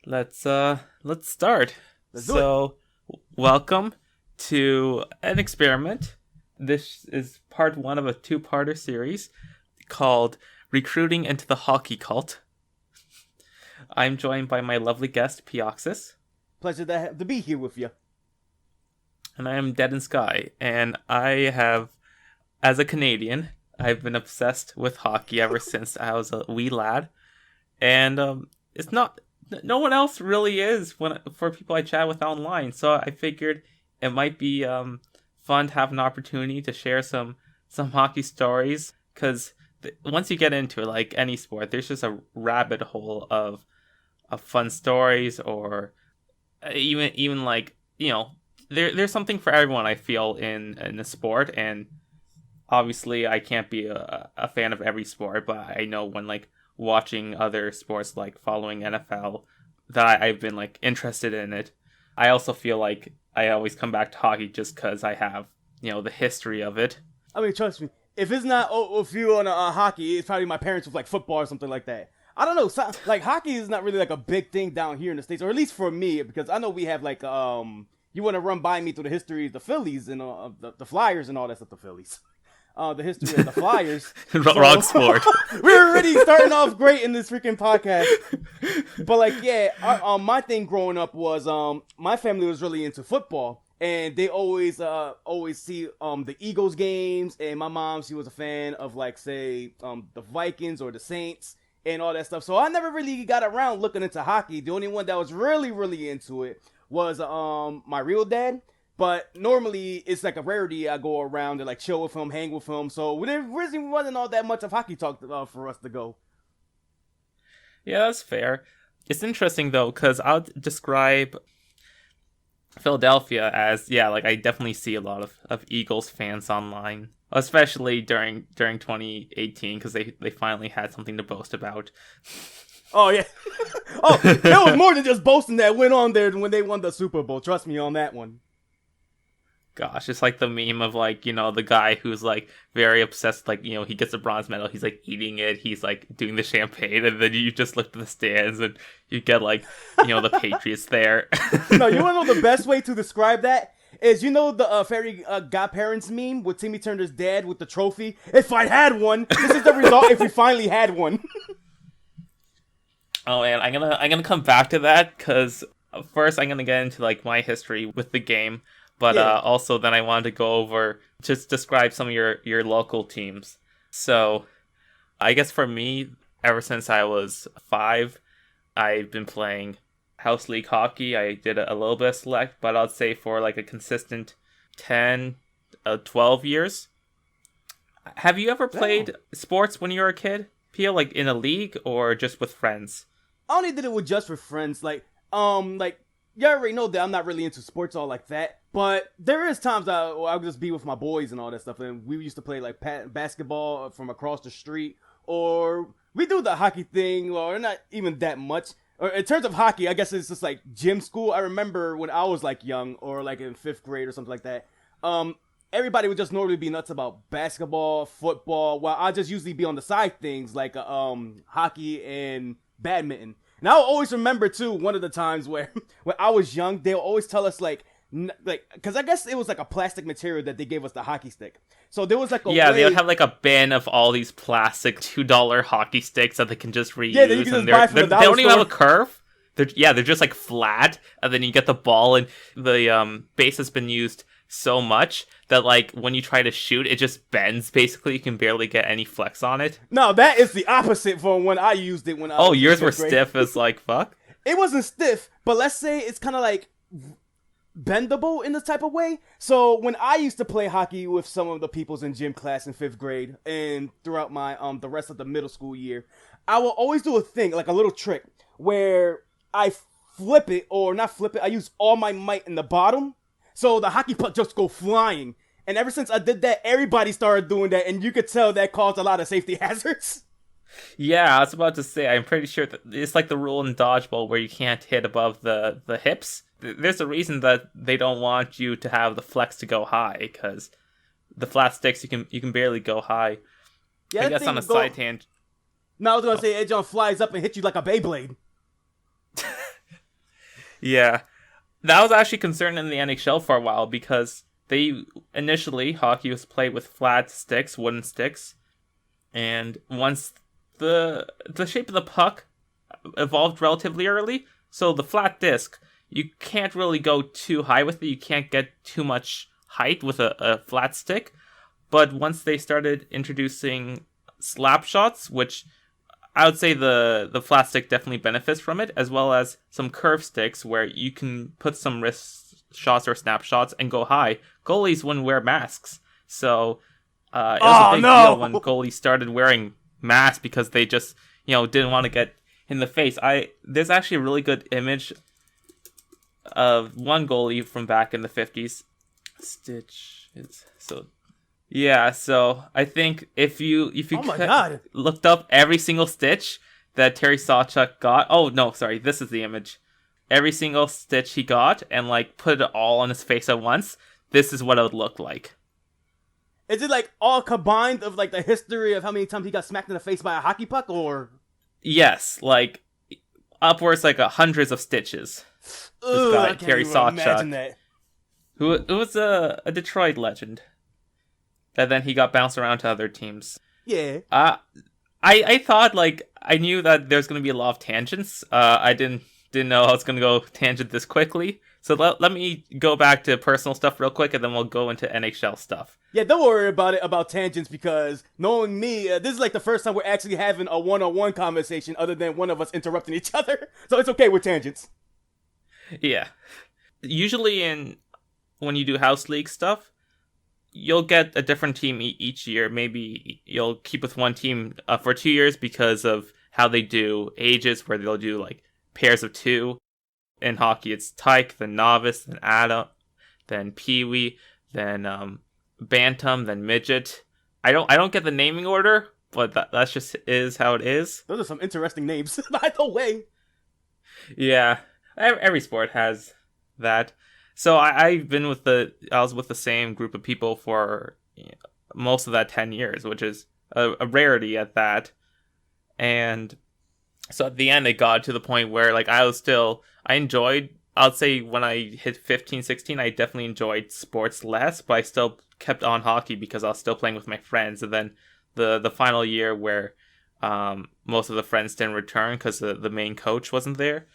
Let's start. Let's do it. Welcome to an experiment. This is part one of a two-parter series called Recruiting into the Hockey Cult. I'm joined by my lovely guest, Pioxys. Pleasure to be here with you. And I am deadinsky. And I have, as a Canadian, I've been obsessed with hockey ever since I was a wee lad. And it's not... No one else really is for people I chat with online. So I figured it might be fun to have an opportunity to share some hockey stories. Because once you get into it, like any sport, there's just a rabbit hole of fun stories, or even like, you know, there's something for everyone, I feel, in a sport. And obviously I can't be a fan of every sport, but I know when like watching other sports, like following NFL, that I've been like interested in it. I also feel like I always come back to hockey just because I have, you know, the history of it. I mean, trust me, if it's not if you on hockey, it's probably my parents with like football or something like that. I don't know, like hockey is not really like a big thing down here in the States, or at least for me, because I know we have like you want to run by me through the history of the Phillies and the Flyers and all that stuff. The Phillies. The history of the Flyers. Wrong sport. We're already starting off great in this freaking podcast. But like, yeah, my thing growing up was my family was really into football, and they always see the Eagles games, and my mom, she was a fan of like, say, the Vikings or the Saints and all that stuff. So I never really got around looking into hockey. The only one that was really into it was my real dad. But normally, it's like a rarity. I go around and like chill with him, hang with him. So there really wasn't all that much of hockey talk for us to go. Yeah, that's fair. It's interesting, though, because I'll describe Philadelphia as, yeah, like I definitely see a lot of Eagles fans online, especially during 2018, because they finally had something to boast about. Oh, yeah. Oh, there was more than just boasting that went on there when they won the Super Bowl. Trust me on that one. Gosh, it's like the meme of like, you know, the guy who's like very obsessed, like, you know, he gets a bronze medal, he's like eating it, he's like doing the champagne, and then you just look at the stands and you get like, you know, the Patriots there. No, you want to know the best way to describe that? Is, you know, the fairy godparents meme with Timmy Turner's dad with the trophy? If I had one, this is the result if we finally had one. Oh man, I'm gonna come back to that, because first I'm gonna get into like my history with the game. But yeah. Also then I wanted to go over, just describe some of your local teams. So I guess for me, ever since I was 5, I've been playing house league hockey. I did a little bit of select, but I'd say for like a consistent 10, 12 years. Have you ever played sports when you were a kid, Pia, like in a league or just with friends? I only did it with just with friends. Like you already know that I'm not really into sports all like that. But there is times I'll just be with my boys and all that stuff. And we used to play like basketball from across the street. Or we do the hockey thing, or not even that much. Or in terms of hockey, I guess it's just like gym school. I remember when I was like young, or like in 5th grade or something like that. Everybody would just normally be nuts about basketball, football, while I just usually be on the side things like hockey and badminton. And I'll always remember too, one of the times where when I was young, they'll always tell us like, because I guess it was like a plastic material that they gave us the hockey stick. So there was like they would have like a bin of all these plastic $2 hockey sticks that they can just reuse. Yeah, that you can just buy from the dollar they don't even store. have a curve. They're just like flat, and then you get the ball, and the base has been used so much that like when you try to shoot, it just bends. Basically, you can barely get any flex on it. No, that is the opposite from when I used it when I was yours in were 5th grade. stiff as like fuck. It wasn't stiff, but let's say it's kind of like bendable in this type of way. So when I used to play hockey with some of the peoples in gym class in 5th grade and throughout my the rest of the middle school year, I will always do a thing, like a little trick, where I flip it, or not flip it, I use all my might in the bottom, so the hockey puck just go flying. And ever since I did that, everybody started doing that, and you could tell that caused a lot of safety hazards. Yeah, I was about to say, I'm pretty sure that it's like the rule in dodgeball where you can't hit above the hips. There's a reason that they don't want you to have the flex to go high, because the flat sticks, you can barely go high. Yeah, I guess on a side tangent. No, I was gonna say, Edge on flies up and hit you like a Beyblade. Yeah. That was actually concerned in the NHL for a while because initially hockey was played with flat sticks, wooden sticks, and once the shape of the puck evolved relatively early, so the flat disc, you can't really go too high with it. You can't get too much height with a flat stick. But once they started introducing slap shots, which I would say the flat stick definitely benefits from it, as well as some curve sticks where you can put some wrist shots or snapshots and go high. Goalies wouldn't wear masks, so it was a big deal when goalies started wearing masks because they just didn't want to get in the face. There's actually a really good image of one goalie from back in the 50s. Stitch is so. Yeah, so I think if you looked up every single stitch that Terry Sawchuk got, oh no, sorry, this is the image. Every single stitch he got and put it all on his face at once, this is what it would look like. Is it all combined of the history of how many times he got smacked in the face by a hockey puck, or? Yes, upwards hundreds of stitches. This guy, Terry Sawchuk, who was a Detroit legend. And then he got bounced around to other teams. Yeah. I thought I knew that there's gonna be a lot of tangents. I didn't know I was gonna go tangent this quickly. So let me go back to personal stuff real quick, and then we'll go into NHL stuff. Yeah, don't worry about tangents, because knowing me, this is the first time we're actually having a one-on-one conversation other than one of us interrupting each other. So it's okay with tangents. Yeah. Usually when you do house league stuff, you'll get a different team each year. Maybe you'll keep with one team for 2 years because of how they do ages, where they'll do pairs of two. In hockey, it's tyke, then novice, then adult, then peewee, then bantam, then midget. I don't get the naming order, but that's just is how it is. Those are some interesting names, by the way. Yeah, every sport has that. So I was with the same group of people for most of that 10 years, which is a rarity at that. And so at the end, it got to the point where I enjoyed, I'd say when I hit 15, 16, I definitely enjoyed sports less, but I still kept on hockey because I was still playing with my friends. And then the final year where most of the friends didn't return because the main coach wasn't there,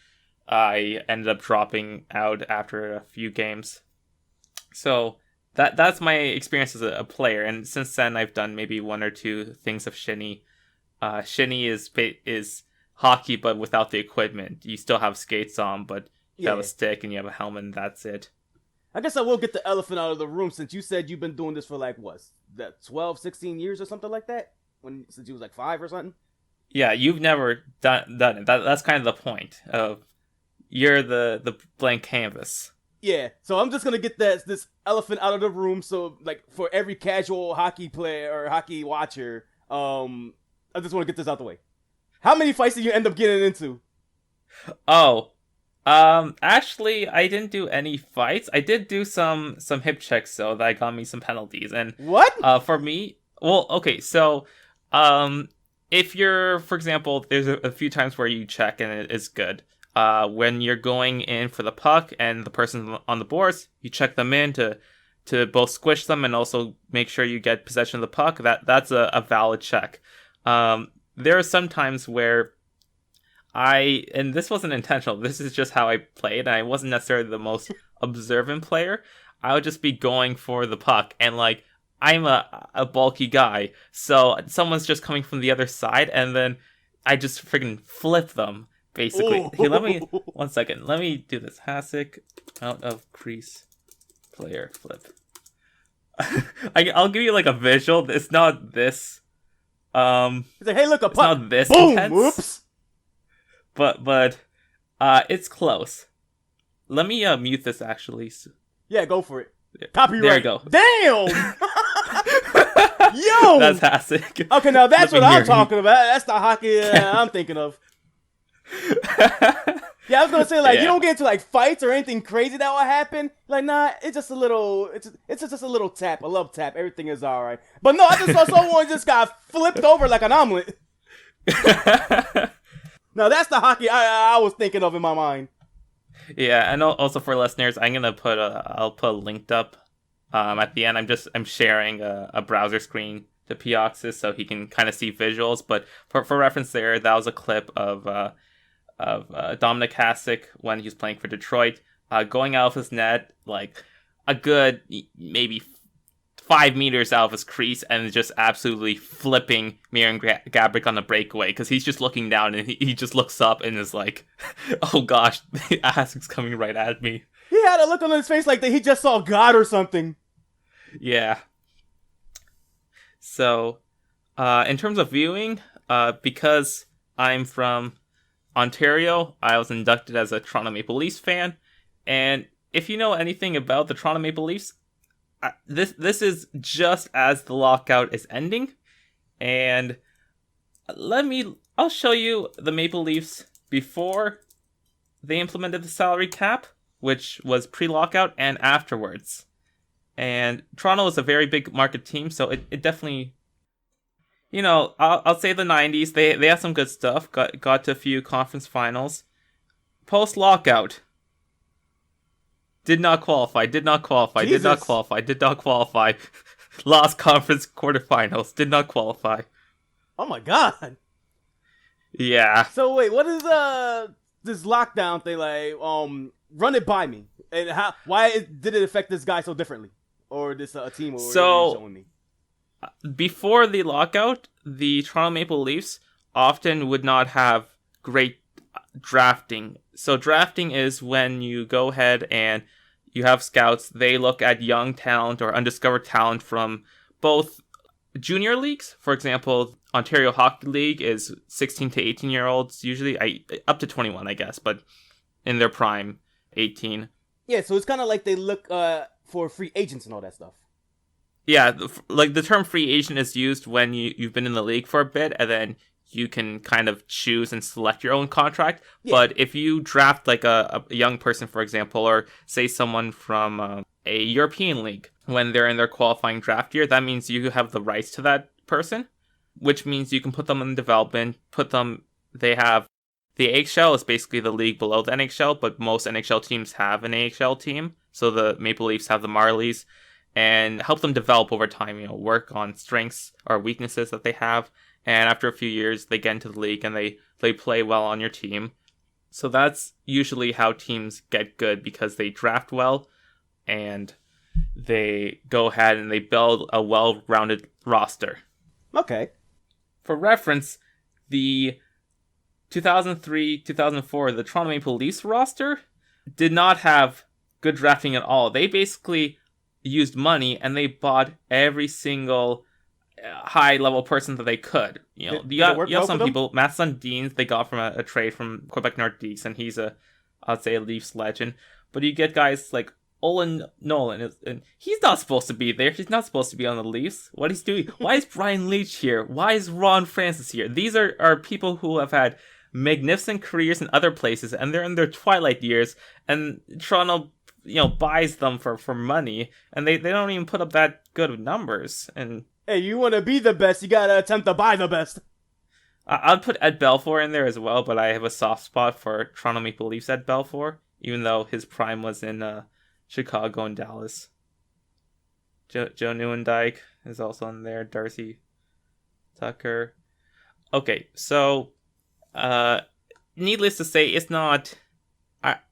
I ended up dropping out after a few games. So that's my experience as a player. And since then, I've done maybe one or two things of shinny. Shinny is hockey, but without the equipment. You still have skates on, but you have a stick and you have a helmet, and that's it. I guess I will get the elephant out of the room, since you said you've been doing this for 12, 16 years or something like that? Since you was 5 or something? Yeah, you've never done it. That's kind of the point of you're the blank canvas. Yeah, so I'm just gonna get this elephant out of the room. So for every casual hockey player or hockey watcher, I just want to get this out the way. How many fights did you end up getting into? Oh, actually, I didn't do any fights. I did do some hip checks, though, that got me some penalties. And what? For me, well, okay, so, if you're, for example, there's a few times where you check and it is good. When you're going in for the puck and the person on the boards, you check them in to both squish them and also make sure you get possession of the puck. That's a valid check. There are some times where and this wasn't intentional, this is just how I played, and I wasn't necessarily the most observant player. I would just be going for the puck, and I'm a bulky guy, so someone's just coming from the other side, and then I just friggin' flip them, basically. Here, let me, 1 second, let me do this. Hasek, out of crease, player, flip. I'll give you a visual. It's not this. He's hey, look, a puck. It's not this boom, intense. Whoops. But it's close. Let me mute this actually. Yeah, go for it. Copyright. There you go. Damn. Yo. That's Hasek. Okay, now that's what I'm talking about. That's the hockey I'm thinking of. Yeah, I was gonna say you don't get into fights or anything crazy that will happen. Nah, it's just a little, it's just a little tap, a love tap. Everything is all right. But no, I just saw someone just got flipped over like an omelet. Now that's the hockey I was thinking of in my mind. Yeah, and also for listeners, I'll put linked up at the end. I'm sharing a browser screen to Pioxys so he can kind of see visuals. But for reference, that was a clip of Dominic Hasek when he was playing for Detroit, going out of his net like a good maybe 5 meters out of his crease and just absolutely flipping Miran Gabrick on the breakaway because he's just looking down and he just looks up and is like, oh gosh, Hasek's coming right at me. He had a look on his face like that he just saw God or something. Yeah. So, in terms of viewing, because I'm from Ontario, I was inducted as a Toronto Maple Leafs fan, and if you know anything about the Toronto Maple Leafs, this is just as the lockout is ending, and I'll show you the Maple Leafs before they implemented the salary cap, which was pre-lockout, and afterwards. And Toronto is a very big market team, so it definitely, I'll say the 90s, they had some good stuff, got to a few conference finals. Post-lockout, did not qualify. Lost conference quarterfinals, did not qualify. Oh my god. Yeah. So wait, what is this lockdown thing like? Run it by me. And why did it affect this guy so differently? Or this team? Or so, showing me? Before the lockout, the Toronto Maple Leafs often would not have great drafting. So drafting is when you go ahead and you have scouts. They look at young talent or undiscovered talent from both junior leagues. For example, Ontario Hockey League is 16 to 18-year-olds, usually up to 21, I guess, but in their prime, 18. Yeah, so it's kind of like they look for free agents and all that stuff. Yeah, like the term free agent is used when you've been in the league for a bit, and then you can kind of choose and select your own contract. Yeah. But if you draft like a young person, for example, or say someone from a European league, when they're in their qualifying draft year, that means you have the rights to that person, which means you can put them in development, they have, the AHL is basically the league below the NHL, but most NHL teams have an AHL team. So the Maple Leafs have the Marlies, and help them develop over time, work on strengths or weaknesses that they have. And after a few years, they get into the league and they play well on your team. So that's usually how teams get good, because they draft well and they go ahead and they build a well-rounded roster. Okay. For reference, the 2003-2004, the Toronto Maple Leafs roster did not have good drafting at all. They basically used money and they bought every single high-level person that they could. You have some people, Matt Sundin, they got from a trade from Quebec Nordiques, and he's I'd say a Leafs legend. But you get guys like Olin Nolan, and he's not supposed to be there. He's not supposed to be on the Leafs. What he's doing? Why is Brian Leach here? Why is Ron Francis here? These are people who have had magnificent careers in other places, and they're in their twilight years, and Toronto buys them for money, and they don't even put up that good of numbers. And hey, you want to be the best, you gotta attempt to buy the best. I'd put Ed Belfour in there as well, but I have a soft spot for Toronto Maple Leafs Ed Belfour, even though his prime was in Chicago and Dallas. Joe Nieuwendyk is also in there. Darcy Tucker. Okay, so needless to say, it's not.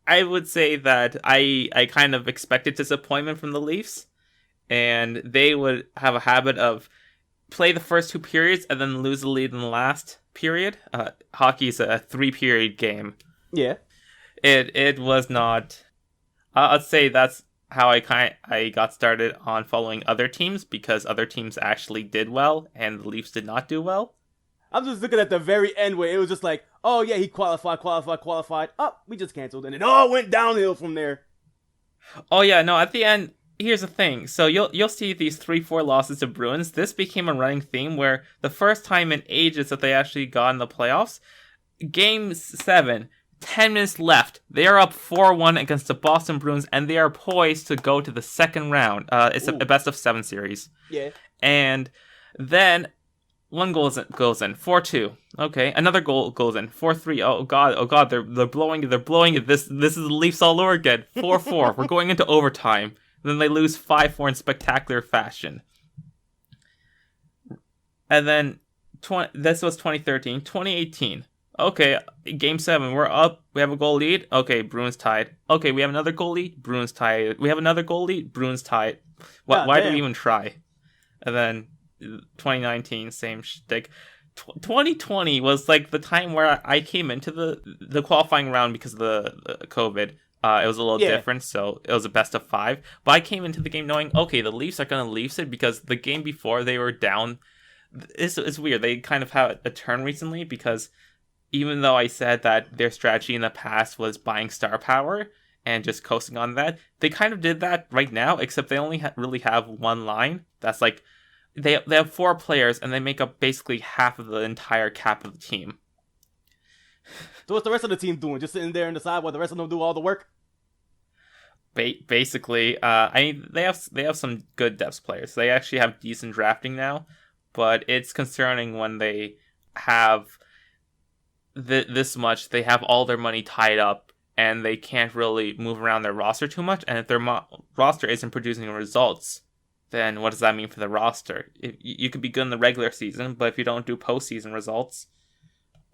I would say that I kind of expected disappointment from the Leafs, and they would have a habit of play the first two periods and then lose the lead in the last period. Hockey is a 3-period game. Yeah. It was not. I'd say that's how I got started on following other teams, because other teams actually did well and the Leafs did not do well. I'm just looking at the very end where it was just like, oh yeah, he qualified. Oh, we just canceled, and it all went downhill from there. Oh yeah, no, at the end, here's the thing. So you'll see these 3-4 losses to Bruins. This became a running theme where the first time in ages that they actually got in the playoffs, Game 7, 10 minutes left. They are up 4-1 against the Boston Bruins, and they are poised to go to the second round. It's a best of 7 series. Yeah. And then One goes in. 4-2. Okay, another goal goes in. 4-3. Oh god, they're blowing it. This is the Leafs all over again. 4-4. We're going into overtime. Then they lose 5-4 in spectacular fashion. And then this was 2013. 2018. Okay, game 7. We're up. We have a goal lead. Okay, Bruins tied. Okay, we have another goal lead. Bruins tied. We have another goal lead. Bruins tied. Why do we even try? And then 2019, same shtick. 2020 was like the time where I came into the qualifying round because of the COVID. It was a little different, so it was a best of 5. But I came into the game knowing, okay, the Leafs are going to Leafs it because the game before they were down. It's weird. They kind of had a turn recently because even though I said that their strategy in the past was buying star power and just coasting on that, they kind of did that right now, except they only really have one line. That's like, they have 4 players, and they make up basically half of the entire cap of the team. So what's the rest of the team doing? Just sitting there on the side while the rest of them do all the work? Basically, they have some good depth players. They actually have decent drafting now, but it's concerning when they have this much. They have all their money tied up, and they can't really move around their roster too much. And if their roster isn't producing results, then what does that mean for the roster? You could be good in the regular season, but if you don't do postseason results,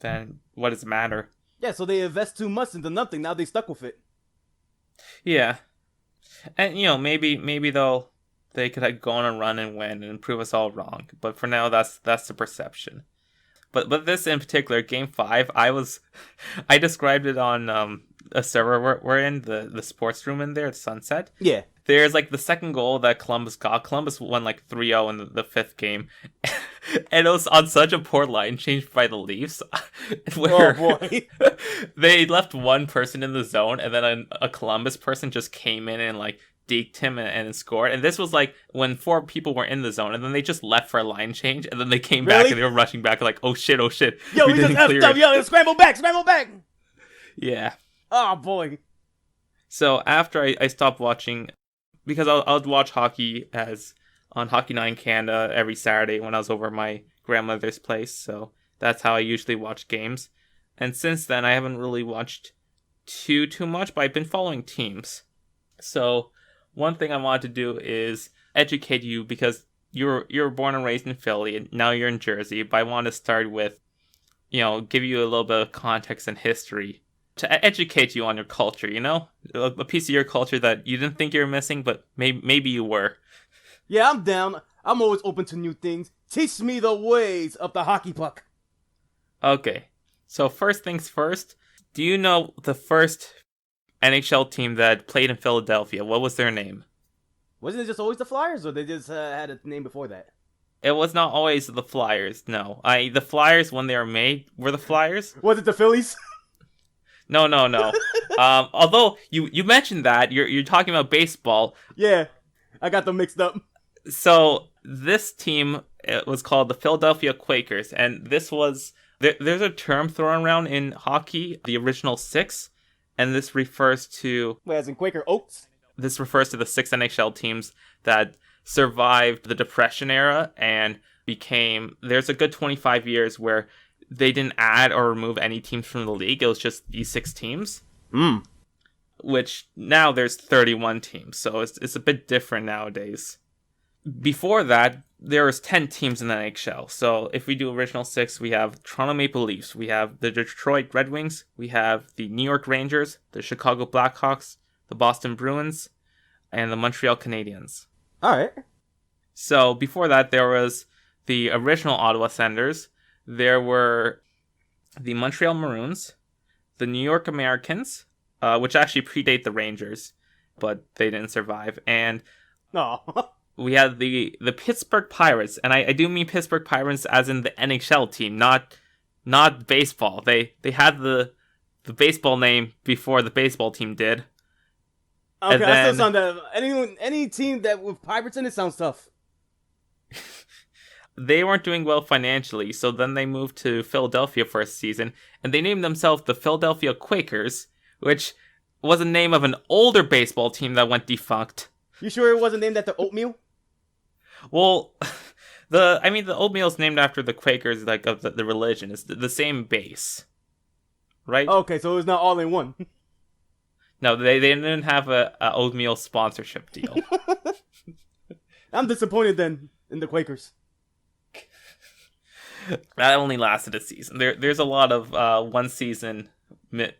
then what does it matter? Yeah, so they invest too much into nothing. Now they stuck with it. Yeah, and maybe they could go on a run and win and prove us all wrong. But for now, that's the perception. But this in particular, Game 5, I described it on a server we're in, the sports room in there at Sunset. Yeah. There's like the second goal that Columbus got. Columbus won like 3-0 in the 5th game. And it was on such a poor line change by the Leafs. Where oh boy. They left one person in the zone, and then a Columbus person just came in and like deked him and scored. And this was like when 4 people were in the zone, and then they just left for a line change, and then they came back and they were rushing back like, oh shit. Yo, we just effed up. Yo, scramble back. Yeah. Oh boy. So after I stopped watching, because I'll watch hockey on Hockey Night in Canada every Saturday when I was over at my grandmother's place. So that's how I usually watch games. And since then, I haven't really watched too much, but I've been following teams. So one thing I wanted to do is educate you, because you're born and raised in Philly, and now you're in Jersey. But I want to start with, give you a little bit of context and history to educate you on your culture, a piece of your culture that you didn't think you were missing, but maybe you were. Yeah, I'm down. I'm always open to new things. Teach me the ways of the hockey puck. Okay, so first things first, do you know the first NHL team that played in Philadelphia? What was their name? Wasn't it just always the Flyers, or they just had a name before that? It was not always the Flyers, no. The Flyers, when they were made, were the Flyers. Was it the Phillies? No. Although you mentioned that, you're talking about baseball. Yeah, I got them mixed up. So this team, it was called the Philadelphia Quakers, and this was there's a term thrown around in hockey, the original 6, and this refers to as in Quaker Oats. This refers to the 6 NHL teams that survived the Depression era and became. There's a good 25 years where they didn't add or remove any teams from the league. It was just these 6 teams. Which now there's 31 teams, so it's a bit different nowadays. Before that, there was 10 teams in the NHL. So if we do original 6, we have Toronto Maple Leafs, we have the Detroit Red Wings, we have the New York Rangers, the Chicago Blackhawks, the Boston Bruins, and the Montreal Canadiens. All right. So before that, there was the original Ottawa Senators. There were the Montreal Maroons, the New York Americans, which actually predate the Rangers, but they didn't survive. And we had the Pittsburgh Pirates, and I do mean Pittsburgh Pirates as in the NHL team, not baseball. They had the baseball name before the baseball team did. Okay, that still sounds any team that with Pirates in it sounds tough. They weren't doing well financially, so then they moved to Philadelphia for a season, and they named themselves the Philadelphia Quakers, which was the name of an older baseball team that went defunct. You sure it wasn't named after oatmeal? Well, The oatmeal is named after the Quakers, like of the religion. It's the same base, right? Okay, so it's not all in one. No, they didn't have a oatmeal sponsorship deal. I'm disappointed then in the Quakers. That only lasted a season. There's a lot of one season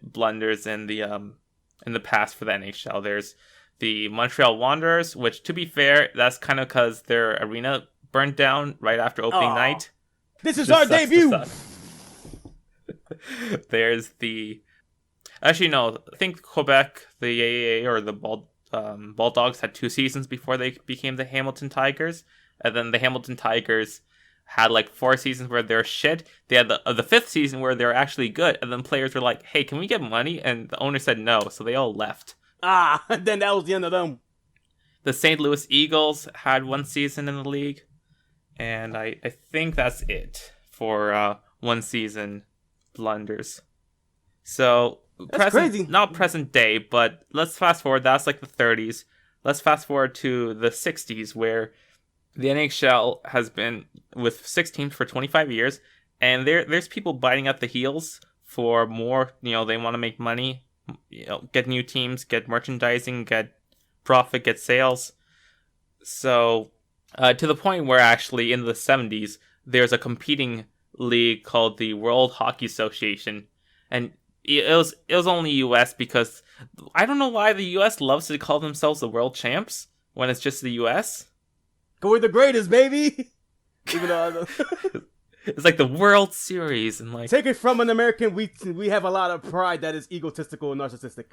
blunders in the past for the NHL. There's the Montreal Wanderers, which, to be fair, that's kind of because their arena burned down right after opening night. This is our debut! There's the... Actually, no. I think Quebec, the AAA, or the Bulldogs had 2 seasons before they became the Hamilton Tigers. And then the Hamilton Tigers had like 4 seasons where they're shit. They had the 5th season where they're actually good. And then players were like, hey, can we get money? And the owner said no. So they all left. Then that was the end of them. The St. Louis Eagles had 1 season in the league. And I think that's it for 1 season blunders. So, crazy. Not present day, but let's fast forward. That's like the 30s. Let's fast forward to the 60s, where the NHL has been with 6 teams for 25 years. And there's people biting at the heels for more. They want to make money, get new teams, get merchandising, get profit, get sales. So, to the point where actually in the 70s, there's a competing league called the World Hockey Association. And it was only US because I don't know why the US loves to call themselves the world champs when it's just the US. We're the greatest, baby! Even though it's like the World Series and like... Take it from an American, we have a lot of pride that is egotistical and narcissistic.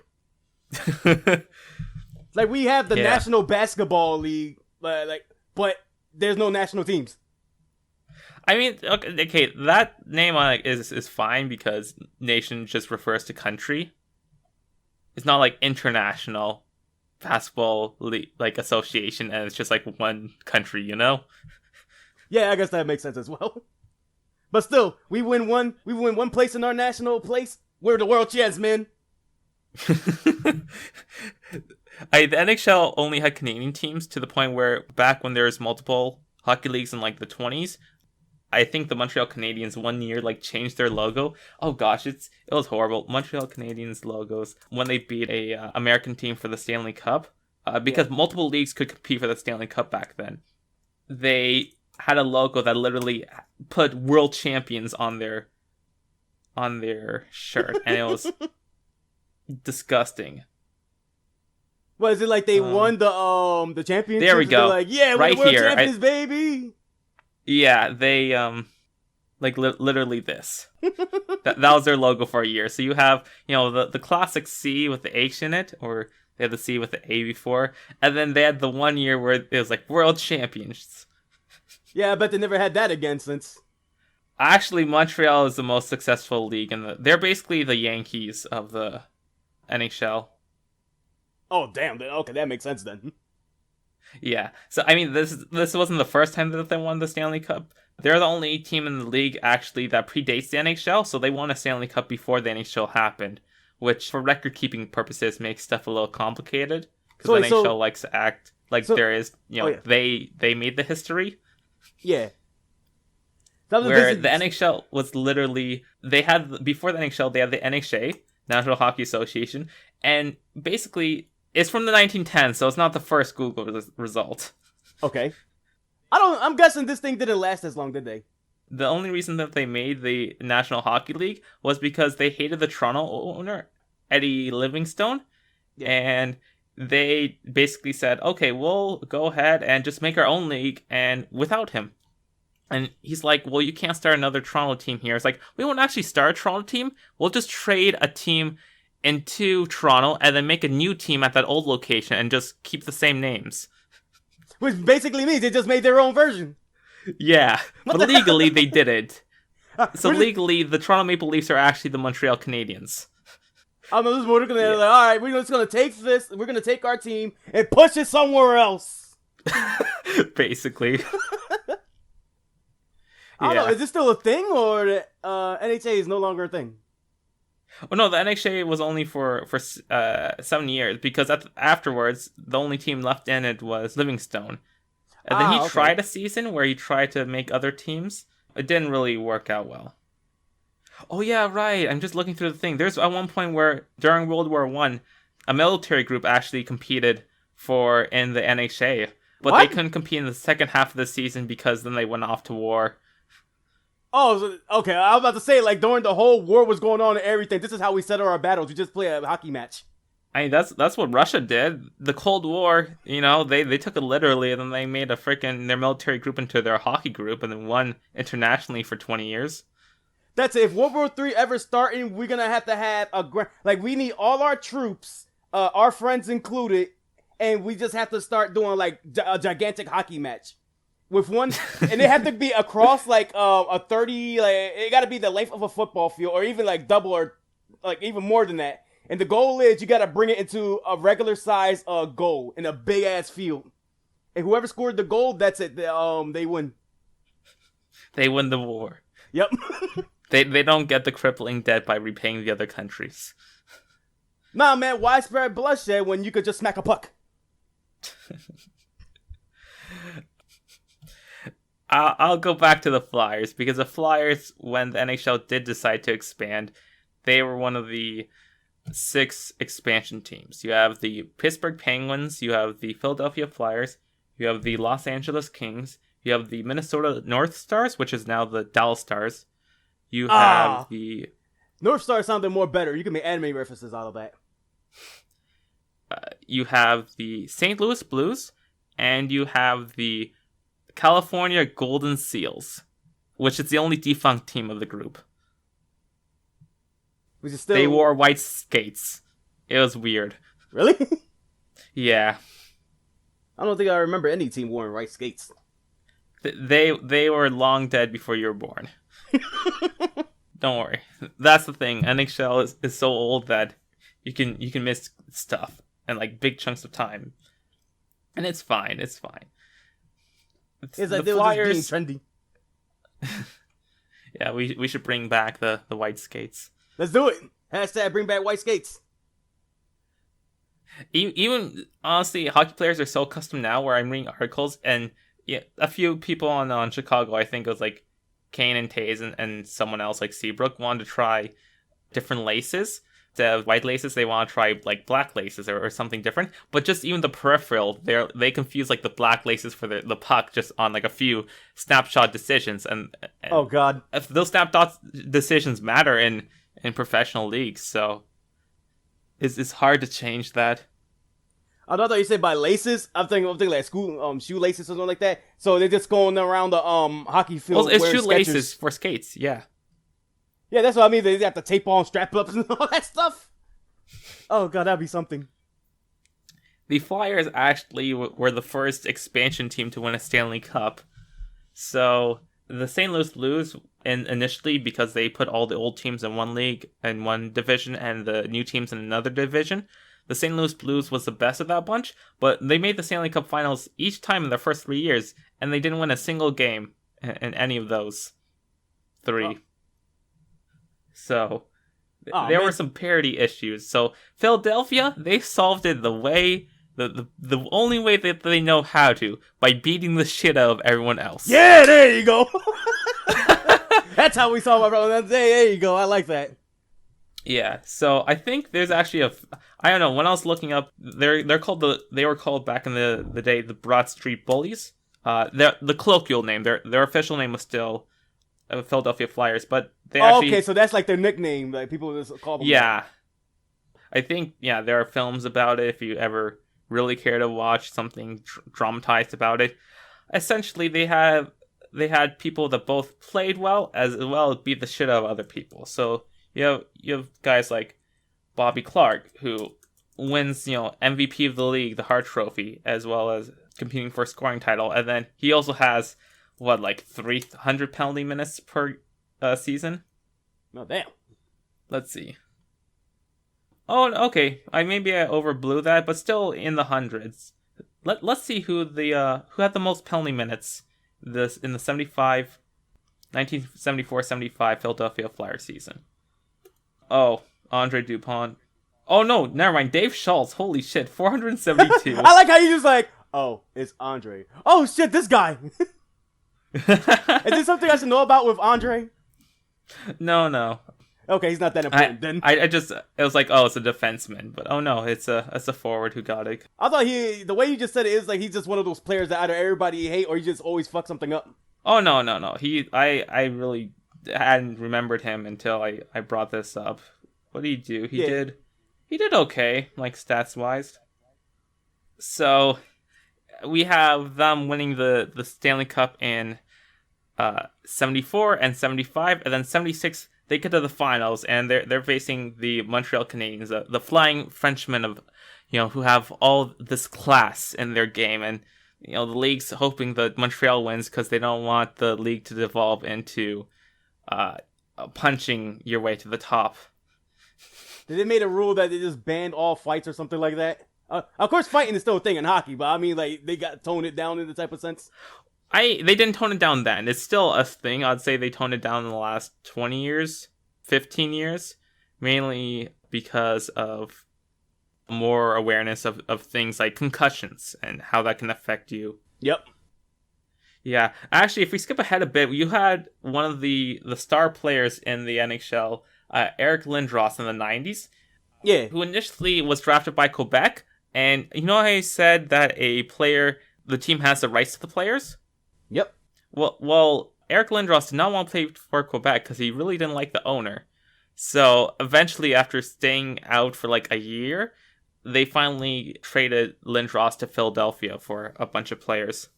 Like we have the National Basketball League, but there's no national teams. I mean, okay, that name on it is fine because nation just refers to country. It's not like international basketball league, like association, and it's just like one country, Yeah, I guess that makes sense as well. But still, we win one place in our national place. We're the world champs, man. The NHL only had Canadian teams to the point where back when there was multiple hockey leagues in like the 20s, I think the Montreal Canadiens 1 year like changed their logo. Oh gosh, it was horrible. Montreal Canadiens logos when they beat a American team for the Stanley Cup, because multiple leagues could compete for the Stanley Cup back then. They had a logo that literally put world champions on their shirt, and it was disgusting. What is it like? They won the championship. There we go. Like, yeah, we're right the world here, champions, baby. Yeah, they literally this. that was their logo for a year. So you have the classic C with the H in it, or they had the C with the A before, and then they had the 1 year where it was like world champions. Yeah, I bet they never had that again since. Actually, Montreal is the most successful league, and they're basically the Yankees of the NHL. Oh damn! Okay, that makes sense then. Yeah, so I mean, this wasn't the first time that they won the Stanley Cup. They're the only team in the league actually that predates the NHL, so they won a Stanley Cup before the NHL happened, which for record-keeping purposes makes stuff a little complicated because the NHL likes to act like there is, they made the history. Yeah. Where the NHL was literally before the NHL they had the NHA, National Hockey Association, and basically. It's from the 1910s, so it's not the first Google result. Okay. I'm guessing this thing didn't last as long, did they? The only reason that they made the National Hockey League was because they hated the Toronto owner, Eddie Livingstone, and they basically said, okay, we'll go ahead and just make our own league and without him. And he's like, well, you can't start another Toronto team here. It's like, we won't actually start a Toronto team. We'll just trade a team into Toronto and then make a new team at that old location and just keep the same names. Which basically means they just made their own version. Yeah, but legally they didn't. So legally, the Toronto Maple Leafs are actually the Montreal Canadiens. I know this is what we're gonna like. All right, we're just gonna take this. We're gonna take our team and push it somewhere else. Basically. I don't know. Is this still a thing, or NHA is no longer a thing? Oh no, the NHA was only for 7 years because afterwards the only team left in it was Livingstone. And then he Okay. tried a season where he tried to make other teams. It didn't really work out well. Oh yeah, right. I'm just looking through the thing. There's at one point where during World War One, a military group actually competed in the NHA, but What? they couldn't compete in the second half of the season because then they went off to war. Oh, okay. I was about to say, like, during the whole war was going on and everything, this is how we settle our battles. We just play a hockey match. I mean, that's what Russia did. The Cold War, they took it literally, and then they made their military group into their hockey group, and then won internationally for 20 years. That's it. If World War III ever starting, we're gonna have to have we need all our troops, our friends included, and we just have to start doing like a gigantic hockey match. With one, and they have to be across like a 30, like it got to be the length of a football field, or even like double, or like even more than that. And the goal is you got to bring it into a regular size goal in a big ass field. And whoever scored the goal, that's it. They win. They win the war. Yep. They don't get the crippling debt by repaying the other countries. Nah, man, widespread bloodshed when you could just smack a puck. I'll go back to the Flyers, because the Flyers, when the NHL did decide to expand, they were one of the 6 expansion teams. You have the Pittsburgh Penguins, you have the Philadelphia Flyers, you have the Los Angeles Kings, you have the Minnesota North Stars, which is now the Dallas Stars. You have the North Star sounded more better. You can make anime references out of that. You have the St. Louis Blues, and you have the California Golden Seals, which is the only defunct team of the group. Which is still... They wore white skates. It was weird. Really? Yeah. I don't think I remember any team wearing white skates. They were long dead before you were born. Don't worry. That's the thing. NHL is so old that you can miss stuff and like big chunks of time, and it's fine. It's fine. It's like the Flyers just being trendy. Yeah, we should bring back the white skates. Let's do it. Hashtag bring back white skates. Even honestly, hockey players are so accustomed now where I'm reading articles, and yeah, a few people on Chicago, I think it was like Kane and Taze and someone else like Seabrook, wanted to try different laces. Instead of white laces, they want to try like black laces or something different. But just even the peripheral, they confuse like the black laces for the puck just on like a few snapshot decisions. And oh god, if those snapshot decisions matter in professional leagues, so it's hard to change that. I thought you said by laces. I'm thinking like school shoelaces or something like that. So they're just going around the hockey field. Well, it's shoelaces for skates, yeah. Yeah, that's what I mean. They have to tape on strap ups and all that stuff. Oh god, that'd be something. The Flyers actually were the first expansion team to win a Stanley Cup. So the St. Louis Blues, initially, because they put all the old teams in one league and one division and the new teams in another division, the St. Louis Blues was the best of that bunch, but they made the Stanley Cup Finals each time in their first 3 years, and they didn't win a single game in any of those 3. Oh. So there were some parity issues. So Philadelphia, they solved it the only way that they know how to, by beating the shit out of everyone else. Yeah, there you go. That's how we solve our problem. There you go. I like that. Yeah, so I think there's actually I don't know, when I was looking up, they were called back in the day the Broad Street Bullies. The colloquial name, their official name was still Philadelphia Flyers, but they actually... okay, so that's like their nickname, like people just call them. Yeah. I think, there are films about it if you ever really care to watch something dramatized about it. Essentially, they had people that both played well as beat the shit out of other people. So you have guys like Bobby Clark, who wins, MVP of the league, the Hart Trophy, as well as competing for a scoring title. And then he also has, 300 penalty minutes per season? Oh, damn. Let's see. Oh, okay. Maybe I overblew that, but still in the hundreds. Let's see who had the most penalty minutes in the 1974-75 Philadelphia Flyers season. Oh, Andre Dupont. Oh no, never mind. Dave Schultz. Holy shit, 472. I like how you just like, Oh, it's Andre. Oh shit, this guy. Is there something I should know about with Andre? No. Okay, he's not that important then. I just it was like, oh, it's a defenseman, but oh no, it's a forward who got it. I thought the way you just said it is like he's just one of those players that either everybody hate or he just always fuck something up. Oh no. I really hadn't remembered him until I brought this up. What did he do? He did okay, like stats wise. So we have them winning the Stanley Cup in 74 and 75, and then 76 they get to the finals, and they're facing the Montreal Canadiens, the Flying Frenchmen of, who have all this class in their game, and the league's hoping that Montreal wins because they don't want the league to devolve into punching your way to the top. Did they made a rule that they just banned all fights or something like that? Of course, fighting is still a thing in hockey, but I mean, like, they got toned it down in the type of sense. They didn't tone it down then. It's still a thing. I'd say they toned it down in the last 20 years, 15 years, mainly because of more awareness of things like concussions and how that can affect you. Yep. Yeah. Actually, if we skip ahead a bit, you had one of the star players in the NHL, Eric Lindros in the 90s. Yeah. Who initially was drafted by Quebec. And you know how I said that the team has the rights to the players? Yep. Well, Eric Lindros did not want to play for Quebec because he really didn't like the owner. So eventually, after staying out for like a year, they finally traded Lindros to Philadelphia for a bunch of players.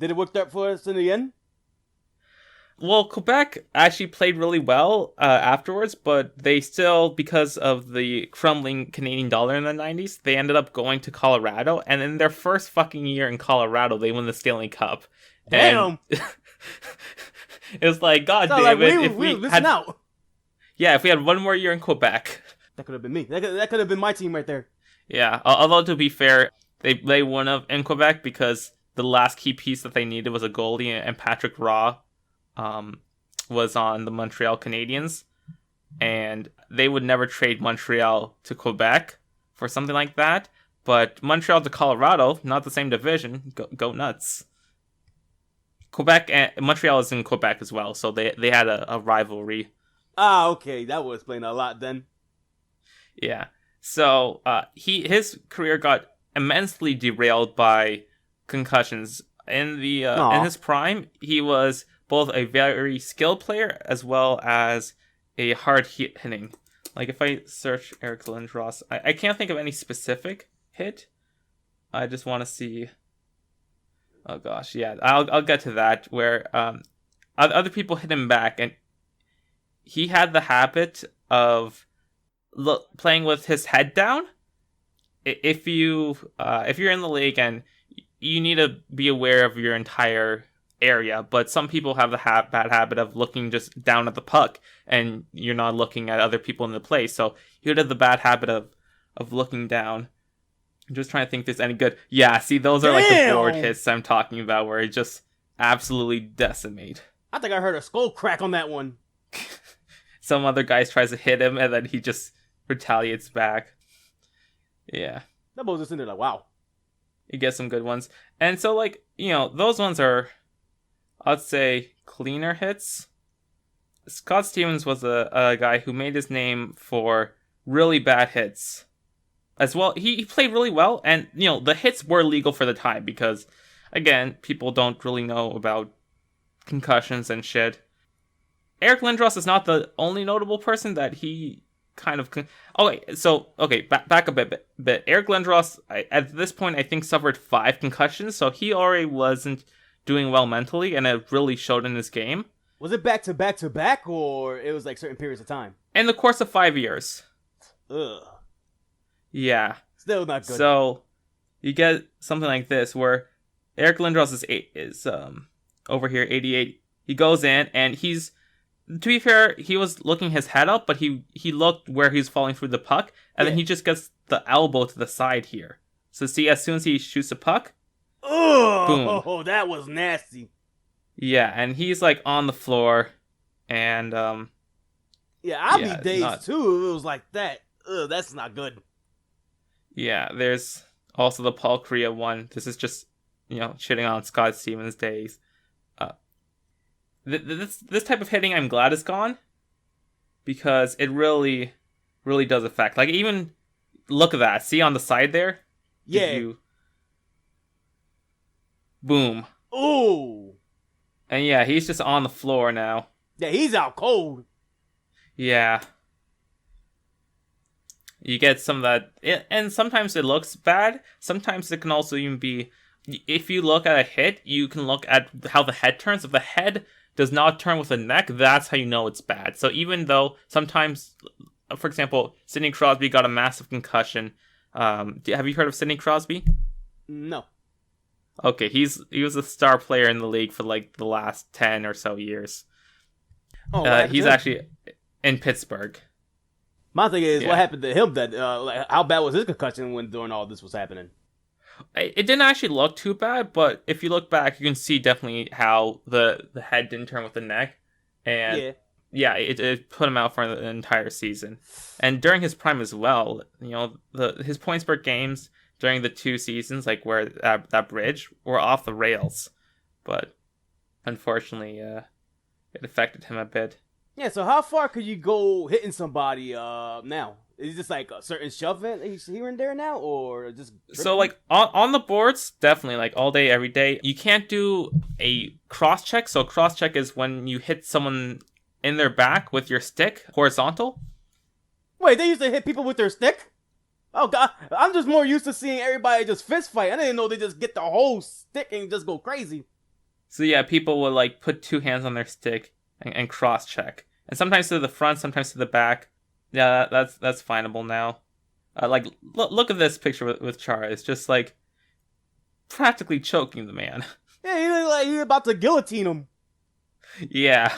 Did it work out for us in the end? Well, Quebec actually played really well afterwards, but they still, because of the crumbling Canadian dollar in the 90s, they ended up going to Colorado, and in their first fucking year in Colorado, they won the Stanley Cup. Damn! And it was like, God damn like it. If we listen out. Yeah, if we had one more year in Quebec. That could have been me. That could have been my team right there. Yeah, although to be fair, they won in Quebec because the last key piece that they needed was a goalie, and Patrick Raw was on the Montreal Canadiens, and they would never trade Montreal to Quebec for something like that. But Montreal to Colorado, not the same division, go nuts. Quebec and Montreal is in Quebec as well, so they had a rivalry. Ah, okay, that would explain a lot then. Yeah, so his career got immensely derailed by concussions. In his prime, he was both a very skilled player as well as a hard hitting. Like if I search Eric Lindros, I can't think of any specific hit. I just want to see. Oh gosh, yeah, I'll get to that where other people hit him back, and he had the habit of playing with his head down. If you're in the league and you need to be aware of your entire area, but some people have the bad habit of looking just down at the puck, and you're not looking at other people in the play. So he would have the bad habit of looking down. I'm just trying to think if there's any good. Yeah, see, those are like the board hits I'm talking about, where it just absolutely decimate. I think I heard a skull crack on that one. Some other guy tries to hit him, and then he just retaliates back. Yeah. That boy was just in there like, wow. You get some good ones. And so, like, those ones are, I'd say, cleaner hits. Scott Stevens was a guy who made his name for really bad hits. As well, he played really well, and, the hits were legal for the time because, again, people don't really know about concussions and shit. Eric Lindros is not the only notable person that he kind of... back a bit. Eric Lindros, at this point, I think suffered 5 concussions, so he already wasn't doing well mentally, and it really showed in his game. Was it back to back to back, or it was like certain periods of time? In the course of 5 years. Ugh. Yeah. Still not good. So, you get something like this, where Eric Lindros is over here, 88. He goes in, and he's... To be fair, he was looking his head up, but he looked where he's falling through the puck, and then he just gets the elbow to the side here. So see, as soon as he shoots the puck, boom. Oh, that was nasty. Yeah, and he's like on the floor, and yeah, I'll be dazed too if it was like that. Ugh, that's not good. Yeah, there's Also, the Paul Korea one. This is just, shitting on Scott Stevens' days. This type of hitting, I'm glad is gone, because it really, really does affect. Like, even look at that. See on the side there? Yeah. Boom. Ooh. And yeah, he's just on the floor now. Yeah, he's out cold. Yeah. You get some of that, and sometimes it looks bad. Sometimes it can also even be, if you look at a hit, you can look at how the head turns. If the head does not turn with the neck, that's how you know it's bad. So even though sometimes, for example, Sidney Crosby got a massive concussion. Have you heard of Sidney Crosby? No. Okay, he was a star player in the league for like the last 10 or so years. Oh, he's actually in Pittsburgh. My thing is, what happened to him? That how bad was his concussion during all this was happening? It didn't actually look too bad, but if you look back, you can see definitely how the head didn't turn with the neck, and it put him out for the entire season. And during his prime as well, his points per games during the 2 seasons, like where that bridge, were off the rails, but unfortunately, it affected him a bit. Yeah, so how far could you go hitting somebody now? Is it just like a certain shove here and there now, or just dribbling? So like on the boards, definitely like all day, every day. You can't do a cross check. So cross check is when you hit someone in their back with your stick horizontal. Wait, they used to hit people with their stick? Oh god, I'm just more used to seeing everybody just fist fight. I didn't know they just get the whole stick and just go crazy. So yeah, people would like put 2 hands on their stick and cross check. And sometimes to the front, sometimes to the back. Yeah, that's findable now. Like, look at this picture with Chara. It's just like practically choking the man. Yeah, he look like he's about to guillotine him. Yeah.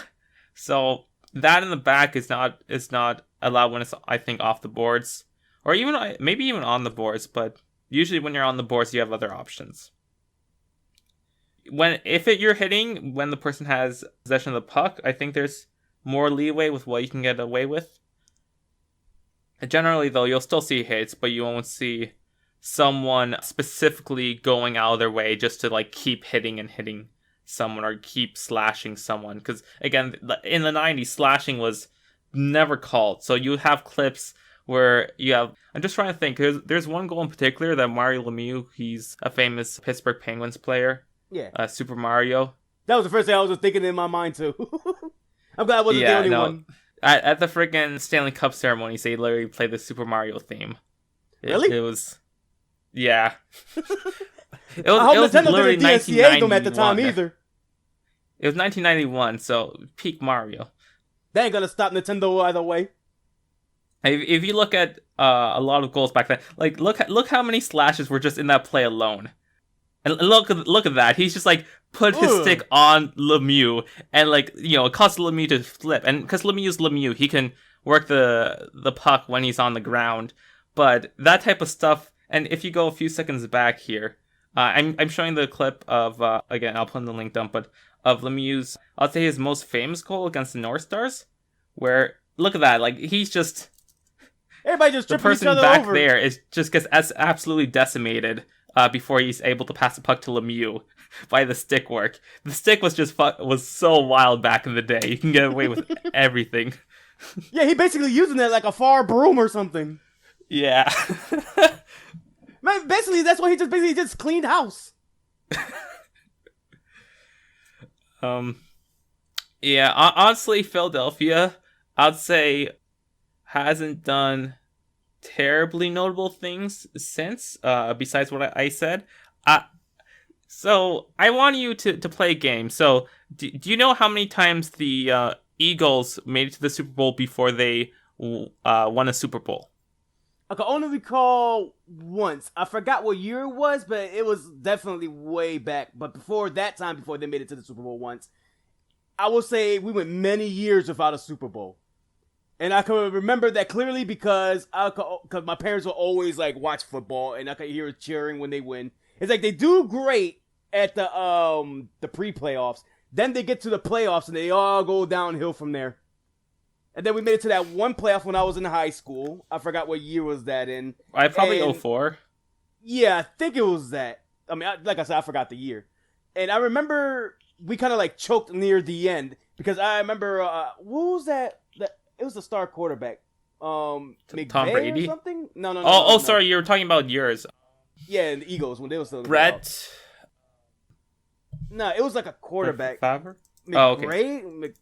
So that in the back is not allowed when it's, I think, off the boards, or even maybe even on the boards. But usually when you're on the boards, you have other options. You're hitting when the person has possession of the puck, I think there's more leeway with what you can get away with. Generally, though, you'll still see hits, but you won't see someone specifically going out of their way just to like keep hitting and hitting someone or keep slashing someone. Because again, in the 90s, slashing was never called. So you have clips where you have. I'm just trying to think. There's one goal in particular that Mario Lemieux. He's a famous Pittsburgh Penguins player. Yeah. Super Mario. That was the first thing I was just thinking in my mind too. I'm glad I wasn't the only one. At the freaking Stanley Cup ceremony, they literally played the Super Mario theme. Really? It was, yeah. It was literally 1991 at the time either. It was 1991, so peak Mario. They ain't gonna stop Nintendo either way. If you look at a lot of goals back then, like look how many slashes were just in that play alone. And look at that. He's just like put his stick on Lemieux and like, it caused Lemieux to flip. And because Lemieux's Lemieux, he can work the puck when he's on the ground. But that type of stuff, and if you go a few seconds back here, I'm showing the clip of, again, I'll put in the link dump, but of Lemieux's, I'll say his most famous goal against the North Stars, where, look at that, like, he's just... Everybody just tripping each other over. The person back there just gets absolutely decimated before he's able to pass the puck to Lemieux by the stick work. The stick was was so wild back in the day. You can get away with everything. Yeah, he basically using it like a far broom or something. Yeah. Man, basically that's what he just cleaned house. Yeah, honestly, Philadelphia, I'd say, hasn't done terribly notable things since, besides what I said. So I want you to play a game. So do you know how many times the Eagles made it to the Super Bowl before they won a Super Bowl? I can only recall once. I forgot what year it was, but it was definitely way back. But before that time, before they made it to the Super Bowl once, I will say we went many years without a Super Bowl. And I can remember that clearly because my parents would always like watch football, and I could hear cheering when they win. It's like they do great at the pre-playoffs. Then they get to the playoffs, and they all go downhill from there. And then we made it to that one playoff when I was in high school. I forgot what year was that in. I probably 04. Yeah, I think it was that. I mean, like I said, I forgot the year, and I remember we kind of like choked near the end because I remember what was that? That it was the star quarterback, Tom McVay or Brady? something. No, no, no, Oh, no, oh, no. sorry, you were talking about yours. Yeah, and the Eagles when they were still in the playoffs. Brett No, it was like a quarterback. Favre? Oh, okay. McBray,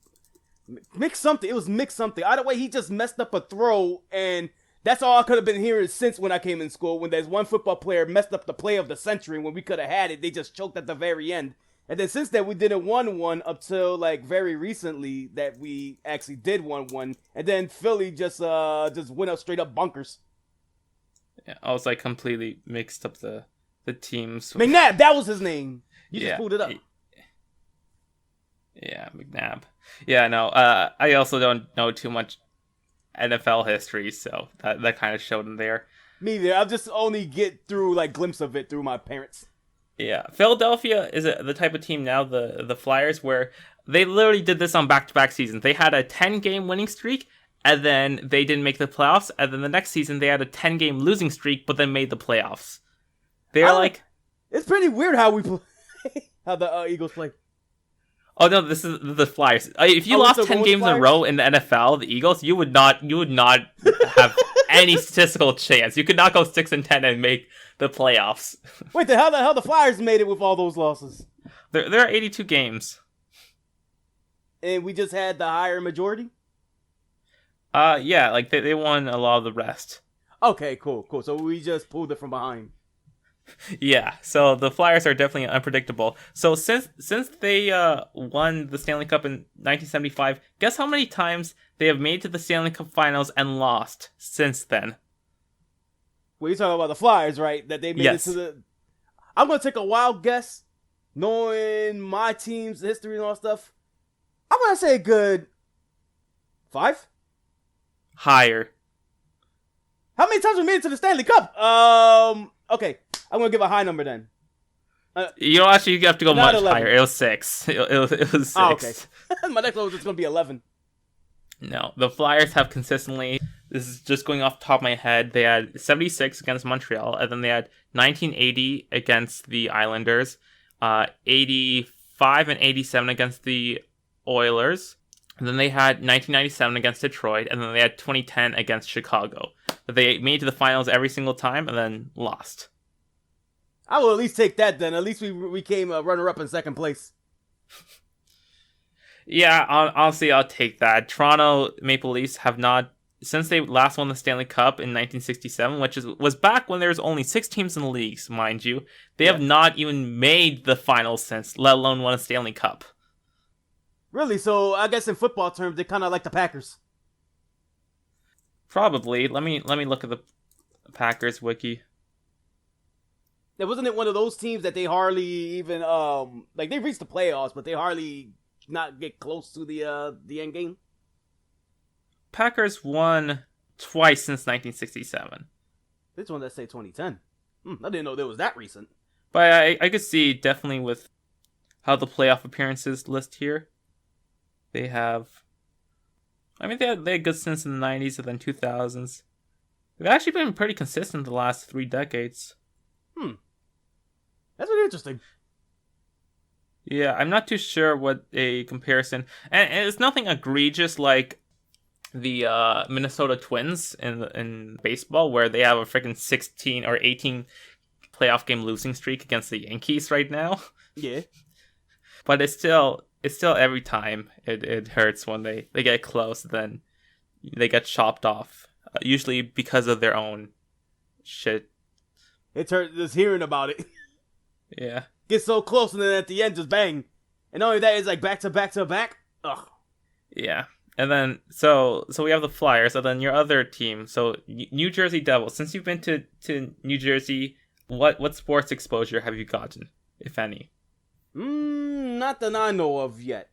Mick something. It was Mick something. Either way, he just messed up a throw, and that's all I could have been hearing since when I came in school. When there's one football player messed up the play of the century, when we could have had it, they just choked at the very end. And then since then, we didn't won one up till like very recently that we actually did one. And then Philly just went up straight up bunkers. Yeah, I was like completely mixed up the teams. McNabb, that was his name. You just pulled it up. Yeah, McNabb. Yeah, no. I also don't know too much NFL history, so that kind of showed in there. Me either. I'll just only get through like glimpse of it through my parents. Yeah, Philadelphia is the type of team now, the Flyers, where they literally did this on back-to-back seasons. They had a 10-game winning streak, and then they didn't make the playoffs, and then the next season they had a 10-game losing streak, but then made the playoffs. They're like... It's pretty weird how we play, how the Eagles play. Oh no, this is the Flyers. If you lost 10 games in a row in the NFL, the Eagles, you would not have any statistical chance. You could not go 6-10 and make the playoffs. Wait, how the hell the Flyers made it with all those losses? There are 82 games. And we just had the higher majority? Yeah, like they won a lot of the rest. Okay, cool. So we just pulled it from behind. Yeah, so the Flyers are definitely unpredictable. So since they won the Stanley Cup in 1975, guess how many times they have made it to the Stanley Cup Finals and lost since then? Well, you're talking about the Flyers, right? That they made it to the... I'm going to take a wild guess, knowing my team's history and all stuff. I'm going to say a good 5? Higher. How many times we made it to the Stanley Cup? Okay, I'm going to give a high number then. You actually have to go much 11. higher. It was 6. It was 6. Oh, okay. My next one was just going to be 11. No, the Flyers have consistently, this is just going off the top of my head, they had 76 against Montreal, and then they had 1980 against the Islanders, 85 and 87 against the Oilers, and then they had 1997 against Detroit, and then they had 2010 against Chicago. They made it to the finals every single time, and then lost. I will at least take that then. At least we came runner-up in second place. Yeah, honestly, I'll take that. Toronto Maple Leafs have not, since they last won the Stanley Cup in 1967, which was back when there was only 6 teams in the leagues, mind you, they have not even made the finals since, let alone won a Stanley Cup. Really? So I guess in football terms, they're kind of like the Packers. Probably. Let me look at the Packers wiki. Now, wasn't it one of those teams that they hardly even like they reached the playoffs, but they hardly not get close to the end game? Packers won twice since 1967. This one that say 2010. I didn't know that was that recent. But I could see definitely with how the playoff appearances list here. They have, I mean, they had good stints in the 90s and then 2000s. They've actually been pretty consistent the last 3 decades. That's really interesting. Yeah, I'm not too sure what a comparison, and it's nothing egregious like the Minnesota Twins in baseball, where they have a freaking 16 or 18 playoff game losing streak against the Yankees right now. Yeah, but it's still every time it hurts when they get close, then they get chopped off, usually because of their own shit. It hurts just hearing about it. Yeah. Get so close and then at the end just bang. And only that is like back to back to back. Ugh. Yeah. And then so we have the Flyers, and then your other team. So New Jersey Devils. Since you've been to New Jersey, what sports exposure have you gotten, if any? Not that I know of yet.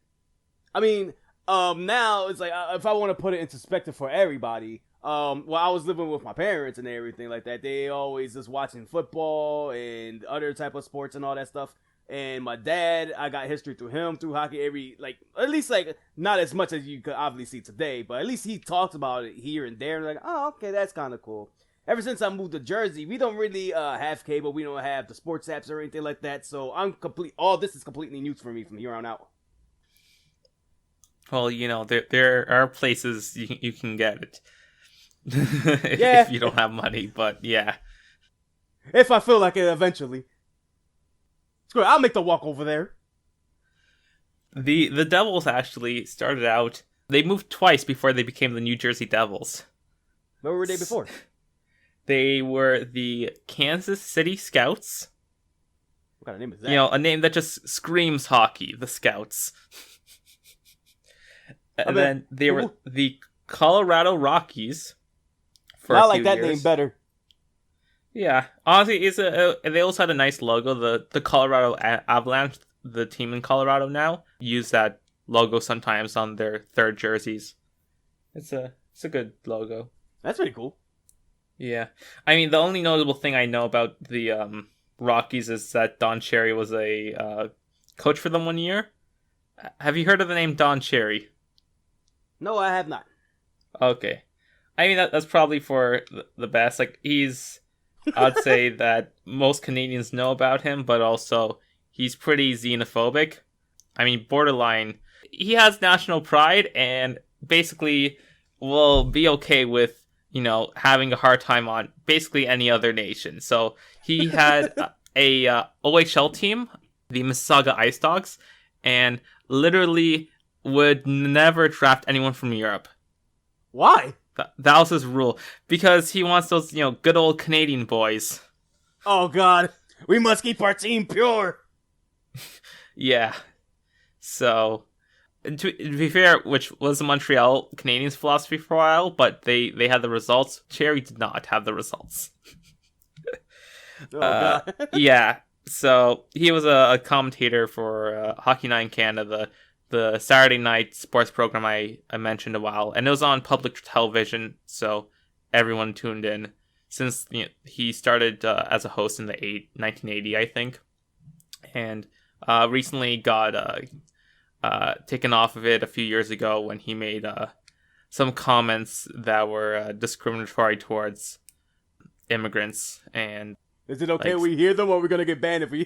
I mean, now it's like if I want to put it into perspective for everybody, well, I was living with my parents and everything like that. They always just watching football and other type of sports and all that stuff. And my dad, I got history through him, through hockey, at least not as much as you could obviously see today, but at least he talks about it here and there. Like, oh, okay, that's kind of cool. ever since I moved to Jersey, we don't really have cable. We don't have the sports apps or anything like that. So all this is completely new for me from here on out. Well, there are places you can get it. Yeah. If you don't have money, but yeah. If I feel like it eventually. Screw it, I'll make the walk over there. The Devils actually started out. They moved twice before they became the New Jersey Devils. Where were they before? They were the Kansas City Scouts. What kind of name is that? A name that just screams hockey. The Scouts. And then they were the Colorado Rockies. I like that name better. Yeah, honestly, they also had a nice logo. The Colorado Avalanche, the team in Colorado now, use that logo sometimes on their third jerseys. It's a good logo. That's pretty cool. Yeah, I mean, the only notable thing I know about the Rockies is that Don Cherry was a coach for them one year. Have you heard of the name Don Cherry? No, I have not. Okay, I mean that's probably for the best. Like I'd say that most Canadians know about him, but also he's pretty xenophobic. I mean, borderline. He has national pride and basically will be okay with, having a hard time on basically any other nation. So he had a OHL team, the Mississauga Ice Dogs, and literally would never draft anyone from Europe. Why? That was his rule. Because he wants those, good old Canadian boys. Oh, God. We must keep our team pure. Yeah. So, to be fair, which was the Montreal Canadiens' philosophy for a while, but they had the results. Cherry did not have the results. Oh, God. Yeah. So, he was a commentator for Hockey Night in Canada, the Saturday night sports program I mentioned a while, and it was on public television, so everyone tuned in. Since he started as a host in the 1980, I think, and recently got taken off of it a few years ago when he made some comments that were discriminatory towards immigrants. And is it okay we hear them, or are we gonna get banned if we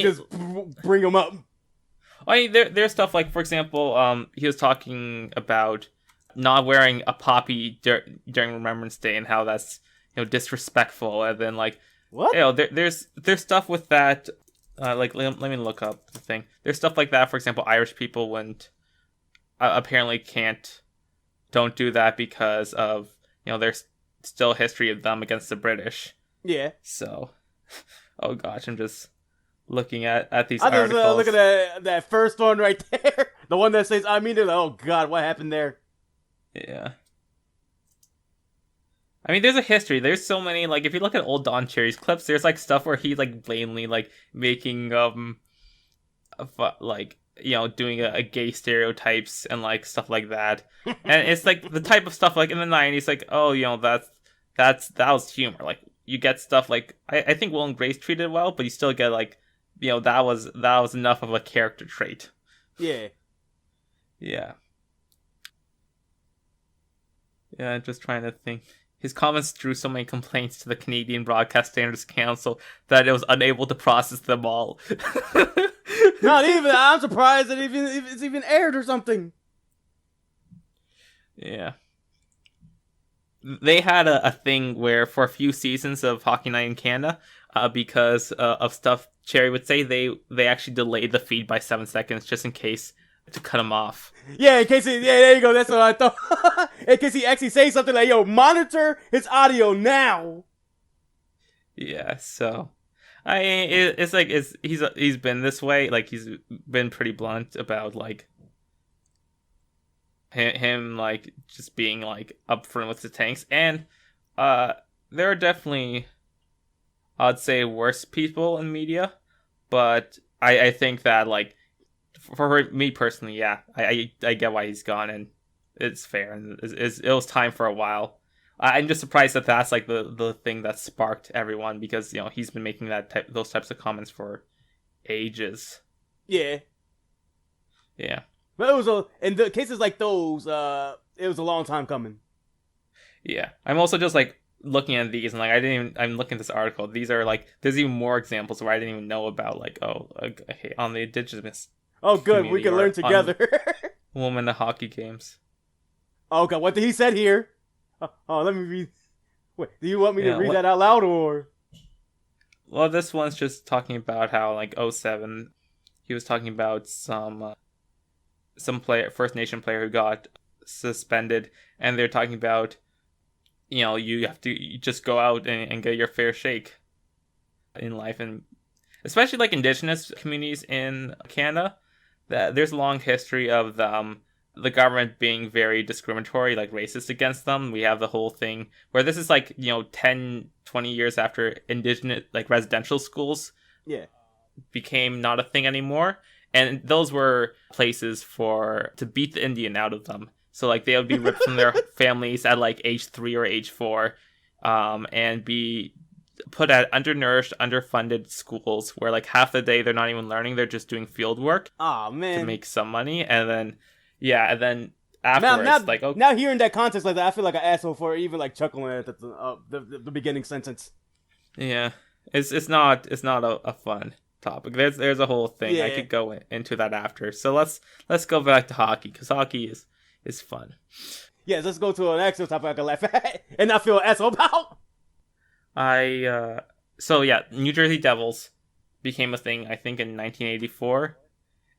just bring them up? I mean, there's stuff like, for example, he was talking about not wearing a poppy during Remembrance Day and how that's disrespectful, and then what? There's stuff with that. Let me look up the thing. There's stuff like that. For example, Irish people apparently don't do that because of there's still history of them against the British. Yeah. So, oh gosh, I'm just looking at these articles. articles. Look at that first one right there. The one that says, oh God, what happened there? Yeah. I mean, there's a history. There's so many, if you look at old Don Cherry's clips, there's, stuff where he's, blatantly, making, doing a gay stereotypes and, stuff like that. And it's, the type of stuff, in the 90s, that was humor. You get stuff I think Will and Grace treated it well, but you still get, that was enough of a character trait. Yeah. Yeah. Yeah, I'm just trying to think. His comments drew so many complaints to the Canadian Broadcast Standards Council that it was unable to process them all. Not even. I'm surprised that if it's even aired or something. Yeah. They had a thing where for a few seasons of Hockey Night in Canada, because of stuff Cherry would say, they actually delayed the feed by 7 seconds just in case to cut him off. Yeah, in case there you go. That's what I thought. In case he actually says something like, "Yo, monitor his audio now." Yeah, so he's been this way. He's been pretty blunt about him just being upfront with the tanks, and there are definitely, I'd say, worse people in media, but I think that for me personally, yeah, I get why he's gone, and it's fair, and it was time for a while. I'm just surprised that that's the thing that sparked everyone, because he's been making those types of comments for ages. Yeah. Yeah. But in the cases like those, it was a long time coming. Yeah. I'm also just looking at these and like I'm looking at this article. These are like there's even more examples where I didn't even know about like okay, on the indigenous. Oh, good. We can learn together. Women hockey games. Oh, God. What did he said here? Oh, let me read. Wait, do you want me to read that out loud or? Well, this one's just talking about how like '07, he was talking about some First Nation player who got suspended, and they're talking about, you have to just go out and get your fair shake in life, and especially like indigenous communities in Canada, that there's a long history of the government being very discriminatory, like racist against them. We have the whole thing where this is like 10, 20 years after indigenous like residential schools became not a thing anymore, and those were places to beat the Indian out of them. So like they would be ripped from their families at like age 3 or age 4, and be put at undernourished, underfunded schools where like half the day they're not even learning, they're just doing field work. Oh man, to make some money, and then afterwards, now hearing that context like that, I feel like an asshole for even like chuckling at the beginning sentence. Yeah, it's not a fun topic. There's a whole thing. I could go into that after. So let's go back to hockey, because hockey is fun. Yes, let's go to an actual topic I can laugh at and not feel an asshole about. New Jersey Devils became a thing, I think, in 1984,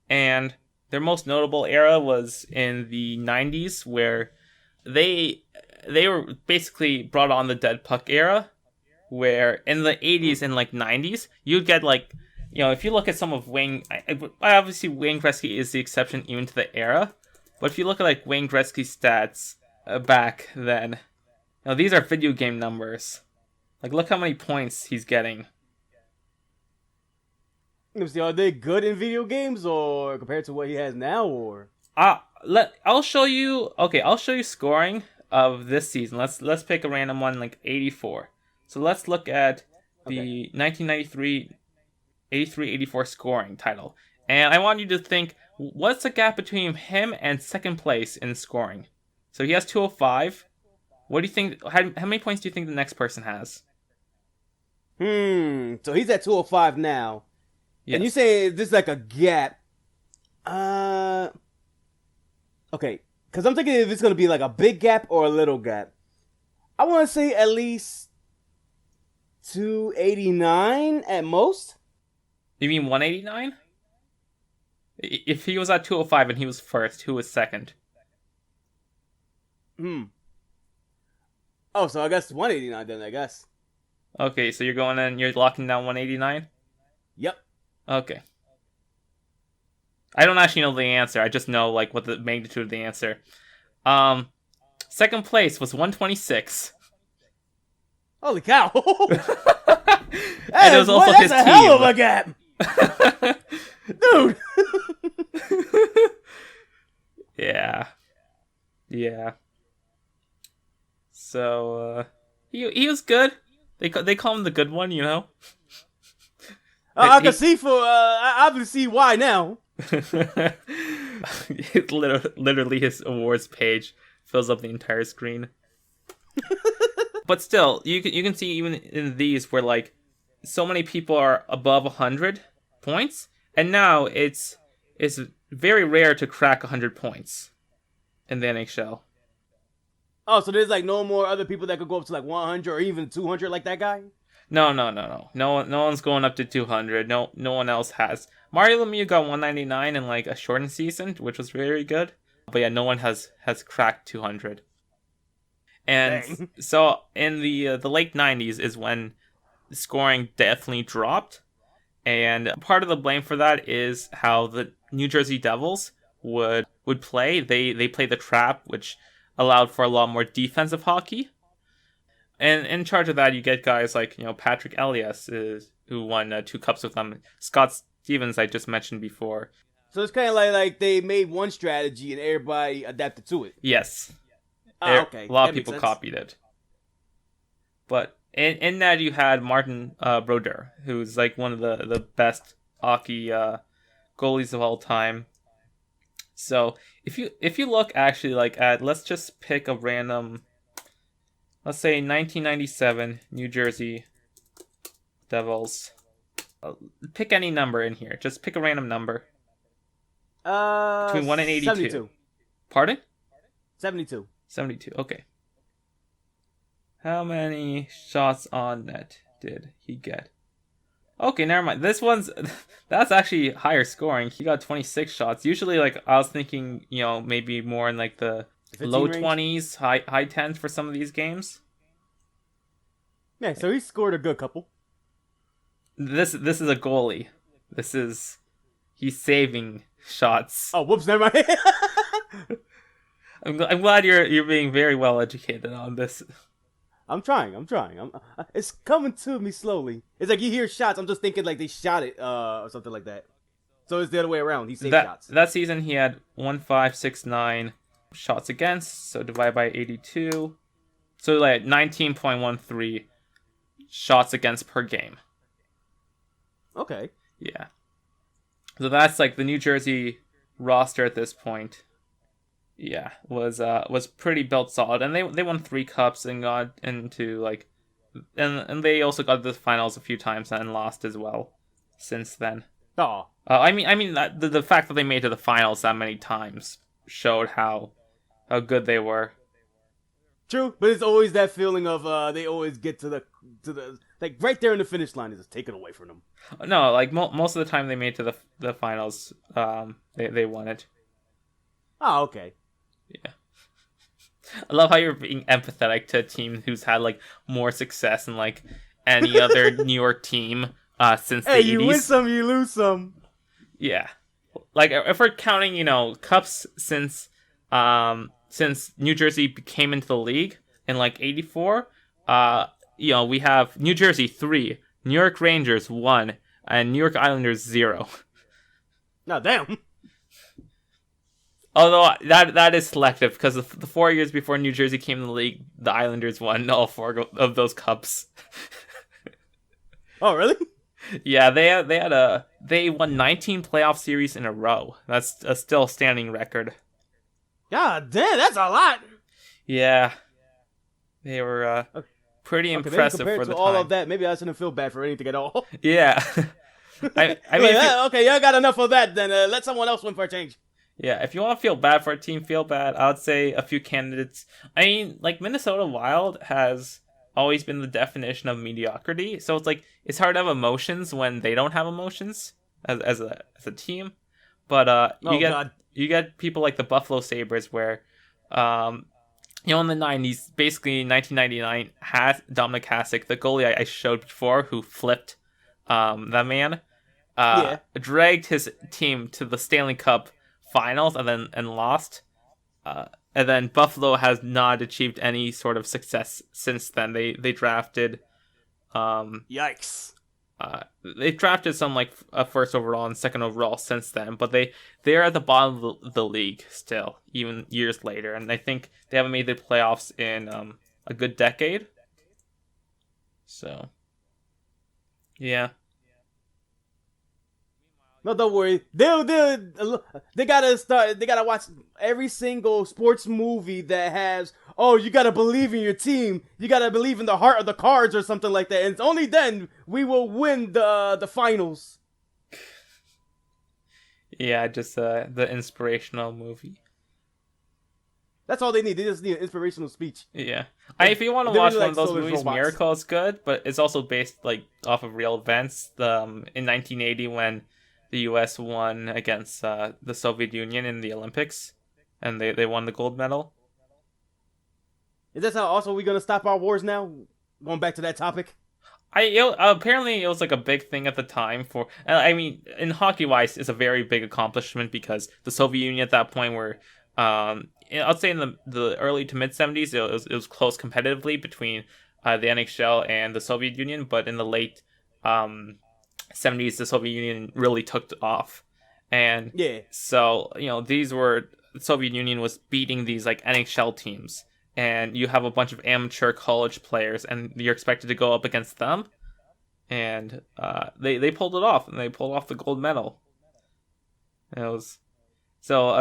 and their most notable era was in the 90s, where they were basically brought on the dead puck era, where in the 80s and like 90s, you'd get like, if you look at some of Wayne, obviously Wayne Gretzky is the exception even to the era, but if you look at like Wayne Gretzky's stats back then, these are video game numbers. Like, look how many points he's getting. Are they good in video games, or compared to what he has now, or? I'll show you. Okay, I'll show you scoring of this season. Let's pick a random one, like 84. So let's look at the 1993, 83-84 scoring title, and I want you to think, what's the gap between him and second place in scoring? So he has 205. What do you think? How many points do you think the next person has? So he's at 205 now. Yes. And you say this is like a gap. Okay. Because I'm thinking if it's going to be like a big gap or a little gap. I want to say at least 289 at most. You mean 189? If he was at 205 and he was first, who was second? Oh, so I guess 189 then, I guess. Okay, so you're locking down 189? Yep. Okay. I don't actually know the answer. I just know like what the magnitude of the answer. Second place was 126. Holy cow! And it was also his team. That's a hell of a gap, dude. Yeah. So he was good. They call him the good one, I can see I obviously see why now. Literally his awards page fills up the entire screen. But still, you can see even in these where like so many people are above 100 points, and now it's very rare to crack 100 points in the NHL. Oh, so there's like no more other people that could go up to like 100 or even 200 like that guy? No. No one's going up to 200. No one else has. Mario Lemieux got 199 in like a shortened season, which was very good. But yeah, no one has cracked 200. And so in the late 90s is when scoring definitely dropped. And part of the blame for that is how the New Jersey Devils would play. They play the trap, which allowed for a lot more defensive hockey. And in charge of that, you get guys like, Patrick Elias, who won 2 cups with them. Scott Stevens, I just mentioned before. So it's kind of like they made one strategy and everybody adapted to it. Yes. Okay. A lot of people copied it. But in that, you had Martin Brodeur, who's like one of the best hockey goalies of all time. So if you look actually like at, let's just pick a random let's say 1997 New Jersey Devils. Pick any number in here. Just pick a random number. Between 1 and 82. 72. Pardon? 72. 72. Okay. How many shots on net did he get? Okay, never mind. This one's that's actually higher scoring. He got 26 shots. Usually, like I was thinking, maybe more in like the low range? 20s, high 10s for some of these games. Yeah, so he scored a good couple. This is a goalie. He's saving shots. Oh, whoops! Never mind. I'm glad you're being very well educated on this. I'm trying. It's coming to me slowly. It's like you hear shots. I'm just thinking like they shot it or something like that. So it's the other way around. He saved shots. That season he had 1,569 shots against. So divide by 82. So like 19.13 shots against per game. Okay. Yeah. So that's like the New Jersey roster at this point. Yeah, was pretty built solid, and they won 3 cups and got into like, and they also got to the finals a few times and lost as well since then. Oh. I mean that the fact that they made it to the finals that many times showed how good they were. True, but it's always that feeling of they always get to the like right there in the finish line is just taken away from them. No, like most of the time they made to the finals, they won it. Oh, okay. Yeah. I love how you're being empathetic to a team who's had like more success than like any other New York team since the 80s. Hey, you win some, you lose some. Yeah. Like if we're counting, cups since New Jersey came into the league in like 84, we have New Jersey 3, New York Rangers 1, and New York Islanders 0. No, damn. Although that is selective because the 4 years before New Jersey came in the league, the Islanders won all 4 of those cups. Oh, really? Yeah, they won 19 playoff series in a row. That's a still standing record. God damn, that's a lot. Yeah, they were pretty impressive compared for to the all time. of that. Maybe I shouldn't feel bad for anything at all. Yeah, I mean, okay, y'all got enough of that. Then let someone else win for a change. Yeah, if you want to feel bad for a team, feel bad. I would say a few candidates. I mean, like Minnesota Wild has always been the definition of mediocrity. So it's like it's hard to have emotions when they don't have emotions as a team. But you get people like the Buffalo Sabres where in the 90s, basically 1999, had Dominic Hasek, the goalie I showed before, who flipped that man, dragged his team to the Stanley Cup finals and lost. And then Buffalo has not achieved any sort of success since then. They drafted Yikes. They drafted some like a first overall and second overall since then, but they're at the bottom of the league still, even years later, and I think they haven't made the playoffs in a good decade. So, yeah. No, don't worry. They gotta watch every single sports movie that has, oh, you gotta believe in your team. You gotta believe in the heart of the cards or something like that. And it's only then we will win the finals. Yeah, just the inspirational movie. That's all they need. They just need an inspirational speech. Yeah. If you want to watch one of those movies, robots. Miracle is good, but it's also based like off of real events. In 1980 when the U.S. won against the Soviet Union in the Olympics, and they won the gold medal. Is that how also we're gonna stop our wars now? Going back to that topic. Apparently it was like a big thing at the time for. I mean, in hockey wise, it's a very big accomplishment because the Soviet Union at that point were, I'd say in the early to mid 70s, it was close competitively between the NHL and the Soviet Union, but in the late 70s, the Soviet Union really took off, and so the Soviet Union was beating these like NHL teams, and you have a bunch of amateur college players, and you're expected to go up against them, and they pulled it off, and they pulled off the gold medal. And it was so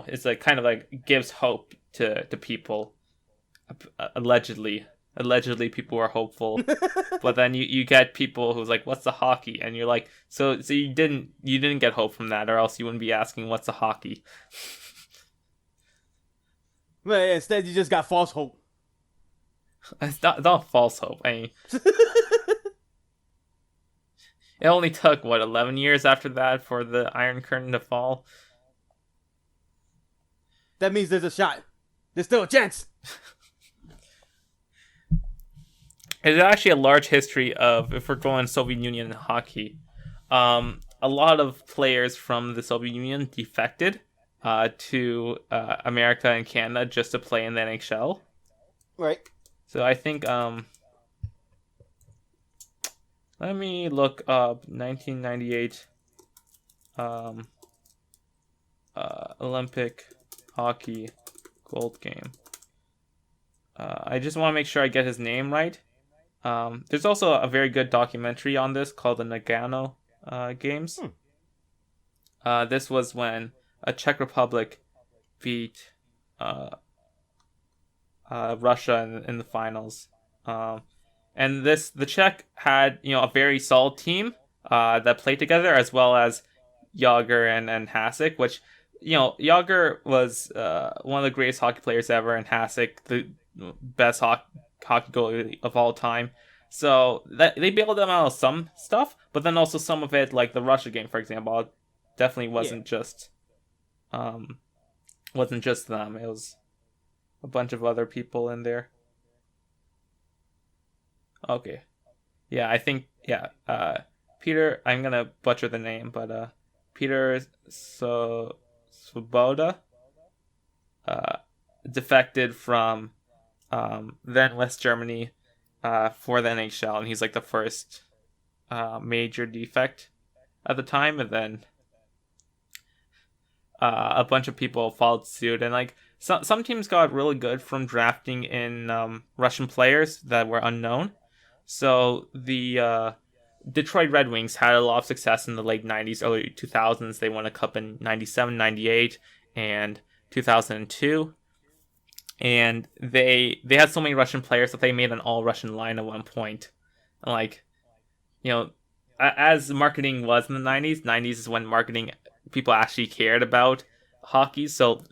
it's like kind of like gives hope to people Allegedly, people were hopeful, but then you get people who's like, "What's the hockey?" And you're like, "So you didn't get hope from that, or else you wouldn't be asking what's the hockey." But instead, you just got false hope. It's not false hope. I mean, it only took 11 years after that for the Iron Curtain to fall. That means there's a shot. There's still a chance. There's actually a large history of, if we're going Soviet Union hockey, a lot of players from the Soviet Union defected to America and Canada just to play in the NHL. Right. So I think, let me look up 1998 Olympic hockey gold game. I just want to make sure I get his name right. There's also a very good documentary on this called the Nagano Games. This was when a Czech Republic beat Russia in the finals. And the Czech had a very solid team that played together, as well as Yager and Hasek, which Yager was one of the greatest hockey players ever, and Hasek the best hockey goalie of all time. So that they bailed them out of some stuff, but then also some of it, like the Russia game, for example, definitely wasn't just them. It was a bunch of other people in there. Okay, yeah, I think Peter. I'm gonna butcher the name, but Peter Svoboda defected from then West Germany for the NHL, and he's like the first major defect at the time, and then a bunch of people followed suit, and like some teams got really good from drafting in Russian players that were unknown. So the Detroit Red Wings had a lot of success in the late 90s, early 2000s. They won a cup in 97, 98, and 2002. And they had so many Russian players that they made an all-Russian line at one point. And like, as marketing was in the 90s is when marketing people actually cared about hockey. So,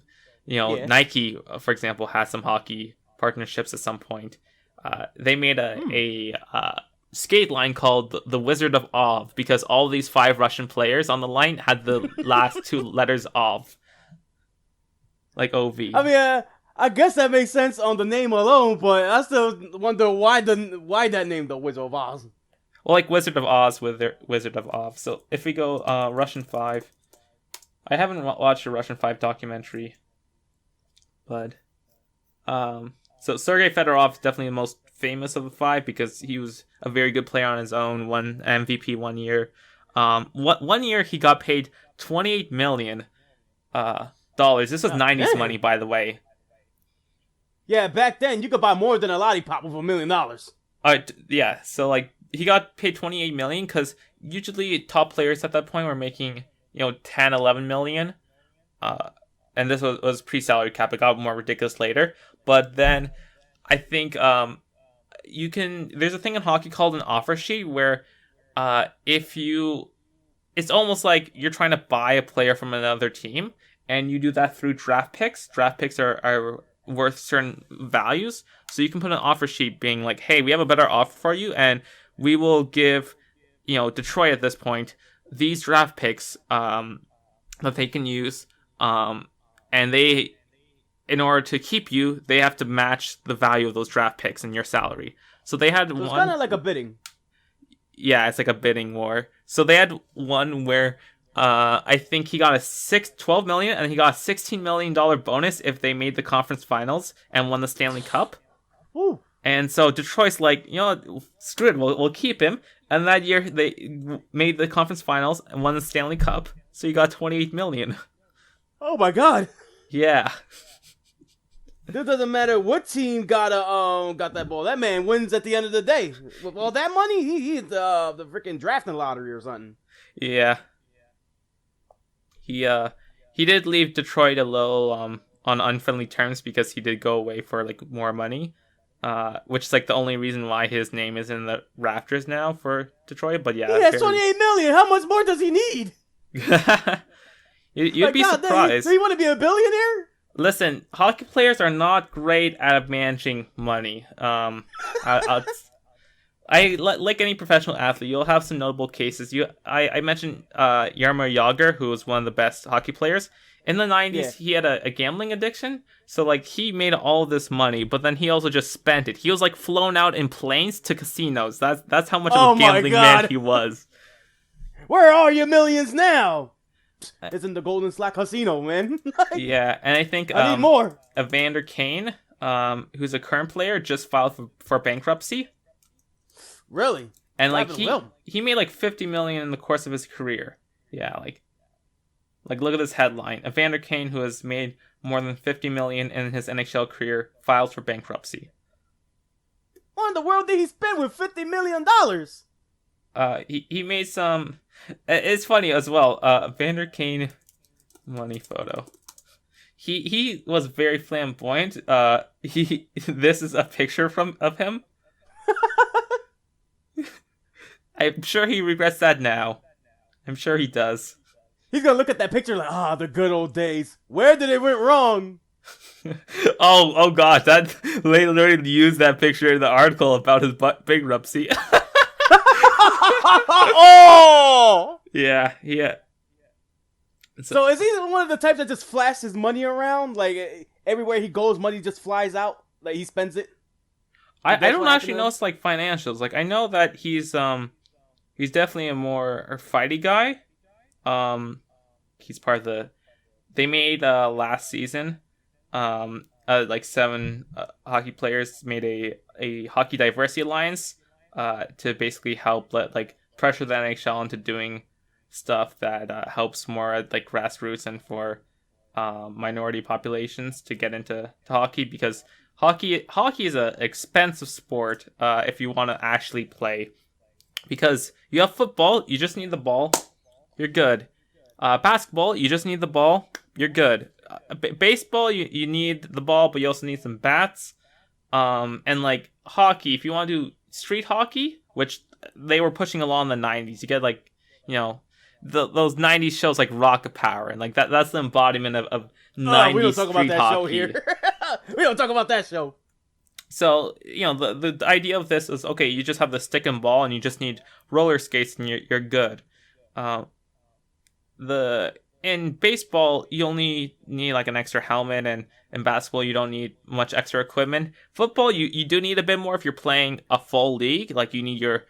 Nike, for example, had some hockey partnerships at some point. They made a skate line called the Wizard of Ov, because all these 5 Russian players on the line had the last 2 letters Ov, like OV. I mean, I guess that makes sense on the name alone, but I still wonder why that name, the Wizard of Oz. Well, like Wizard of Oz with their Wizard of Ov. So if we go Russian 5, I haven't watched a Russian 5 documentary, but so Sergei Fedorov is definitely the most famous of the 5 because he was a very good player on his own, won MVP one year. One year he got paid $28 million. This was 90s money, by the way. Yeah, back then you could buy more than a lollipop with $1 million. Yeah, so like he got paid $28 million because usually top players at that point were making 10, 11 million. And this was pre-salary cap. It got more ridiculous later. But then I think there's a thing in hockey called an offer sheet where it's almost like you're trying to buy a player from another team, and you do that through draft picks. Draft picks are worth certain values, so you can put an offer sheet being like, hey, we have a better offer for you, and we will give Detroit at this point these draft picks that they can use, and they, in order to keep you, they have to match the value of those draft picks and your salary. So they had one. It's kind of like a bidding. Yeah, it's like a bidding war. So they had one where I think he got $12 million, and he got a $16 million bonus if they made the conference finals and won the Stanley Cup. Ooh. And so Detroit's like, screw it, we'll keep him. And that year they made the conference finals and won the Stanley Cup. So he got $28 million. Oh my God. Yeah. It doesn't matter what team got that ball. That man wins at the end of the day. With all that money, he's the freaking drafting lottery or something. Yeah. He did leave Detroit a little on unfriendly terms because he did go away for like more money, which is like the only reason why his name is in the rafters now for Detroit. But yeah, he has 28 million. How much more does he need? You'd be surprised. You want to be a billionaire? Listen, hockey players are not great at managing money. Like any professional athlete, you'll have some notable cases. I mentioned Jaromir Jagr, who was one of the best hockey players. In the 90s, he had a gambling addiction. So, like, he made all this money, but then he also just spent it. He was, like, flown out in planes to casinos. That's how much of a gambling man he was. Where are your millions now? It's in the Golden Slot Casino, man. Yeah, and I think I need more. Evander Kane, who's a current player, just filed for bankruptcy. Really? And like he made like 50 million in the course of his career. Yeah, like look at this headline. Evander Kane, who has made more than 50 million in his NHL career, files for bankruptcy. What in the world did he spend with $50 million? He made some. It's funny as well. Evander Kane money photo. He was very flamboyant. This is a picture of him. I'm sure he regrets that now. I'm sure he does. He's gonna look at that picture like, the good old days. Where did it went wrong? oh gosh, that they literally used that picture in the article about his bankruptcy. Oh! Yeah. So is he one of the types that just flashes money around? Like everywhere he goes, money just flies out. Like he spends it. I don't actually know it's like financials. Like I know that he's definitely a more fighty guy. He's part of the. They made last season, like 7 hockey players made a hockey diversity alliance, to basically help pressure the NHL into doing stuff that helps more at like grassroots and for minority populations to get into hockey, because hockey is an expensive sport if you want to actually play, because you have football, you just need the ball, you're good. Basketball, you just need the ball, you're good. Baseball, you need the ball, but you also need some bats. And like hockey, if you want to do street hockey, which they were pushing along in the 90s, you get like, those 90s shows like Rocket Power, and like that's the embodiment of 90s we don't talk about that hockey. show here. We don't talk about that show. So, the idea of this is, okay, you just have the stick and ball and you just need roller skates and you're good. In baseball, you only need like an extra helmet, and in basketball, you don't need much extra equipment. Football, you do need a bit more if you're playing a full league. Like you need your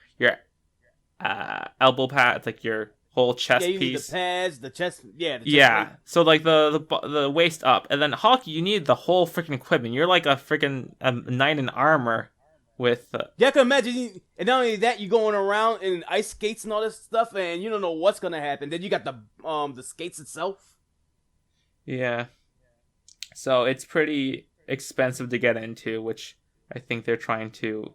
elbow pads, like your whole chest piece. Need the pads, the chest. The chest plate. So like the waist up, and then hockey, you need the whole freaking equipment. You're like a freaking knight in armor. With I can imagine, and not only that, you going around in ice skates and all this stuff, and you don't know what's gonna happen. Then you got the skates itself. Yeah, so it's pretty expensive to get into, which I think they're trying to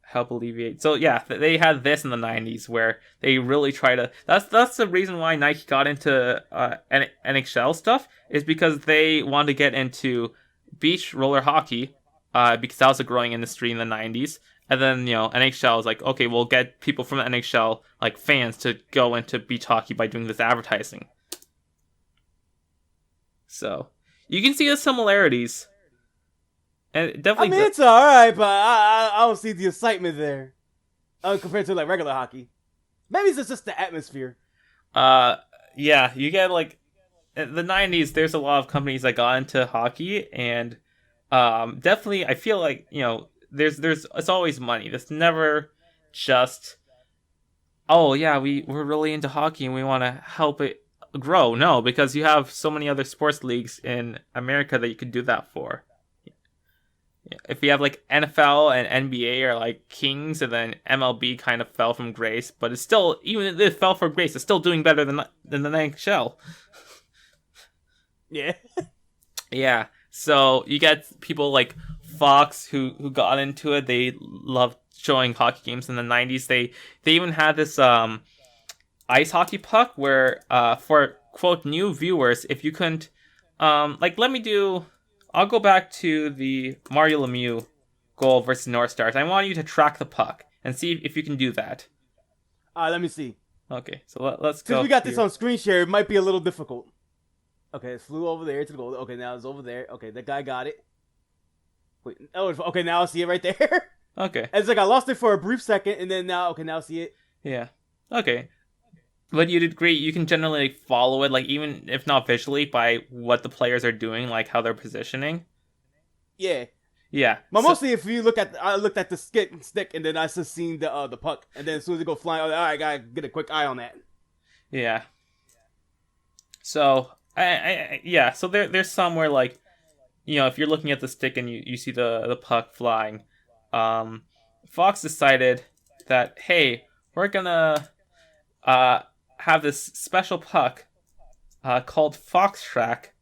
help alleviate. So yeah, they had this in the 90s where they really try to. That's the reason why Nike got into NHL stuff, is because they wanted to get into beach roller hockey. Because that was a growing industry in the 90s. And then, NHL was like, okay, we'll get people from the NHL, like fans, to go into beach hockey by doing this advertising. So, you can see the similarities. And definitely... it's alright, but I don't see the excitement there. Compared to, like, regular hockey. Maybe it's just the atmosphere. Yeah, you get, like... In the 90s, there's a lot of companies that got into hockey, and... definitely, I feel like, there's it's always money. It's never just, oh yeah, we're really into hockey and we want to help it grow. No, because you have so many other sports leagues in America that you could do that for. If you have like NFL and NBA are like kings, and then MLB kind of fell from grace, but it's still, even if it fell from grace, it's still doing better than the NHL. Yeah. Yeah. So you get people like Fox who got into it. They loved showing hockey games in the 90s. They even had this ice hockey puck where for quote new viewers, if you couldn't Like I'll go back to the Mario Lemieux goal versus North Stars. I want you to track the puck and see if you can do that. Let me see. Okay, so let's go. Since we got this on screen share, it might be a little difficult. Okay, it flew over there to the goal. Okay, now it's over there. Okay, that guy got it. Wait, oh, okay, now I see it right there. Okay. It's like I lost it for a brief second, and then now I see it. Yeah. Okay. But you did great. You can generally follow it, like even if not visually, by what the players are doing, like how they're positioning. Yeah. Yeah. But mostly, if you I looked at the stick, and then I just seen the puck, and then as soon as it go flying, all right, I gotta get a quick eye on that. Yeah. So yeah. So there's somewhere like, if you're looking at the stick and you see the puck flying, Fox decided that, hey, we're gonna have this special puck called Fox Track,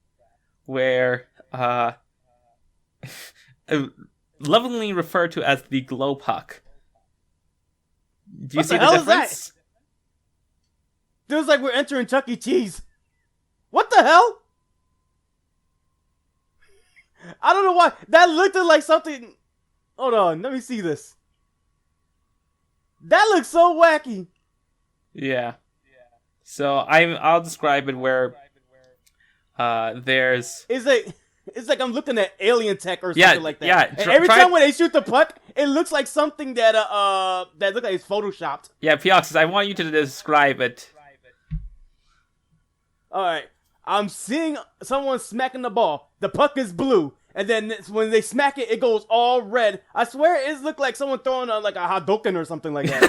where lovingly referred to as the glow puck. Do you see the difference? Feels like we're entering Chuck E. Cheese. What the hell? I don't know why. That looked like something. Hold on, let me see this. That looks so wacky. Yeah. So I'll describe it where there's. It's like I'm looking at alien tech or something like that. Yeah. And every time when they shoot the puck, it looks like something that looks like it's photoshopped. Yeah, Pioxys, I want you to describe it. All right, I'm seeing someone smacking the ball. The puck is blue, and then when they smack it, it goes all red. I swear it looks like someone throwing like a Hadouken or something like that.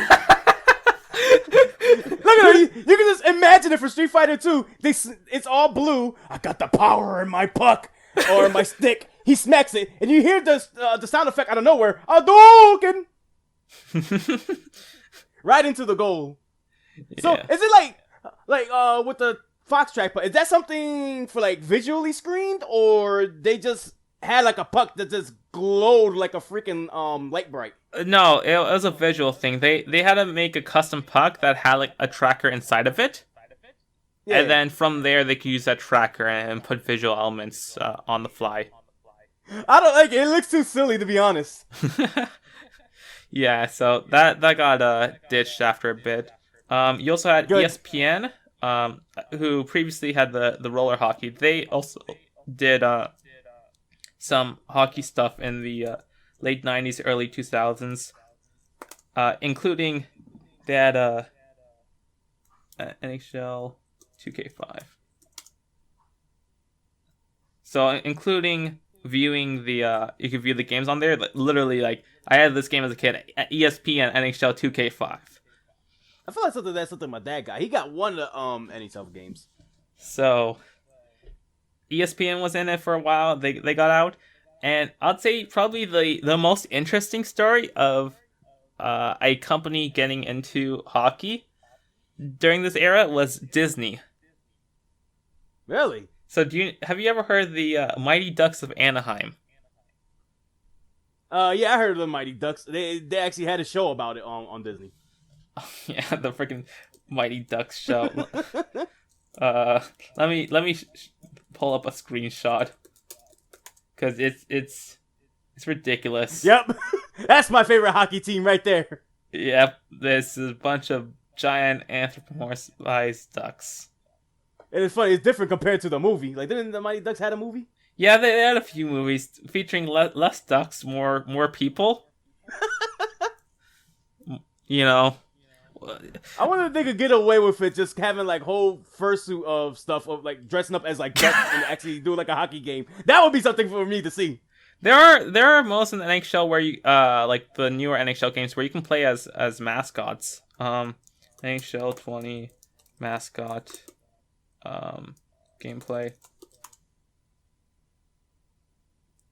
Look at it. You can just imagine it for Street Fighter 2. It's all blue. I got the power in my puck or my stick. He smacks it, and you hear the sound effect out of nowhere. Hadouken! Right into the goal. Yeah. So is it like with the Fox Track, but is that something for like visually screened, or they just had like a puck that just glowed like a freaking light bright? No, it was a visual thing. They had to make a custom puck that had like a tracker inside of it. Yeah. And then from there they could use that tracker and put visual elements on the fly. I don't like it. It looks too silly, to be honest. Yeah, so that got ditched after a bit. You also had ESPN, who previously had the roller hockey. They also did some hockey stuff in the late 90s, early 2000s, including they had NHL 2K5. So including viewing you could view the games on there. Literally, like, I had this game as a kid at ESPN NHL 2K5. I feel like that's something my dad got. He got one of the NHL games. So ESPN was in it for a while. They got out, and I'd say probably the most interesting story of a company getting into hockey during this era was Disney. Really? So have you ever heard the Mighty Ducks of Anaheim? Yeah, I heard of the Mighty Ducks. They actually had a show about it on Disney. Yeah, the freaking Mighty Ducks show. Let me pull up a screenshot because it's ridiculous. Yep, that's my favorite hockey team right there. Yep, this is a bunch of giant anthropomorphized ducks. And it's funny, it's different compared to the movie. Like, didn't the Mighty Ducks had a movie? Yeah, they had a few movies featuring less ducks, more people. You know. I wonder if they could get away with it just having like whole fursuit of stuff of like dressing up as like ducks and actually do like a hockey game. That would be something for me to see. There are most in the NHL where you like the newer NHL games where you can play as mascots. NHL 20 mascot gameplay.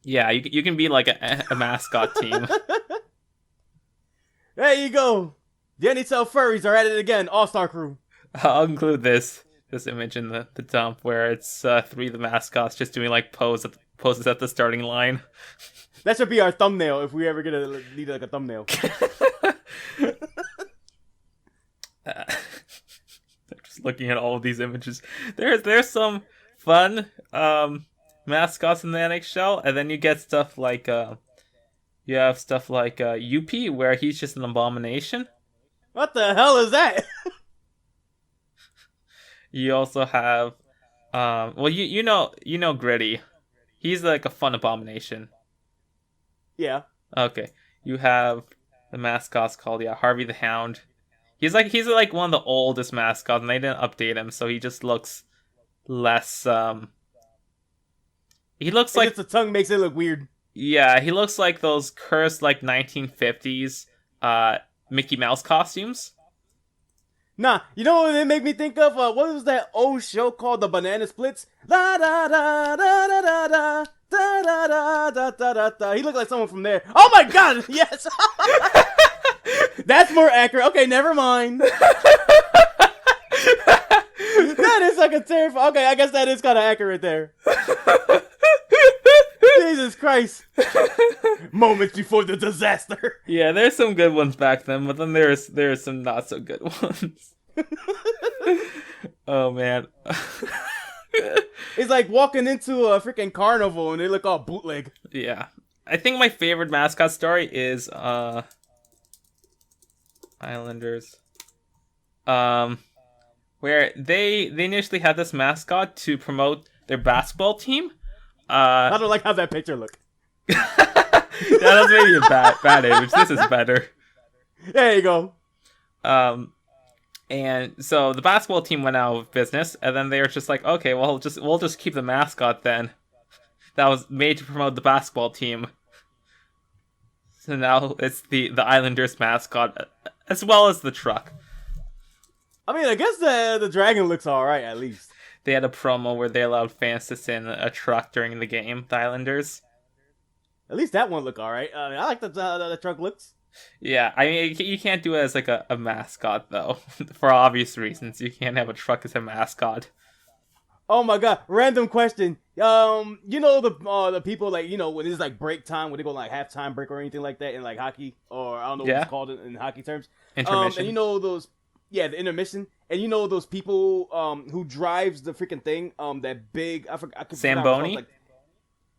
Yeah, you can be like a mascot team. There you go. The NHL furries are at it again. All-Star Crew. I'll include this image in the dump where it's three of the mascots just doing like poses at the starting line. That should be our thumbnail if we ever need like a thumbnail. Just looking at all of these images. There's some fun mascots in the NHL, and then you get stuff like you have stuff like UP, where he's just an abomination. What the hell is that? You also have well, you know Gritty. He's like a fun abomination. Yeah. Okay. You have the mascots called Harvey the Hound. He's like one of the oldest mascots, and they didn't update him, so he just looks less he looks like just the tongue makes it look weird. Yeah, he looks like those cursed like 1950s Mickey Mouse costumes. Nah, you know what it make me think of? What was that old show called The Banana Splits? Da da da da da da da da da da da da da. He looked like someone from there. Oh my god, yes! That's more accurate. Okay, never mind. That is like a terrifying... Okay, I guess that is kind of accurate there. Jesus Christ. Moments before the disaster. Yeah, there's some good ones back then, but then there's some not so good ones. Oh man. It's like walking into a freaking carnival and they look all bootleg. Yeah. I think my favorite mascot story is Islanders. Where they initially had this mascot to promote their basketball team. I don't like how that picture looked. Yeah, that's maybe a bad image. This is better. There you go. And so the basketball team went out of business, and then they were just like, okay, well, we'll just keep the mascot then. That was made to promote the basketball team. So now it's the Islanders mascot, as well as the truck. I mean, I guess the dragon looks alright, at least. They had a promo where they allowed fans to sit in a truck during the game, the Islanders. At least that one looked alright. I like the truck looks. Yeah, I mean, you can't do it as like a mascot, though. For obvious reasons. You can't have a truck as a mascot. Oh my god, random question. You know the people, like, you know, when it's like break time, when they go like halftime break or anything like that in like hockey, or I don't know what it's called in hockey terms. Intermission. And you know those, yeah, the intermission. And you know those people who drives the freaking thing, that big, I forgot. Zamboni? Like,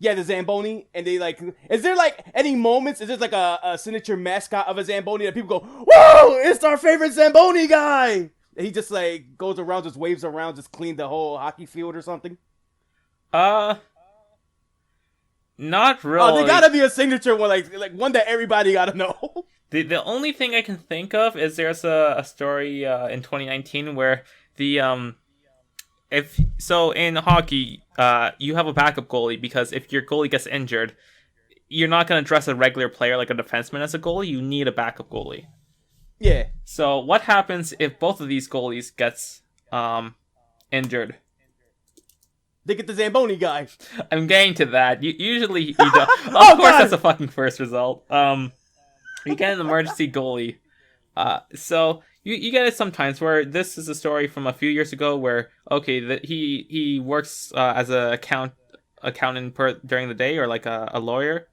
yeah, the Zamboni. And they like, is there like any moments, is there like a signature mascot of a Zamboni that people go, whoa, it's our favorite Zamboni guy? And he just like goes around, just waves around, just clean the whole hockey field or something? Not really. Oh, there gotta be a signature one, like one that everybody gotta know. The only thing I can think of is there's a story in 2019 where the in hockey you have a backup goalie, because if your goalie gets injured, you're not going to dress a regular player like a defenseman as a goalie. You need a backup goalie. Yeah. So what happens if both of these goalies gets injured? They get the Zamboni guy. I'm getting to that. Usually you don't. Of course, that's a fucking first result. You get an emergency goalie. So you get it sometimes, where this is a story from a few years ago where, okay, that he works as a accountant during the day, or like a lawyer,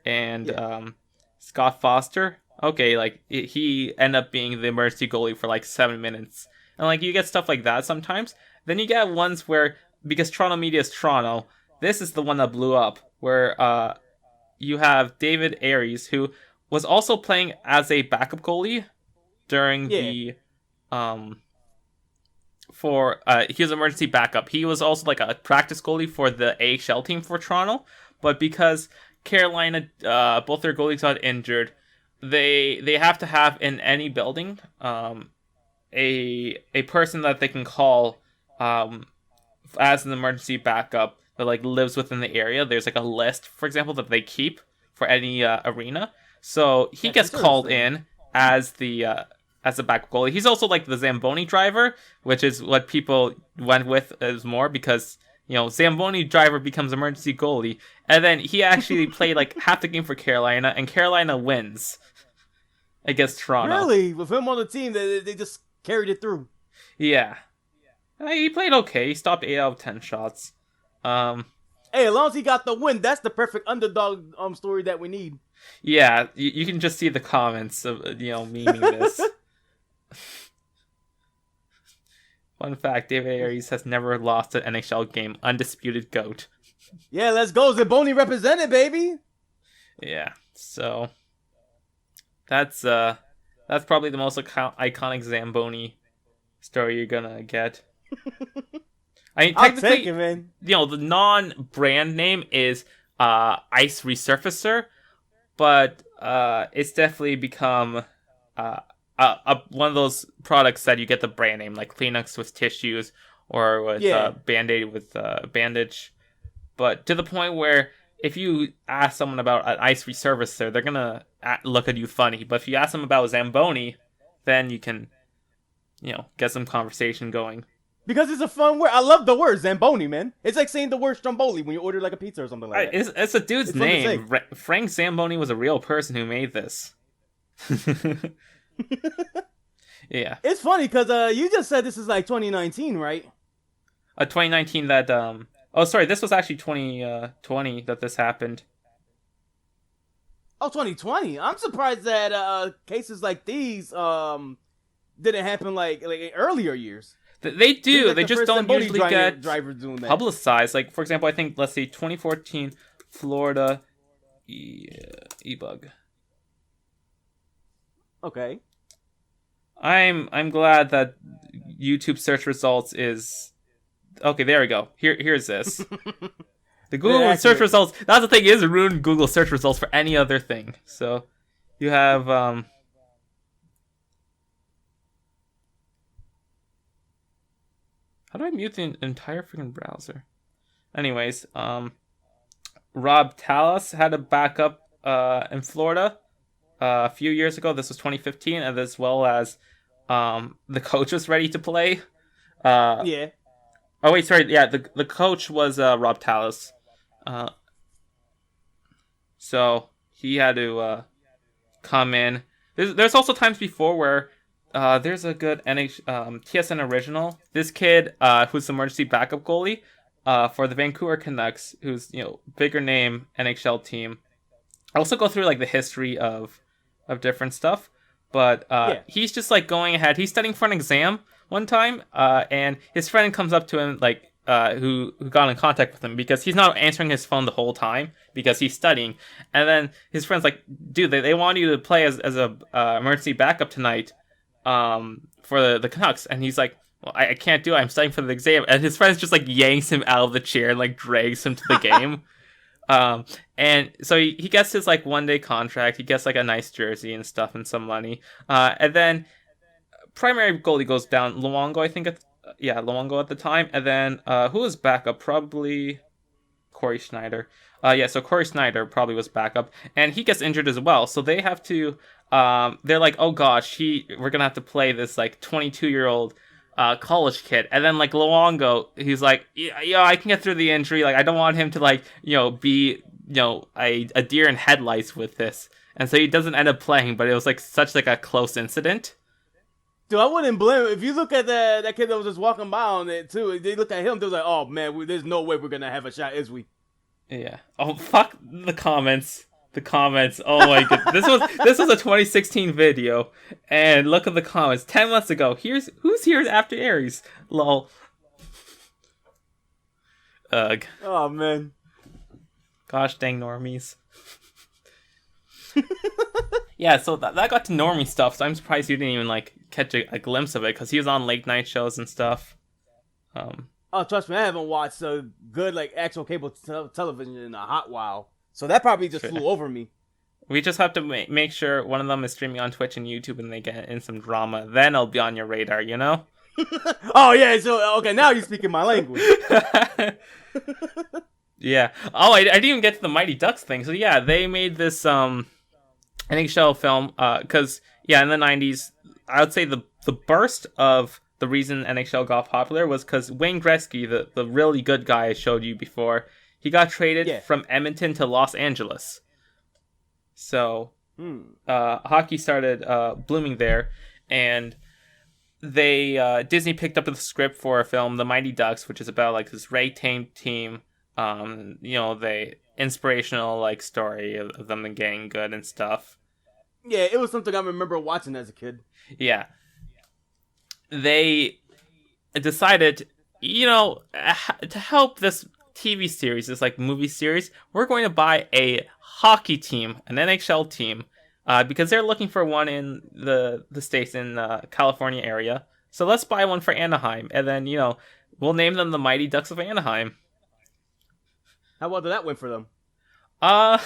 and Scott Foster. Okay, like he ended up being the emergency goalie for like 7 minutes, and like you get stuff like that sometimes. Then you get ones where, because Toronto media is Toronto, this is the one that blew up, where you have David Aries, who was also playing as a backup goalie during the he was emergency backup. He was also like a practice goalie for the AHL team for Toronto, but because Carolina both their goalies got injured, they have to have in any building a person that they can call as an emergency backup that like lives within the area. There's like a list, for example, that they keep for any arena. So he gets called in as the backup goalie. He's also like the Zamboni driver, which is what people went with as more, because, you know, Zamboni driver becomes emergency goalie, and then he actually played like half the game for Carolina, and Carolina wins against Toronto. Really? With him on the team, they just carried it through. Yeah. He played okay. He stopped 8 out of 10 shots. Hey, as long as he got the win, that's the perfect underdog story that we need. Yeah, you can just see the comments of, you know, memeing this. Fun fact, David Aries has never lost an NHL game. Undisputed GOAT. Yeah, let's go. Zamboni represented, baby. Yeah, so that's probably the most iconic Zamboni story you're gonna get. I mean, I'll technically, take it, man. the non-brand name is Ice Resurfacer, but it's definitely become one of those products that you get the brand name, like Kleenex with tissues or with Band-Aid with bandage. But to the point where if you ask someone about an Ice Resurfacer, they're gonna look at you funny. But if you ask them about Zamboni, then you can, get some conversation going. Because it's a fun word. I love the word Zamboni, man. It's like saying the word Stromboli when you order like a pizza or something like that. It's a dude's name. Frank Zamboni was a real person who made this. Yeah. It's funny because you just said this is like 2019, right? 2019 that... Oh, sorry, this was actually 2020 that this happened. Oh, 2020. I'm surprised that cases like these didn't happen like earlier years. They do. Like they just don't usually get drivers doing that. Publicized. Like, for example, I think, let's see, 2014 Florida e-bug. Okay. I'm glad that YouTube search results is... Okay, there we go. Here's this. The Google search results... That's the thing, is ruin Google search results for any other thing. So, you have... How do I mute the entire freaking browser? Anyways, Rob Tallis had a backup in Florida a few years ago. This was 2015, and as well as the coach was ready to play. Yeah. Oh wait, sorry. Yeah, the coach was Rob Tallis. So he had to come in. There's also times before where there's a good TSN original. This kid, who's the emergency backup goalie for the Vancouver Canucks, who's bigger name NHL team. I also go through like the history of different stuff, but he's just like going ahead. He's studying for an exam one time, and his friend comes up to him like who got in contact with him because he's not answering his phone the whole time because he's studying. And then his friend's like, "Dude, they want you to play as a emergency backup tonight." For the Canucks, and he's like, "Well, I can't do it. I'm studying for the exam." And his friends just like yanks him out of the chair and like drags him to the game. And so he gets his like 1 day contract. He gets like a nice jersey and stuff and some money. And then primary goalie goes down. Luongo, I think. Luongo at the time. And then who was backup? Probably Corey Schneider. So Corey Schneider probably was backup, and he gets injured as well. So they have to. They're like, oh gosh, we're gonna have to play this like 22-year-old college kid, and then like Luongo, he's like, yeah, I can get through the injury. Like I don't want him to like be a deer in headlights with this, and so he doesn't end up playing. But it was like such like a close incident. Dude, I wouldn't blame him. If you look at that kid that was just walking by on it too, they look at him. They're like, oh man, there's no way we're gonna have a shot, is we? Yeah. Oh fuck the comments. The comments. Oh my god. This was a 2016 video, and look at the comments. 10 months ago. Who's here after Aries? Lol. Ugh. Oh man. Gosh dang normies. Yeah, so that got to normie stuff. So I'm surprised you didn't even like catch a glimpse of it because he was on late night shows and stuff. Oh, trust me, I haven't watched a good like actual cable television in a hot while. So that probably just flew over me. We just have to make sure one of them is streaming on Twitch and YouTube and they get in some drama. Then I'll be on your radar, you know? Oh, yeah. So, okay, now you're speaking my language. Yeah. Oh, I didn't even get to the Mighty Ducks thing. So, yeah, they made this NHL film because, in the 90s, I would say the burst of the reason NHL got popular was because Wayne Gretzky, the really good guy I showed you before, he got traded from Edmonton to Los Angeles. So, hockey started blooming there, and they Disney picked up the script for a film, The Mighty Ducks, which is about like this ragtag team. The inspirational like story of them getting good and stuff. Yeah, it was something I remember watching as a kid. Yeah. They decided, to help this TV series, this like movie series, we're going to buy a hockey team, an NHL team, because they're looking for one in the states in California area. So let's buy one for Anaheim, and then we'll name them the Mighty Ducks of Anaheim. How well did that win for them? Uh,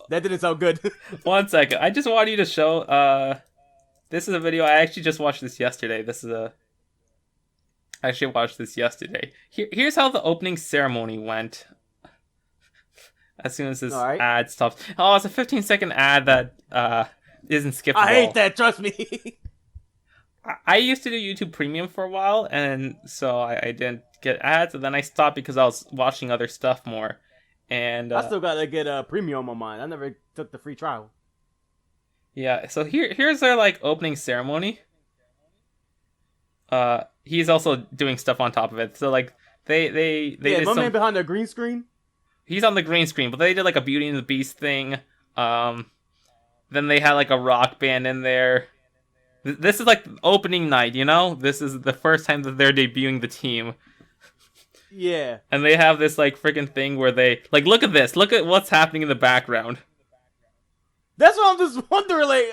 That didn't sound good. 1 second. I just wanted you to show. This is a video. I actually just watched this yesterday. I actually watched this yesterday. Here's how the opening ceremony went. As soon as this ad stops. Oh, it's a 15-second ad that isn't skippable. I hate that. Trust me. I used to do YouTube Premium for a while, and so I didn't get ads, and then I stopped because I was watching other stuff more. And I still gotta get a premium on mine. I never took the free trial. Yeah, so here's their like opening ceremony. He's also doing stuff on top of it. So like they did my man behind the green screen. He's on the green screen, but they did like a Beauty and the Beast thing. Then they had like a rock band in there. This is like opening night, This is the first time that they're debuting the team. Yeah. And they have this like freaking thing where they like look at this. Look at what's happening in the background. That's what I'm just wondering. Like,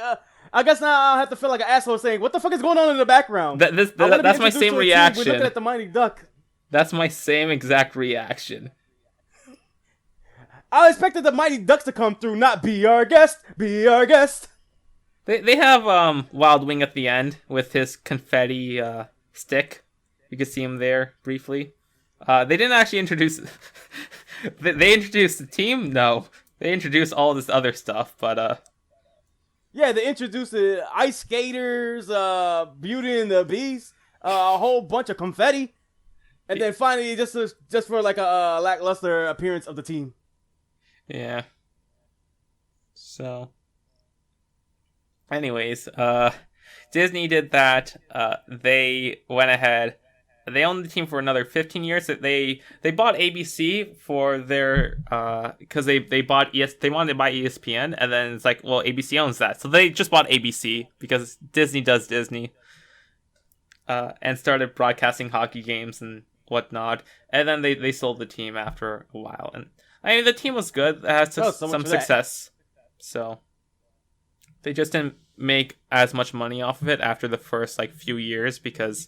I guess now I have to feel like an asshole saying, "What the fuck is going on in the background?" That's my same reaction. We're looking at the Mighty Duck. That's my same exact reaction. I expected the Mighty Ducks to come through, not be our guest. Be our guest. They have Wild Wing at the end with his confetti stick. You can see him there briefly. They didn't actually introduce. They introduced the team. No, they introduced all this other stuff. But yeah, they introduced the ice skaters, Beauty and the Beast, a whole bunch of confetti, and then finally just for like a lackluster appearance of the team. Yeah. So, anyways, Disney did that. They went ahead. They owned the team for another 15 years. They bought ABC for their because they wanted to buy ESPN, and then it's like, well, ABC owns that, so they just bought ABC because Disney does Disney, and started broadcasting hockey games and whatnot. And then they sold the team after a while, and I mean the team was good. It had some success, so they just didn't make as much money off of it after the first like few years because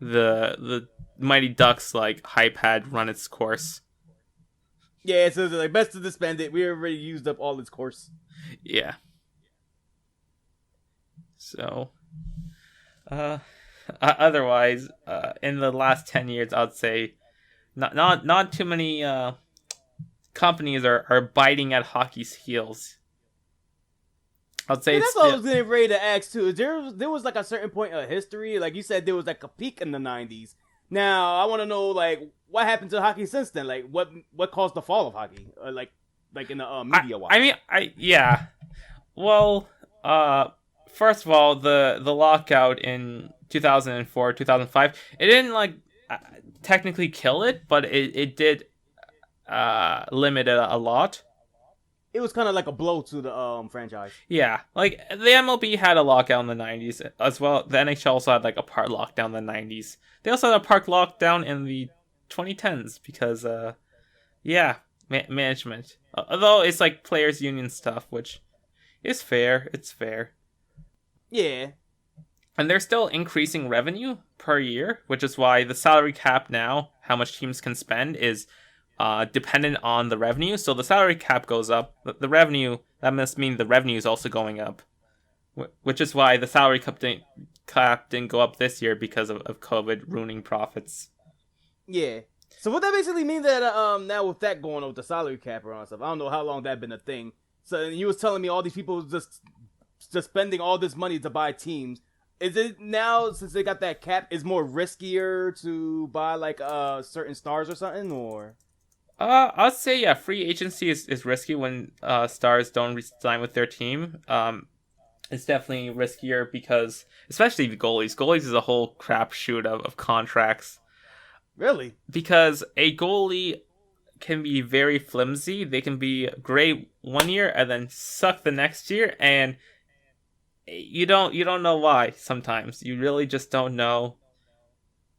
the Mighty Ducks like hype had run its course. Yeah, so they're like, best to disband it. We already used up all its course. Yeah. So, otherwise, in the last 10 years, I'd say not too many companies are biting at hockey's heels. I'd say that's what I was getting ready to ask too. There was like a certain point of history, like you said, there was like a peak in the '90s. Now I want to know like what happened to hockey since then. Like what caused the fall of hockey? Like in the media wise. I mean, yeah. Well, first of all, the lockout in 2004, 2005, it didn't like technically kill it, but it did limit it a lot. It was kind of like a blow to the franchise. Yeah, like the MLB had a lockout in the 90s as well. The NHL also had like a part lockdown in the 90s. They also had a part lockdown in the 2010s because, management. Although it's like players' union stuff, which is fair. It's fair. Yeah. And they're still increasing revenue per year, which is why the salary cap now, how much teams can spend, is dependent on the revenue. So the salary cap goes up. The revenue, that must mean the revenue is also going up. Which is why the salary cap didn't go up this year because of COVID ruining profits. Yeah. So what that basically means that now with that going on with the salary cap and all that stuff, I don't know how long that been a thing. So you was telling me all these people just spending all this money to buy teams. Is it now, since they got that cap, is more riskier to buy like certain stars or something, or? I'd say yeah, free agency is risky when stars don't resign with their team. It's definitely riskier because, especially the goalies. Goalies is a whole crapshoot of contracts. Really? Because a goalie can be very flimsy. They can be great one year and then suck the next year. And you don't know why. Sometimes you really just don't know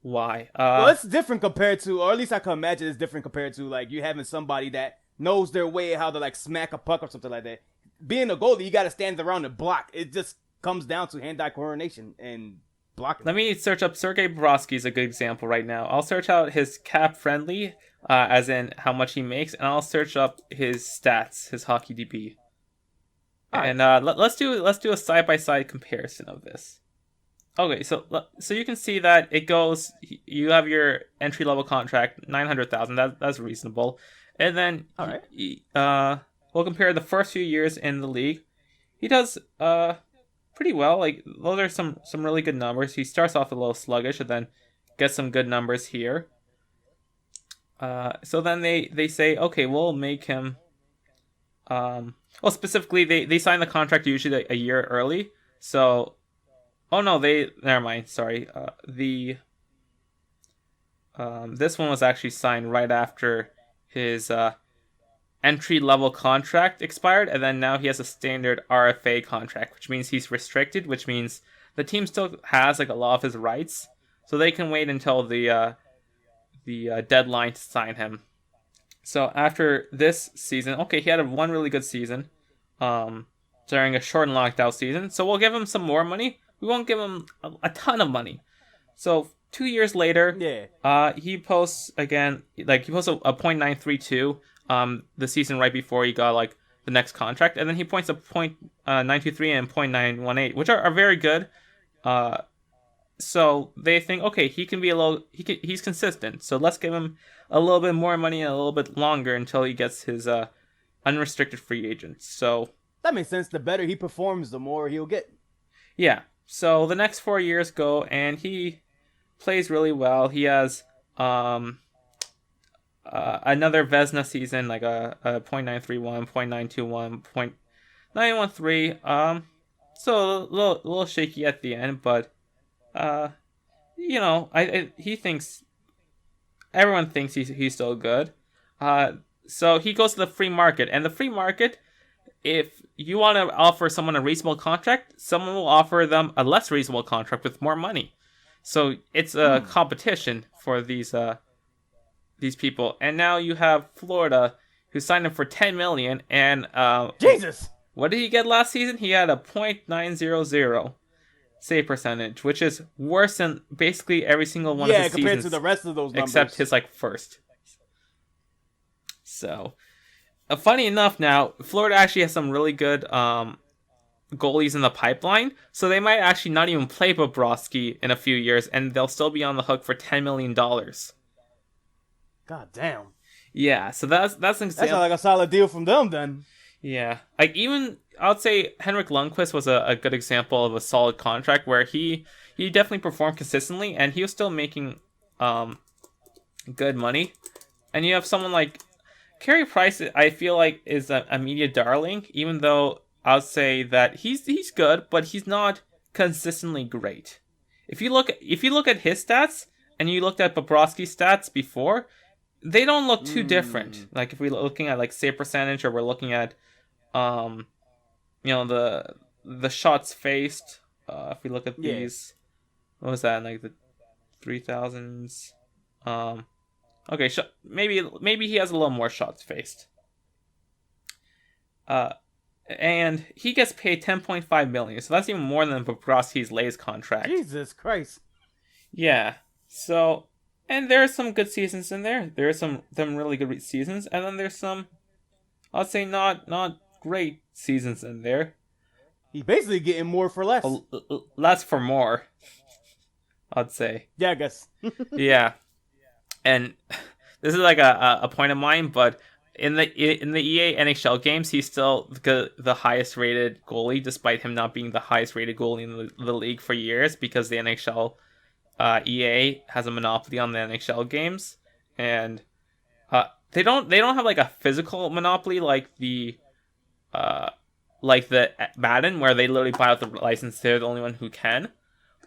why. Well, it's different compared to, or at least I can imagine it's different compared to like you having somebody that knows their way how to like smack a puck or something like that. Being a goalie, you got to stand around and block. It just comes down to hand-eye coordination and blocking. Let me search up Sergei Bobrovsky is a good example right now. I'll search out his cap friendly, as in how much he makes, and I'll search up his stats, his hockey DB. And let's do a side by side comparison of this. Okay, so you can see that it goes. You have your entry level contract, 900,000. That's reasonable, and then All right. we'll compare the first few years in the league. He does pretty well. Like those are some really good numbers. He starts off a little sluggish, and then gets some good numbers here. So then they say, okay, we'll make him. Well, specifically, they sign the contract usually a year early. So, oh no, never mind. Sorry, this one was actually signed right after his entry level contract expired, and then now he has a standard RFA contract, which means he's restricted, which means the team still has like a lot of his rights, so they can wait until the deadline to sign him. So after this season, okay, he had one really good season during a short and locked out season, so we'll give him some more money. We won't give him a ton of money. So 2 years later, he posts again, like he posts a .932 the season right before he got like the next contract, and then he points a .923 and .918, which are very good. So they think, okay, he can be he's consistent, so let's give him a little bit more money and a little bit longer until he gets his unrestricted free agent. So that makes sense. The better he performs, the more he'll get. Yeah. So the next 4 years go, and he plays really well. He has another Vezina season, like a .931, .921, .913. So a little shaky at the end, but he thinks everyone thinks he's still good. So he goes to the free market, and the free market, if you want to offer someone a reasonable contract, someone will offer them a less reasonable contract with more money. So it's a competition for these people. And now you have Florida, who signed him for $10 million, and Jesus, what did he get last season? He had a .900 save percentage, which is worse than basically every single one of his seasons. Yeah, compared to the rest of those numbers. Except his first. So, funny enough, now Florida actually has some really good goalies in the pipeline, so they might actually not even play Bobrovsky in a few years, and they'll still be on the hook for $10 million. God damn. Yeah, so that's an example. That's not like a solid deal from them, then. Yeah, like even I would say Henrik Lundqvist was a good example of a solid contract where he definitely performed consistently, and he was still making good money. And you have someone like Carey Price, I feel like is a media darling, even though I would say that he's good, but he's not consistently great. If you look at his stats and you looked at Bobrovsky's stats before, they don't look too different. Like if we're looking at like save percentage, or we're looking at the shots faced. If we look at these, what was that, like the 3000s? Okay, maybe he has a little more shots faced. And he gets paid $10.5 million, so that's even more than Bobrovsky's latest contract. Jesus Christ. Yeah. So, and there are some good seasons in there. There are some really good seasons, and then there's some, I'd say not great seasons in there. He's basically getting more for less. Less for more, I'd say. Yeah, I guess. Yeah. And this is like a point of mine, but in the EA NHL games, he's still the highest rated goalie, despite him not being the highest rated goalie in the league for years, because the NHL EA has a monopoly on the NHL games, and they don't have like a physical monopoly like the Madden, where they literally buy out the license. They're the only one who can.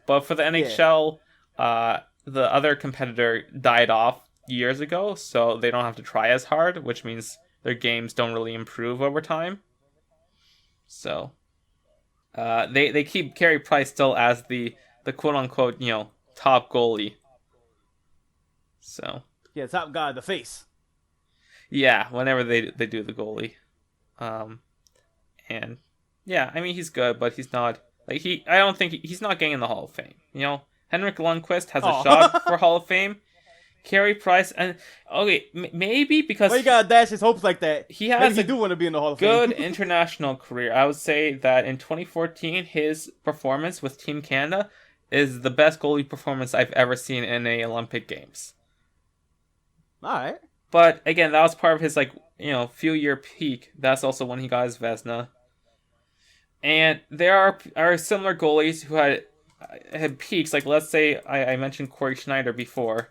But for the NHL, the other competitor died off years ago, so they don't have to try as hard, which means their games don't really improve over time. So, They keep Carey Price still as the quote unquote top goalie. So Yeah, top guy, the face. yeah, whenever they do the goalie, um, and yeah, I mean he's good, but he's not like I don't think he's not getting in the Hall of Fame. Henrik Lundqvist has a shot for Hall of Fame. Carey Price and okay, maybe because why you gotta dash his hopes like that? He has he do want to be in the Hall of Fame. Good international career. I would say that in 2014, his performance with Team Canada is the best goalie performance I've ever seen in a Olympic Games. All right, but again, that was part of his few year peak. That's also when he got his Vezina. And there are similar goalies who had peaks. Like let's say I mentioned Corey Schneider before.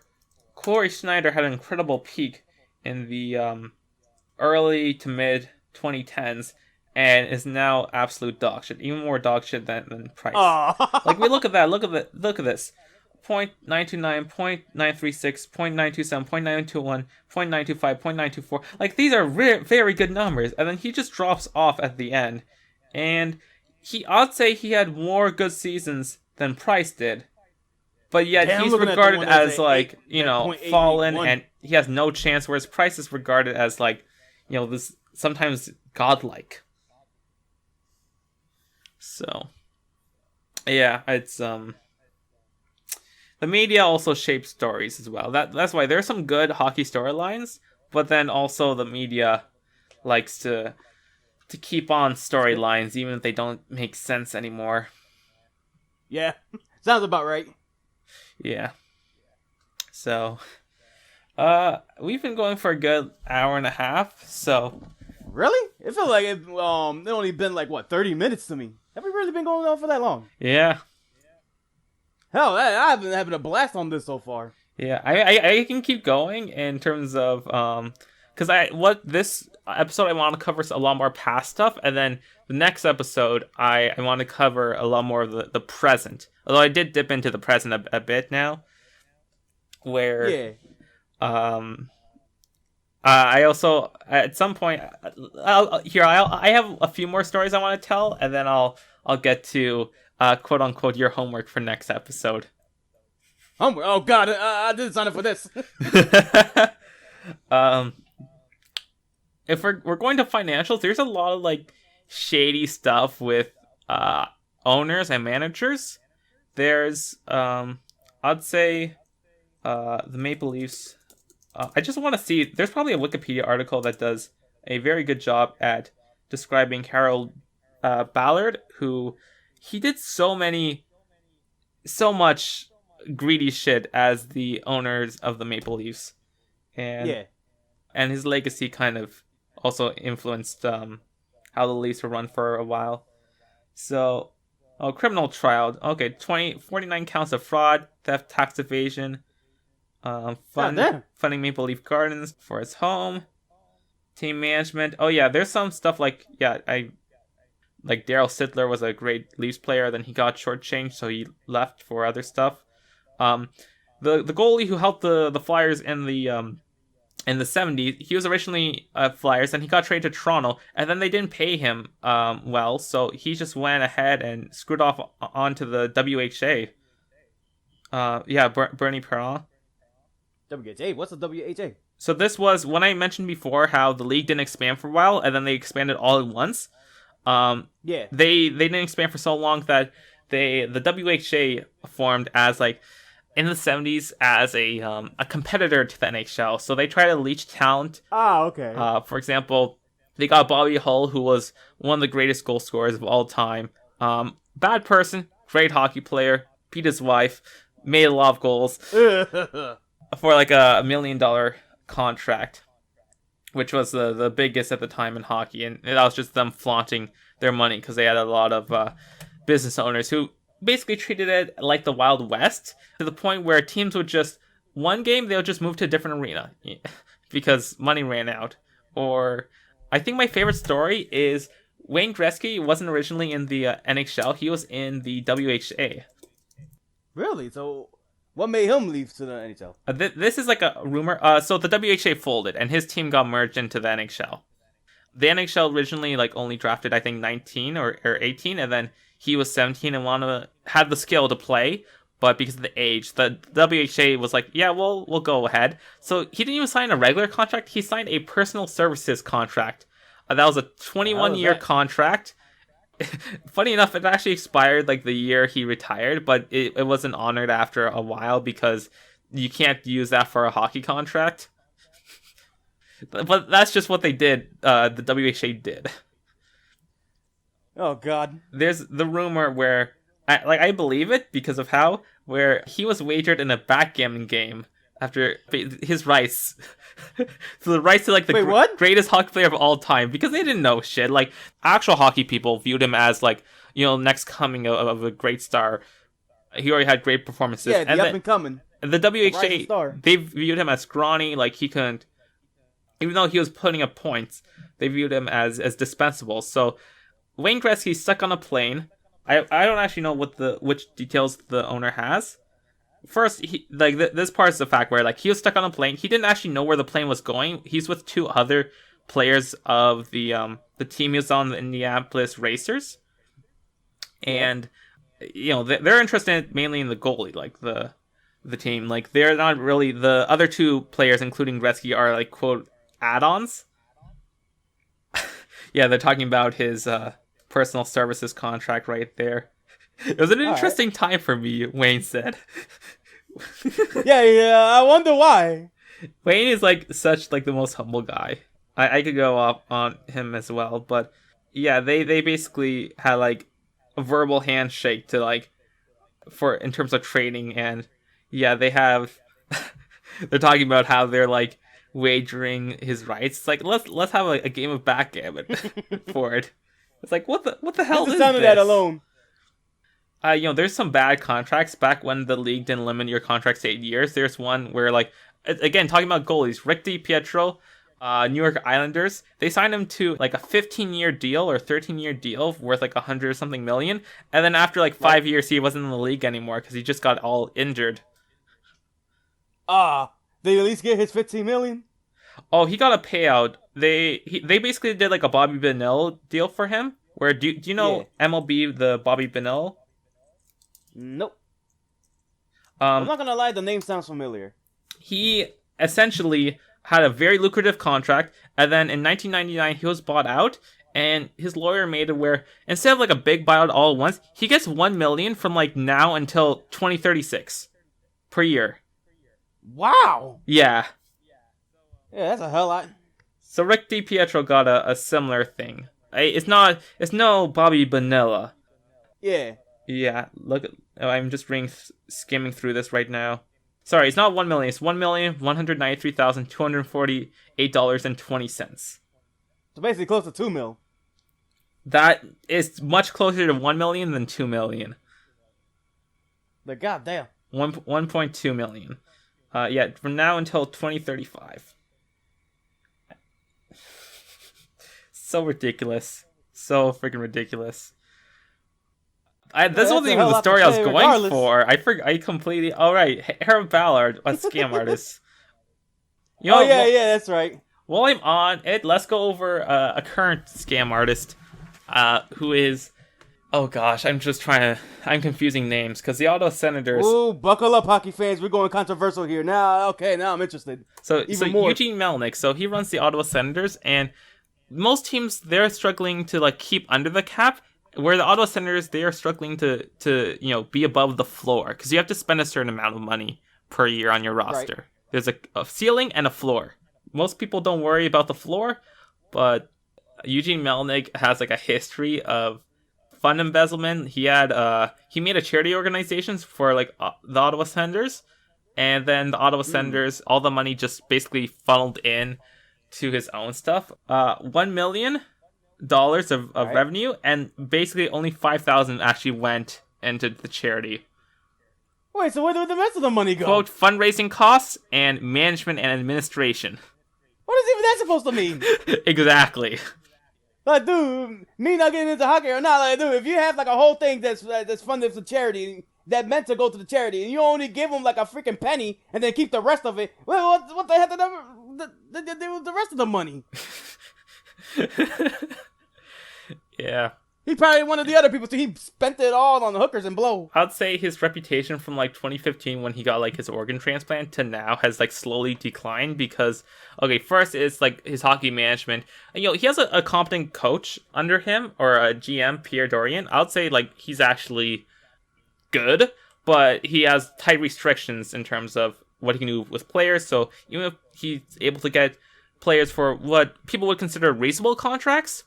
Corey Schneider had an incredible peak in the early to mid 2010s and is now absolute dog shit. Even more dog shit than Price. Like we look at that. Look at this. 0.929, 0.936, 0.927, 0.921, 0.925, 0.924. Like these are very good numbers. And then he just drops off at the end. And I'd say he had more good seasons than Price did. But yet he's regarded as fallen and he has no chance, whereas Price is regarded as this sometimes godlike. So yeah, it's the media also shapes stories as well. That's why there's some good hockey storylines, but then also the media likes to keep on storylines even if they don't make sense anymore. Yeah, sounds about right. Yeah. So, we've been going for a good hour and a half. So, really, it feels like it only been 30 minutes to me. Have we really been going on for that long? Yeah. Hell, I've been having a blast on this so far. Yeah, I can keep going in terms of because this episode I want to cover a lot more past stuff, and then the next episode I want to cover a lot more of the present. Although I did dip into the present a bit now, where I also at some point I have a few more stories I want to tell, and then I'll get to quote unquote your homework for next episode. Homework? Oh God, I didn't sign up for this. If we're going to financials, there's a lot of shady stuff with owners and managers. There's I'd say the Maple Leafs. I just want to see. There's probably a Wikipedia article that does a very good job at describing Harold Ballard, who he did so much greedy shit as the owners of the Maple Leafs, and his legacy kind of also influenced how the Leafs were run for a while. So, criminal trial. Okay, 49 counts of fraud, theft, tax evasion, funding Maple Leaf Gardens for his home, team management. Oh yeah, there's some stuff like Daryl Sittler was a great Leafs player, then he got shortchanged, so he left for other stuff. The goalie who helped the Flyers in the 70s, he was originally Flyers, and he got traded to Toronto, and then they didn't pay him well, so he just went ahead and screwed off onto the WHA. Bernie Perron. WHA? What's the WHA? So this was when I mentioned before how the league didn't expand for a while, and then they expanded all at once. They didn't expand for so long that the WHA formed as in the 70s as a competitor to the NHL. So they try to leech talent. Okay. For example, they got Bobby Hull, who was one of the greatest goal scorers of all time. Bad person, great hockey player, beat his wife, made a lot of goals for a $1 million contract, which was the biggest at the time in hockey. And that was just them flaunting their money because they had a lot of business owners who basically treated it like the Wild West, to the point where teams would just, one game, they'll just move to a different arena because money ran out. Or I think my favorite story is Wayne Gretzky wasn't originally in the NHL, he was in the WHA. Really? So what made him leave to the NHL? This is a rumor. So the WHA folded and his team got merged into the NHL. The NHL originally like only drafted I think 19 or 18, and then he was 17 and had the skill to play, but because of the age, the WHA was like, yeah, we'll go ahead. So he didn't even sign a regular contract; he signed a personal services contract. That was a 21-year contract. Funny enough, it actually expired like the year he retired, but it wasn't honored after a while because you can't use that for a hockey contract. But that's just what they did. The WHA did. Oh God! There's the rumor where, I believe it because of where he was wagered in a backgammon game after his rights. So the rights to like the greatest hockey player of all time, because they didn't know shit. Like actual hockey people viewed him as like, next coming of a great star. He already had great performances. Yeah, the up and coming. And the WHA, they viewed him as scrawny, like he couldn't. Even though he was putting up points, they viewed him as dispensable. So Wayne Gretzky stuck on a plane. I don't actually know which details the owner has. First, this part's the fact where like he was stuck on a plane. He didn't actually know where the plane was going. He's with two other players of the team he was on, the Indianapolis Racers, and they're interested mainly in the goalie, like the team. Like they're not really, the other two players, including Gretzky, are like quote add-ons. Yeah, they're talking about his personal services contract right there. It was an interesting time for me, Wayne said. yeah, I wonder why. Wayne is like such like the most humble guy. I could go off on him as well, but yeah, they basically had like a verbal handshake to like in terms of trading, and yeah, they have they're talking about how they're like wagering his rights. It's like let's have a game of backgammon for it. It's like what the hell is sound this? Of that alone. There's some bad contracts back when the league didn't limit your contracts to 8 years. There's one where like, again, talking about goalies, Rick DiPietro, New York Islanders, they signed him to like a 15-year deal or 13-year deal worth like 100 something million, and then after like 5 years he wasn't in the league anymore because he just got all injured. They at least get his 15 million. Oh, he got a payout. They basically did like a Bobby Bonilla deal for him. Where do you know MLB, the Bobby Bonilla? Nope. I'm not gonna lie, the name sounds familiar. He essentially had a very lucrative contract, and then in 1999 he was bought out, and his lawyer made it where instead of like a big buyout all at once, he gets $1 million from like now until 2036 per year. Wow. Yeah. Yeah, that's a hell lot. So Rick DiPietro got a similar thing. It's no Bobby Bonilla. Yeah. Yeah, look, I'm just skimming through this right now. Sorry, it's not $1 million. It's $1,193,248.20. So basically close to $2 million. That is much closer to $1 million than $2 million. But goddamn. 1.2 million. Yeah, from now until 2035. So ridiculous. So freaking ridiculous. This wasn't even the story I was going for. I completely. All right, Harold Ballard, a scam artist. Yeah, that's right. While I'm on it, let's go over a current scam artist, who is. Oh gosh, I'm confusing names because the Ottawa Senators. Ooh, buckle up, hockey fans. We're going controversial here now. Now I'm interested. So Eugene Melnyk. So he runs the Ottawa Senators, and most teams they're struggling to like keep under the cap. Where the Ottawa Senators, they are struggling to be above the floor because you have to spend a certain amount of money per year on your roster. Right. There's a ceiling and a floor. Most people don't worry about the floor, but Eugene Melnyk has like a history of fund embezzlement. He made a charity organization for like the Ottawa Senators, and then the Ottawa Senators, all the money just basically funneled in to his own stuff. $1 million of revenue, and basically only 5,000 actually went into the charity. Wait, so where did the rest of the money go? Quote, fundraising costs and management and administration. What is even that supposed to mean? Exactly. Like, dude, me not getting into hockey or not, like, dude, if you have like a whole thing that's funded for charity, that meant to go to the charity, and you only give them like a freaking penny, and then keep the rest of it, well, what the heck did the rest of the money? Yeah. He probably one of the other people, so he spent it all on the hookers and blow. I'd say his reputation from like 2015 when he got like his organ transplant to now has like slowly declined because, okay, first it's like his hockey management. And, he has a competent coach under him, or a GM, Pierre Dorian. I'd say like he's actually good, but he has tight restrictions in terms of what he can do with players. So even if he's able to get players for what people would consider reasonable contracts,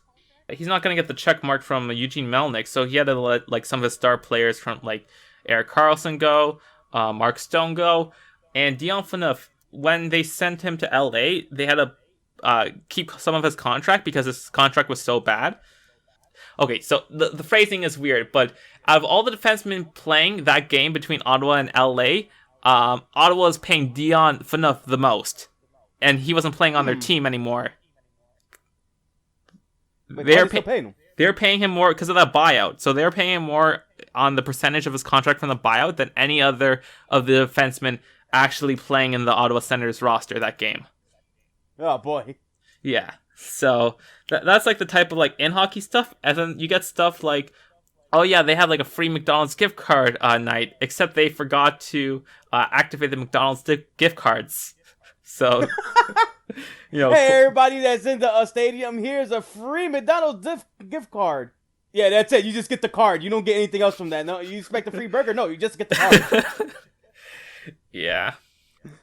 he's not going to get the check mark from Eugene Melnick, so he had to let like some of his star players from like Erik Karlsson go, Mark Stone go, and Dion Phaneuf. When they sent him to LA, they had to keep some of his contract because his contract was so bad. Okay, so the phrasing is weird, but out of all the defensemen playing that game between Ottawa and LA, Ottawa is paying Dion Phaneuf the most, and he wasn't playing on their team anymore. They're paying him. They're paying him more because of that buyout. So they're paying him more on the percentage of his contract from the buyout than any other of the defensemen actually playing in the Ottawa Senators roster that game. Oh boy. Yeah. So that's like the type of like in hockey stuff. And then you get stuff like, oh yeah, they have like a free McDonald's gift card night, except they forgot to activate the McDonald's gift cards. So, hey, everybody that's in the stadium, here's a free McDonald's gift card. Yeah, that's it. You just get the card. You don't get anything else from that. No, you expect a free burger? No, you just get the card. Yeah.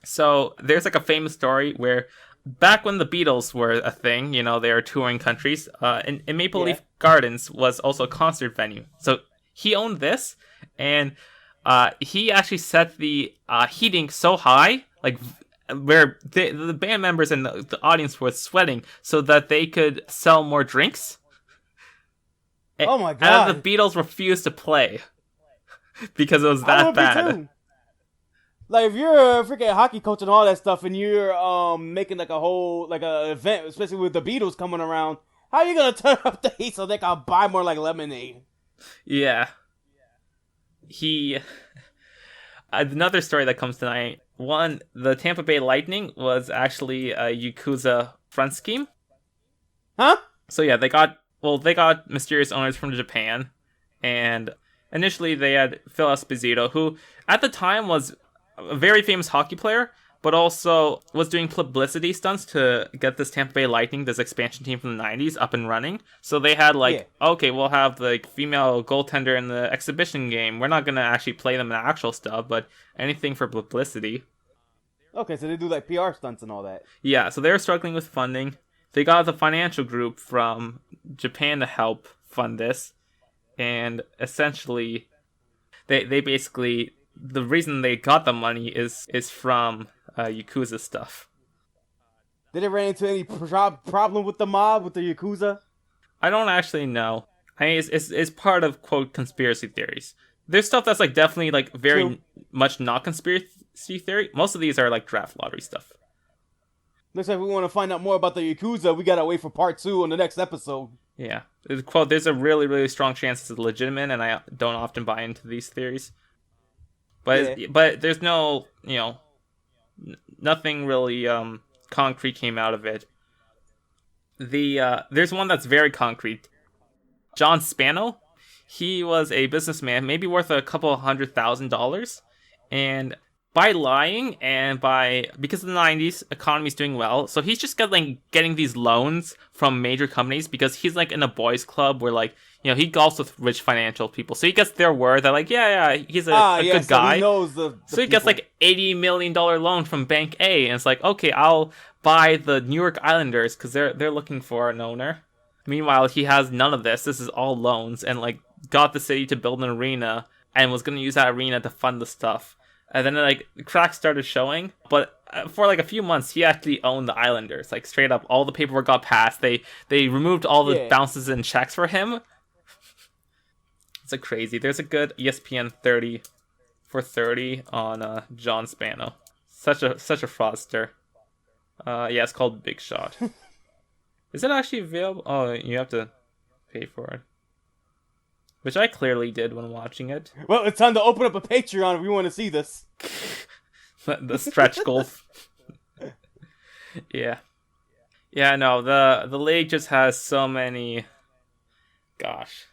So there's like a famous story where back when the Beatles were a thing, they were touring countries, in Maple Leaf Gardens was also a concert venue. So he owned this, and he actually set the heating so high, like where the band members and the audience were sweating so that they could sell more drinks. Oh my god. And the Beatles refused to play because it was that bad. Like, if you're a freaking hockey coach and all that stuff, and you're making like a whole like a event, especially with the Beatles coming around, how are you gonna turn up the heat so they can buy more like lemonade? Yeah. Another story that comes tonight. One, the Tampa Bay Lightning was actually a Yakuza front scheme. Huh? So yeah, they got mysterious owners from Japan, and initially they had Phil Esposito, who at the time was a very famous hockey player, but also was doing publicity stunts to get this Tampa Bay Lightning, this expansion team from the 90s, up and running. So they had okay, we'll have the female goaltender in the exhibition game. We're not going to actually play them in the actual stuff, but anything for publicity. Okay, so they do like PR stunts and all that. Yeah, so they were struggling with funding. They got the financial group from Japan to help fund this. And essentially, they basically... the reason they got the money is from Yakuza stuff. Did it run into any problem with the mob, with the Yakuza? I don't actually know. I mean, it's part of, quote, conspiracy theories. There's stuff that's like definitely like very much not conspiracy theory. Most of these are like draft lottery stuff. Looks like we want to find out more about the Yakuza. We gotta wait for part 2 on the next episode. Yeah. Quote, there's a really, really strong chance it's legitimate, and I don't often buy into these theories. But there's no, nothing really concrete came out of it. There's one that's very concrete. John Spano, he was a businessman, maybe worth a couple $100,000, and by lying and because of the 90s, economy's doing well, so he's just getting these loans from major companies because he's like in a boys club where like, he golfs with rich financial people, so he gets their word that like, he's a good guy. He knows so he gets like $80 million loan from Bank A, and it's like, okay, I'll buy the New York Islanders because they're looking for an owner. Meanwhile, he has none of this. This is all loans, and like got the city to build an arena and was going to use that arena to fund the stuff. And then like the cracks started showing, but for like a few months he actually owned the Islanders, like straight up. All the paperwork got passed. They removed all the bounces and checks for him. It's crazy. There's a good ESPN 30 for 30 on John Spano. Such a fraudster. Yeah, it's called Big Shot. Is it actually available? Oh, you have to pay for it. Which I clearly did when watching it. Well, it's time to open up a Patreon if you want to see this. The stretch goal. Yeah. Yeah, no, the league just has so many, gosh,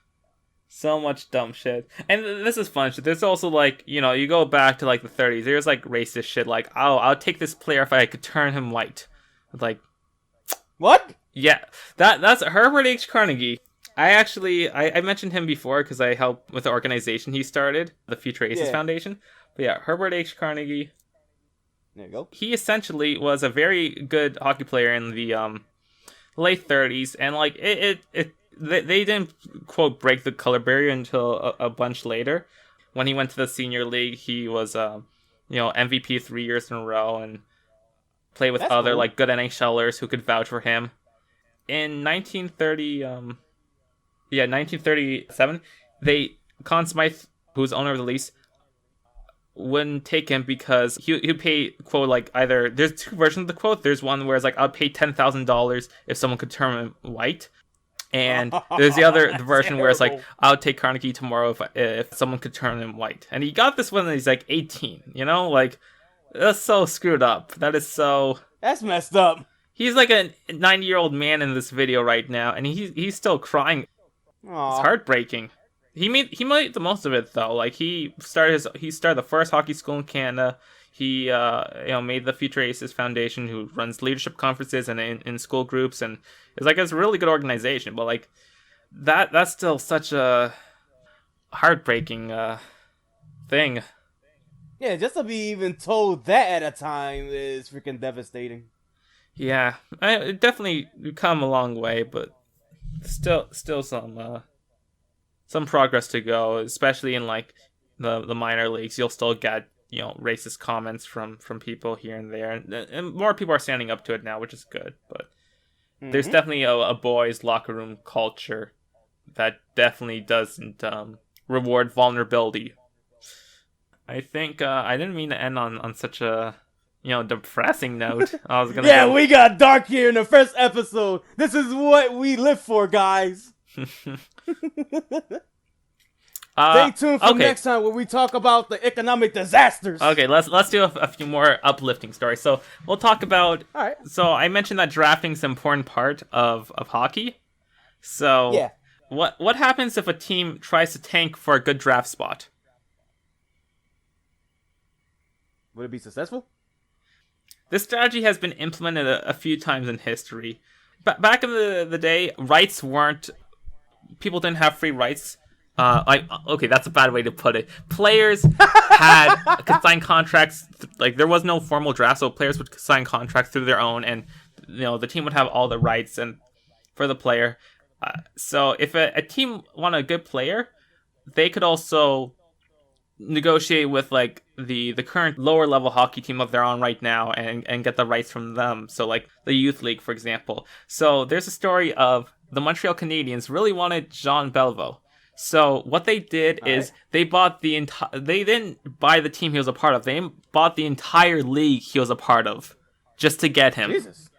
so much dumb shit. And this is fun shit. There's also like, you go back to like the 30s. There's like racist shit like, oh, I'll take this player if I could turn him white. Like, What? yeah, that's Herbert H. Carnegie. I mentioned him before because I helped with the organization he started, the Future Aces Foundation. But yeah, Herbert H. Carnegie. There you go. He essentially was a very good hockey player in the late 30s, and like they didn't quote break the color barrier until a bunch later. When he went to the senior league, he was MVP 3 years in a row and played with other like good NHLers who could vouch for him. In 1937, Conn Smythe, who was owner of the Leafs, wouldn't take him because he'd pay, quote, like, either, there's two versions of the quote. There's one where it's like, I'll pay $10,000 if someone could turn him white. And there's the version where it's like, I'll take Carnegie tomorrow if someone could turn him white. And he got this when he's like 18, like, that's so screwed up. That's messed up. He's like a 90-year-old man in this video right now, and he's still crying. Aww. It's heartbreaking. He made the most of it though. Like he started the first hockey school in Canada. He made the Future Aces Foundation, who runs leadership conferences and in school groups, and it's a really good organization. But like that's still such a heartbreaking thing. Yeah, just to be even told that at a time is freaking devastating. Yeah, it definitely come a long way, but still some progress to go, especially in like the minor leagues. You'll still get racist comments from people here and there, and more people are standing up to it now, which is good. But there's definitely a boys' locker room culture that definitely doesn't reward vulnerability. I think I didn't mean to end on such a depressing note. I was gonna we got dark here in the first episode. This is what we live for, guys. Stay tuned for next time when we talk about the economic disasters. Okay, let's do a few more uplifting stories. So we'll talk about. All right. So I mentioned that drafting is an important part of hockey. So yeah, what happens if a team tries to tank for a good draft spot? Would it be successful? This strategy has been implemented a few times in history. Back in the day, rights weren't. People didn't have free rights. Okay, that's a bad way to put it. Players could sign contracts. Like there was no formal draft, so players would sign contracts through their own, and the team would have all the rights and for the player. So if a team wanted a good player, they could also negotiate with like the current lower level hockey team that they're on right now and get the rights from them. So like the youth league, for example. So there's a story of the Montreal Canadiens really wanted Jean Beliveau. So what they did is they bought they didn't buy the team he was a part of. They bought the entire league he was a part of just to get him. Jesus.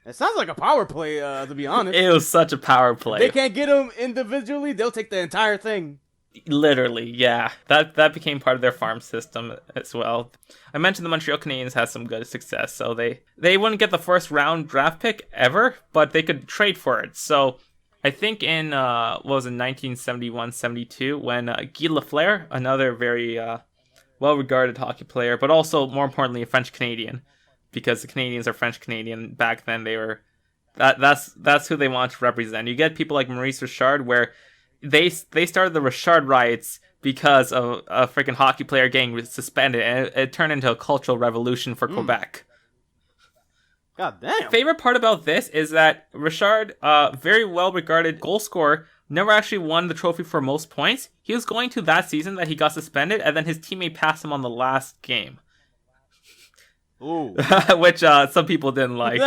It sounds like a power play, to be honest. It was such a power play. They can't get him individually. They'll take the entire thing. Literally, yeah. That became part of their farm system as well. I mentioned the Montreal Canadiens has some good success, so they wouldn't get the first round draft pick ever, but they could trade for it. So I think in 1971-72 when Guy Lafleur, another very well-regarded hockey player, but also more importantly a French Canadian, because the Canadians are French Canadian. Back then they were that's who they want to represent. You get people like Maurice Richard, where they started the Richard riots because of a freaking hockey player getting suspended, and it turned into a cultural revolution for Quebec. God damn. Favorite part about this is that Richard, very well-regarded goal scorer, never actually won the trophy for most points. He was going to that season that he got suspended, and then his teammate passed him on the last game. Ooh. Which some people didn't like.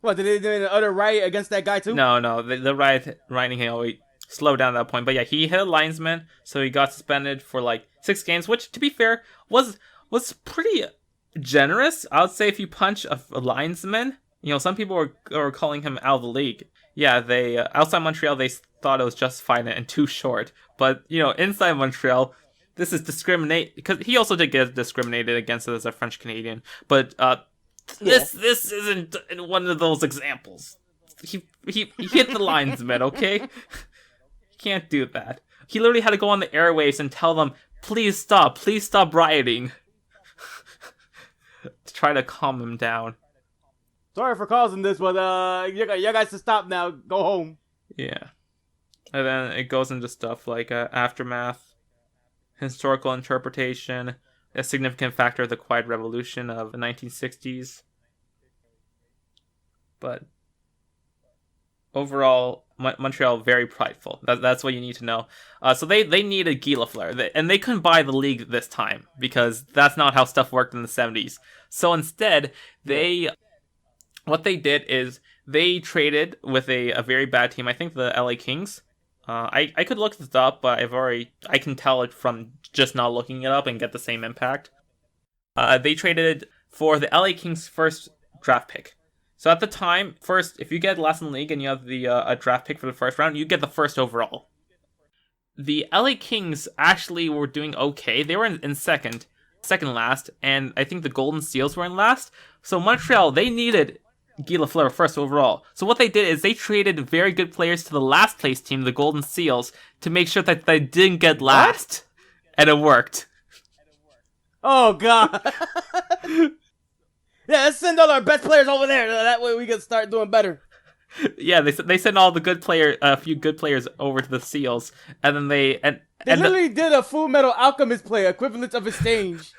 What, did they do an utter riot against that guy too? No, the rioting he slowed down at that point. But yeah, he hit a linesman, so he got suspended for like 6 games, which, to be fair, was pretty generous. I would say if you punch a linesman, some people were calling him out of the league. Yeah, outside Montreal, they thought it was justified and too short. But, inside Montreal, this is discriminate, because he also did get discriminated against as a French Canadian, but this isn't one of those examples. He hit the linesman, okay? He can't do that. He literally had to go on the airwaves and tell them, please stop rioting, to try to calm him down. Sorry for causing this, but you guys to stop now. Go home. Yeah. And then it goes into stuff like aftermath, historical interpretation, a significant factor of the Quiet Revolution of the 1960s. But overall, Montreal very prideful. That's what you need to know. So they needed Guy Lafleur, and they couldn't buy the league this time because that's not how stuff worked in the 70s. So instead, what they did is they traded with a very bad team. I think the LA Kings. I could look this up, but I can tell it from just not looking it up and get the same impact. They traded for the LA Kings' first draft pick. So at the time, first, if you get last in the league and you have the a draft pick for the first round, you get the first overall. The LA Kings actually were doing okay. They were in second last, and I think the Golden Seals were in last. So Montreal, they needed Guy Lafleur first overall. So what they did is they traded very good players to the last place team, the Golden Seals, to make sure that they didn't get last. What? And it worked. Oh, God. Yeah, let's send all our best players over there. That way we can start doing better. Yeah, they sent all the a few good players over to the Seals, and then they literally did a Full Metal Alchemist play, equivalent of exchange.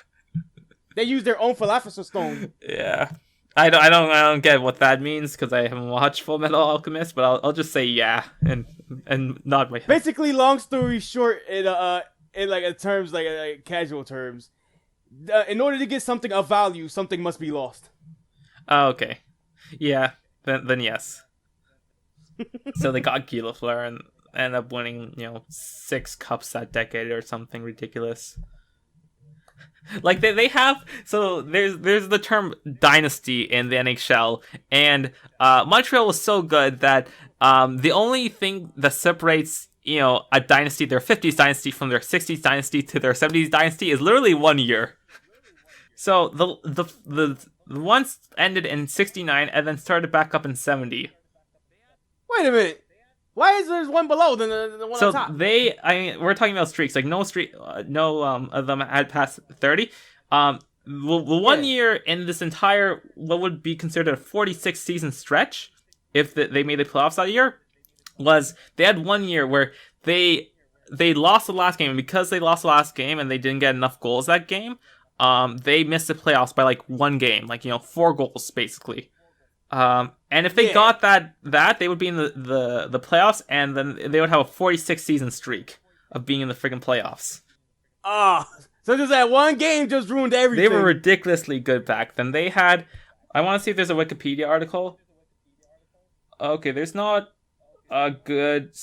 They used their own philosopher's stone. Yeah, I don't get what that means because I haven't watched Full Metal Alchemist, but I'll just say yeah and nod my head. Basically, long story short, in terms like casual terms. In order to get something of value, something must be lost. Oh, okay. Yeah, then yes. So they got Guy Lafleur and ended up winning, 6 cups that decade or something ridiculous. Like they have, so there's the term dynasty in the NHL, and Montreal was so good that the only thing that separates a dynasty, their 50s dynasty, from their 60s dynasty to their 70s dynasty is literally 1 year. So the ones ended in 69 and then started back up in 70. Wait a minute. Why is there one below than the one on top? So we're talking about streaks. Like no of them had passed 30. The 1 year in this entire what would be considered a 46 season stretch, if they made the playoffs that year, was they had 1 year where they lost the last game, and because they lost the last game and they didn't get enough goals that game, they missed the playoffs by like 1 game, like 4 goals basically. And if they got that they would be in the playoffs, and then they would have a 46 season streak of being in the friggin' playoffs. So just that 1 game just ruined everything. They were ridiculously good back then. They had, I want to see if there's a Wikipedia article. Okay, there's not a good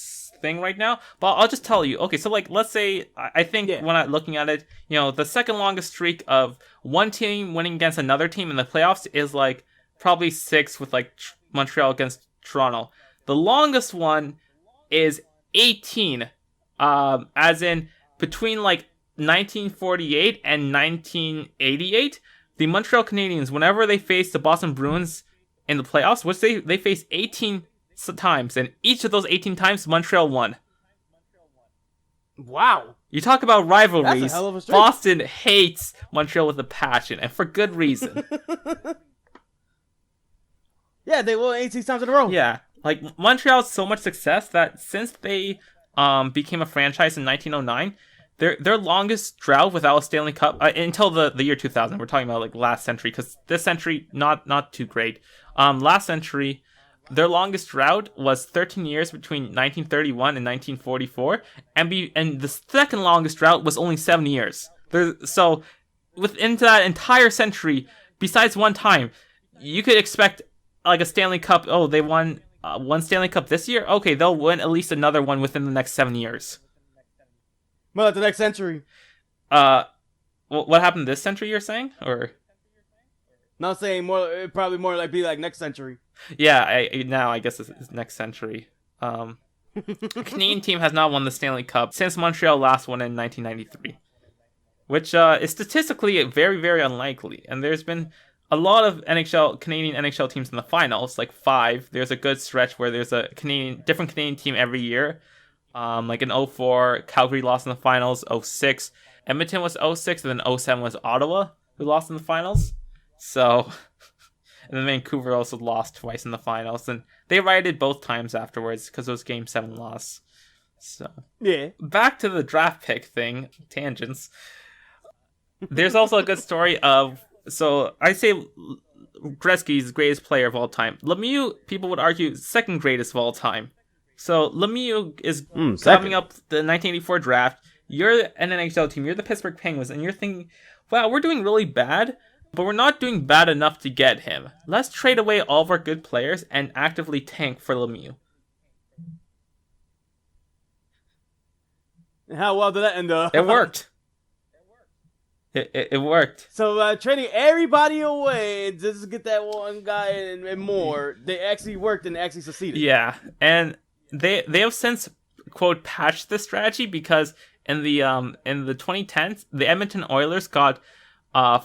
thing right now, but I'll just tell you. Okay, so like let's say I think when I'm looking at it, the second longest streak of one team winning against another team in the playoffs is like probably 6 with like Montreal against Toronto. The longest one is 18, as in between like 1948 and 1988. The Montreal Canadiens, whenever they faced the Boston Bruins in the playoffs, which they faced 18 times, and each of those 18 times Montreal won. Wow. You talk about rivalries. That's a hell of a streak. Boston hates Montreal with a passion, and for good reason. Yeah, they won 18 times in a row. Yeah, like Montreal had so much success that since they became a franchise in 1909, their longest drought without a Stanley Cup until the year 2000. We're talking about like last century, because this century not too great. Last century, their longest drought was 13 years between 1931 and 1944, and the second longest drought was only 7 years. So within that entire century, besides one time, you could expect like a Stanley Cup. Oh, they won one Stanley Cup this year. Okay, they'll win at least another one within the next 7 years. Well, the next century. What happened this century? You're saying, or? Not saying more. It'd probably more like be like next century. Yeah, I guess it's next century. The Canadian team has not won the Stanley Cup since Montreal last won in 1993. which is statistically very, very unlikely. And there's been a lot of Canadian NHL teams in the finals, like 5. There's a good stretch where there's a different Canadian team every year. Like in 04, Calgary lost in the finals. 06, Edmonton was 06, and then 07 was Ottawa, who lost in the finals. So, and then Vancouver also lost twice in the finals, and they righted both times afterwards because it was Game 7 loss. So, yeah. Back to the draft pick thing, tangents. There's also a good story of, so I say Gretzky's greatest player of all time. Lemieux, people would argue, second greatest of all time. So Lemieux is coming up the 1984 draft. You're an NHL team. You're the Pittsburgh Penguins, and you're thinking, wow, we're doing really bad, but we're not doing bad enough to get him. Let's trade away all of our good players and actively tank for Lemieux. How well did that end up? It worked. It worked. So trading everybody away just to get that one guy and more, they actually worked and actually succeeded. Yeah, and they have since, quote, patched this strategy because in the 2010s, the Edmonton Oilers got 4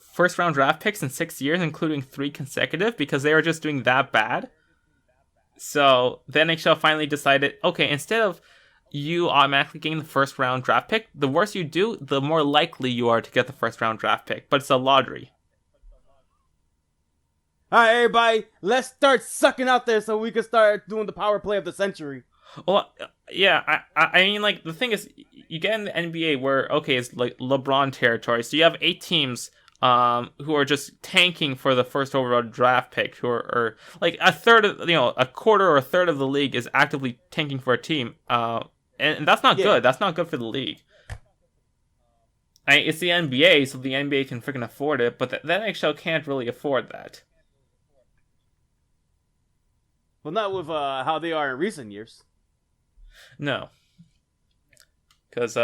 first round draft picks in 6 years, including 3 consecutive, because they were just doing that bad. So the NHL finally decided, okay, instead of you automatically getting the first round draft pick, the worse you do, the more likely you are to get the first round draft pick. But it's a lottery. All right, everybody, let's start sucking out there so we can start doing the power play of the century. Well, yeah, I mean, like, the thing is, you get in the NBA where, okay, it's like LeBron territory. So you have 8 teams who are just tanking for the first overall draft pick, who are like a quarter or a third of the league is actively tanking for a team. And that's not good. That's not good for the league. It's the NBA, so the NBA can freaking afford it, but the NHL can't really afford that. Well, not with how they are in recent years. No, because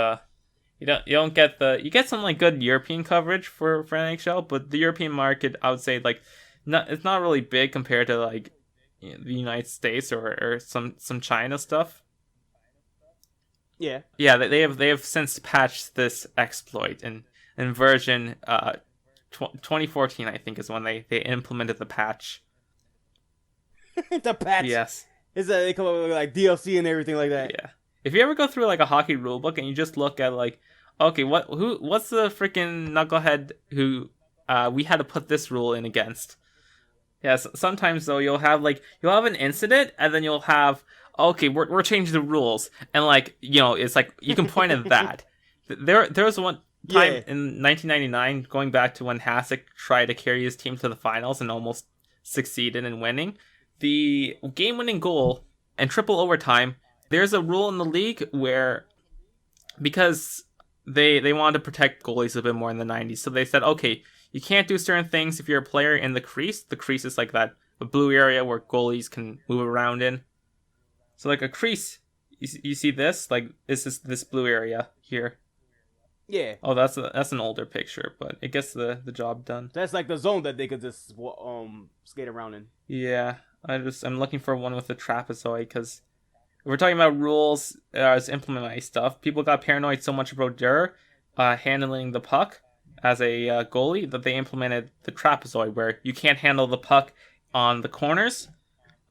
you don't get you get some like good European coverage for NHL, but the European market, I would say, like, it's not really big compared to like the United States or some China stuff. Yeah, they have since patched this exploit in version 2014, I think, is when they implemented the patch. The patch. Yes. Is that they come up with like DLC and everything like that? Yeah. If you ever go through like a hockey rulebook and you just look at like, okay, what's the freaking knucklehead who we had to put this rule in against? Yes. Sometimes though you'll have an incident and then you'll have, okay, we're changing the rules, and like, it's like you can point at that. There was one time in 1999, going back to when Hasek tried to carry his team to the finals and almost succeeded in winning. The game-winning goal and triple overtime, there's a rule in the league where, because they wanted to protect goalies a bit more in the 90s, so they said, okay, you can't do certain things if you're a player in the crease. The crease is like that blue area where goalies can move around in. So like a crease, you see this? Like, this blue area here. Yeah. Oh, that's an older picture, but it gets the job done. That's like the zone that they could just skate around in. Yeah. I'm looking for one with a trapezoid, because if we're talking about rules as implement my stuff, people got paranoid so much about Durr handling the puck as a goalie that they implemented the trapezoid, where you can't handle the puck on the corners.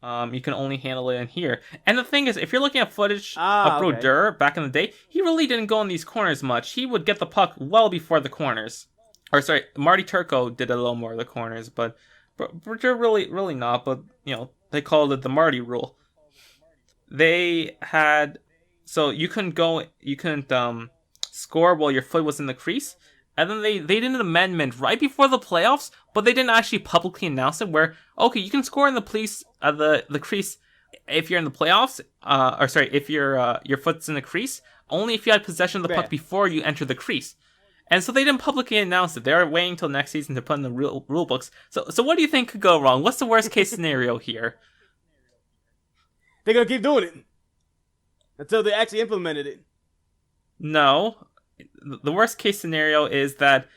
You can only handle it in here. And the thing is, if you're looking at footage of Brodeur back in the day, he really didn't go in these corners much. He would get the puck well before the corners. Or sorry, Marty Turco did a little more of the corners, but Brodeur really not. But they called it the Marty rule. They had, so you couldn't score while your foot was in the crease. And then they did an amendment right before the playoffs, but they didn't actually publicly announce it, where, okay, you can score in the crease if you're in the playoffs, if your foot's in the crease, only if you had possession of the puck before you enter the crease. And so they didn't publicly announce it. They were waiting until next season to put in the rule books. So what do you think could go wrong? What's the worst case scenario here? They're going to keep doing it until they actually implemented it. No. The worst case scenario is that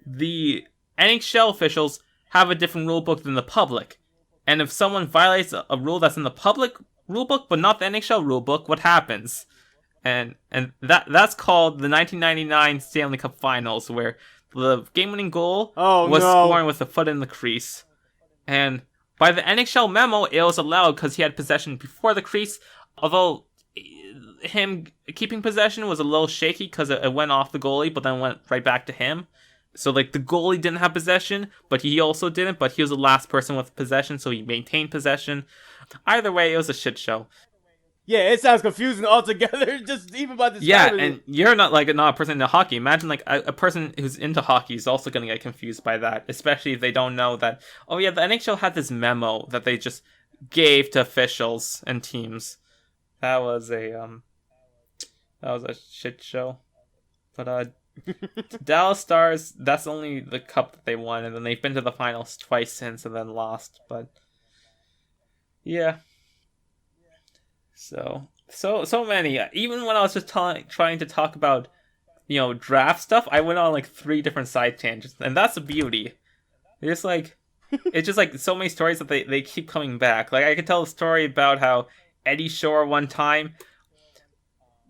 the NHL officials have a different rule book than the public. And if someone violates a rule that's in the public rule book but not the NHL rule book, what happens? and that's called the 1999 Stanley Cup Finals, where the game-winning goal was scoring with a foot in the crease. And by the NHL memo, it was allowed because he had possession before the crease, although him keeping possession was a little shaky because it went off the goalie, but then went right back to him. So, like, the goalie didn't have possession, but he also didn't, but he was the last person with possession, so he maintained possession. Either way, it was a shit show. Yeah, it sounds confusing altogether, just even by this. Yeah, and you're not a person into hockey. Imagine, like, a person who's into hockey is also going to get confused by that, especially if they don't know that, oh yeah, the NHL had this memo that they just gave to officials and teams. That was a shit show. But, Dallas Stars, that's only the cup that they won, and then they've been to the finals twice since and then lost, but yeah. So many. Even when I was just trying to talk about, draft stuff, I went on like 3 different side tangents, and that's the beauty. It's just like so many stories that they keep coming back. Like, I could tell a story about how Eddie Shore one time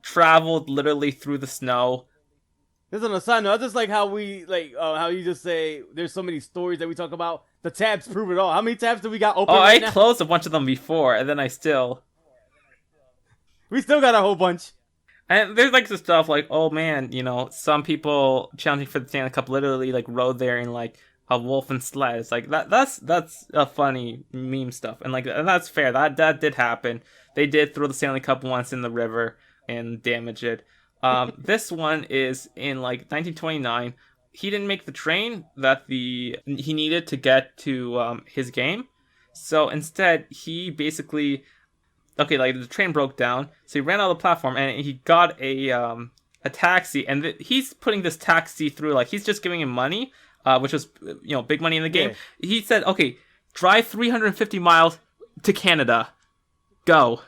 traveled literally through the snow. This is on a side note. I just like how we how you just say there's so many stories that we talk about. The tabs prove it all. How many tabs do we got open? Oh, right I now? closed a bunch of them before, and then we still got a whole bunch. And there's like the stuff like, oh man, some people challenging for the Stanley Cup literally like rode there in like a wolf and sled. It's like that's a funny meme stuff, and that's fair. That did happen. They did throw the Stanley Cup once in the river and damage it. This one is in like 1929. He didn't make the train that he needed to get to his game, so instead he basically the train broke down, so he ran out of the platform and he got a taxi, and he's putting this taxi through, like, he's just giving him money, which was big money in the game. Yeah. He said, okay, drive 350 miles to Canada, go.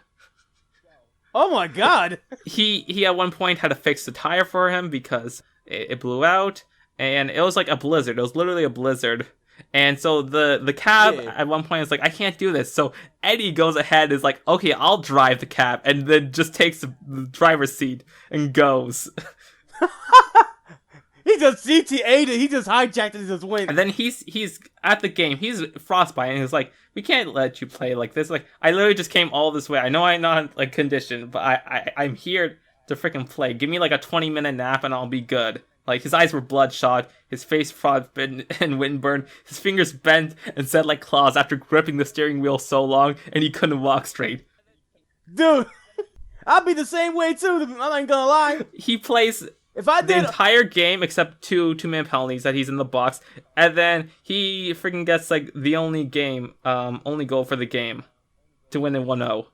Oh my god. He at one point had to fix the tire for him because it blew out, and it was like a blizzard. It was literally a blizzard. And so the cab at one point is like, I can't do this. So Eddie goes ahead, is like, okay, I'll drive the cab, and then just takes the driver's seat and goes. He just CTA'd it. He just hijacked it and just went. And then he's at the game. He's frostbite, and he's like, we can't let you play like this. Like, I literally just came all this way. I know I'm not like conditioned, but I'm here to freaking play. Give me like a 20-minute nap and I'll be good. Like, his eyes were bloodshot, his face frostbitten and windburned, his fingers bent and set like claws after gripping the steering wheel so long, and he couldn't walk straight. Dude, I'll be the same way too, I ain't gonna lie. He plays the entire game except two-man penalties that he's in the box, and then he freaking gets like the only goal for the game to win in 1-0.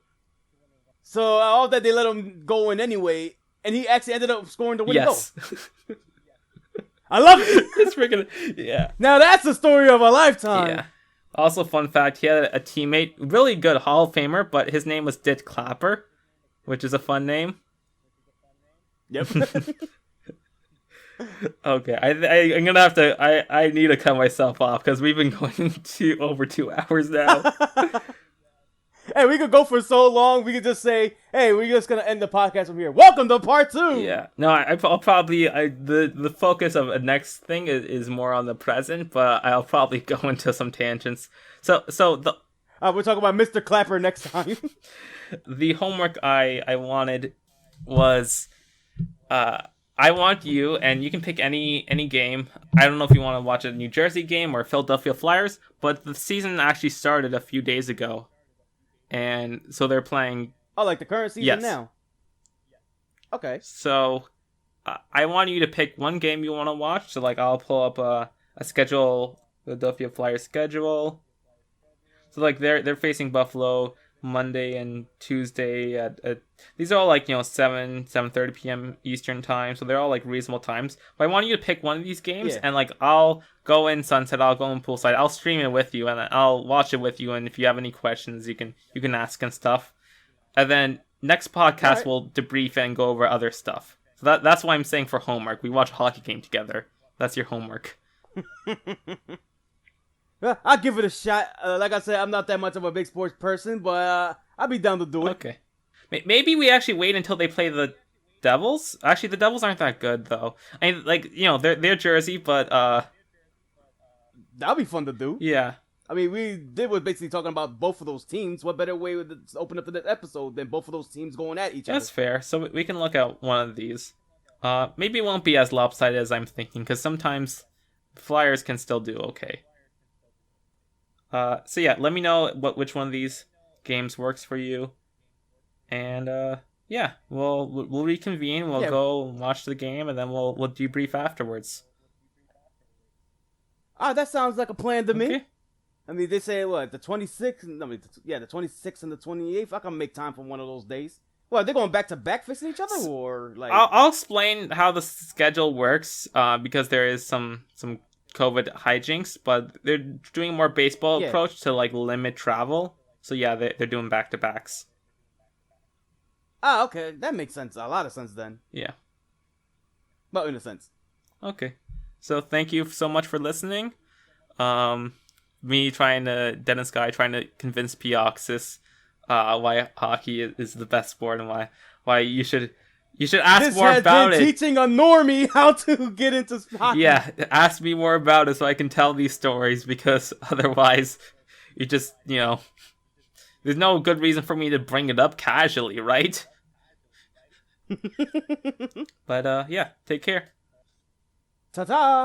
So all that they let him go in anyway, and he actually ended up scoring the winning goal. I love it. It's freaking, yeah. Now that's the story of a lifetime. Yeah. Also, fun fact, he had a teammate, really good Hall of Famer, but his name was Dit Clapper, which is a fun name. Yep. Okay, I'm gonna have to, I need to cut myself off, because we've been going to over 2 hours now. Hey, we could go for so long, we could just say, hey, we're just going to end the podcast from here. Welcome to part 2! Yeah. No, I'll probably, the focus of the next thing is more on the present, but I'll probably go into some tangents. So we'll talk about Mr. Clapper next time. The homework I wanted was, I want you, and you can pick any game. I don't know if you want to watch a New Jersey game or Philadelphia Flyers, but the season actually started a few days ago. And so they're playing... Oh, like the current season now? Okay. So, I want you to pick one game you want to watch. So, like, I'll pull up a schedule, Philadelphia Flyers schedule. So, like, they're facing Buffalo Monday and Tuesday at these are all like 7:30 p.m. Eastern time, so they're all like reasonable times. But I want you to pick one of these games, and like I'll go in Sunset, I'll go in Poolside, I'll stream it with you, and I'll watch it with you. And if you have any questions, you can ask and stuff. And then next podcast we'll debrief and go over other stuff. So that's why I'm saying for homework, we watch a hockey game together. That's your homework. I'll give it a shot. Like I said, I'm not that much of a big sports person, but I'll be down to do it. Okay. Maybe we actually wait until they play the Devils? Actually, the Devils aren't that good though. I mean, like, they're Jersey, but That'll be fun to do. yeah, I mean, we was basically talking about both of those teams. What better way to open up the episode than both of those teams going at each other? that's fair. So we can look at one of these. Maybe it won't be as lopsided as I'm thinking, because sometimes Flyers can still do okay. So yeah, let me know which one of these games works for you, and yeah, we'll reconvene. We'll go watch the game, and then we'll debrief afterwards. That sounds like a plan to me. Okay. I mean, they say what, the 26th? The 26th and the 28th. I can make time for one of those days. Well, they're going back to back facing each other, or like? I'll explain how the schedule works, because there is some COVID hijinks, but they're doing a more baseball approach to like limit travel. So yeah, they're doing back to backs. Okay, that makes sense. A lot of sense then. Yeah. Well, in a sense. Okay. So thank you so much for listening. Me trying to convince Pioxys why hockey is the best sport, and why you should ask more about it. Teaching a normie how to get into hockey. Yeah, ask me more about it so I can tell these stories, because otherwise you just, there's no good reason for me to bring it up casually, right? But yeah, take care. Ta-ta!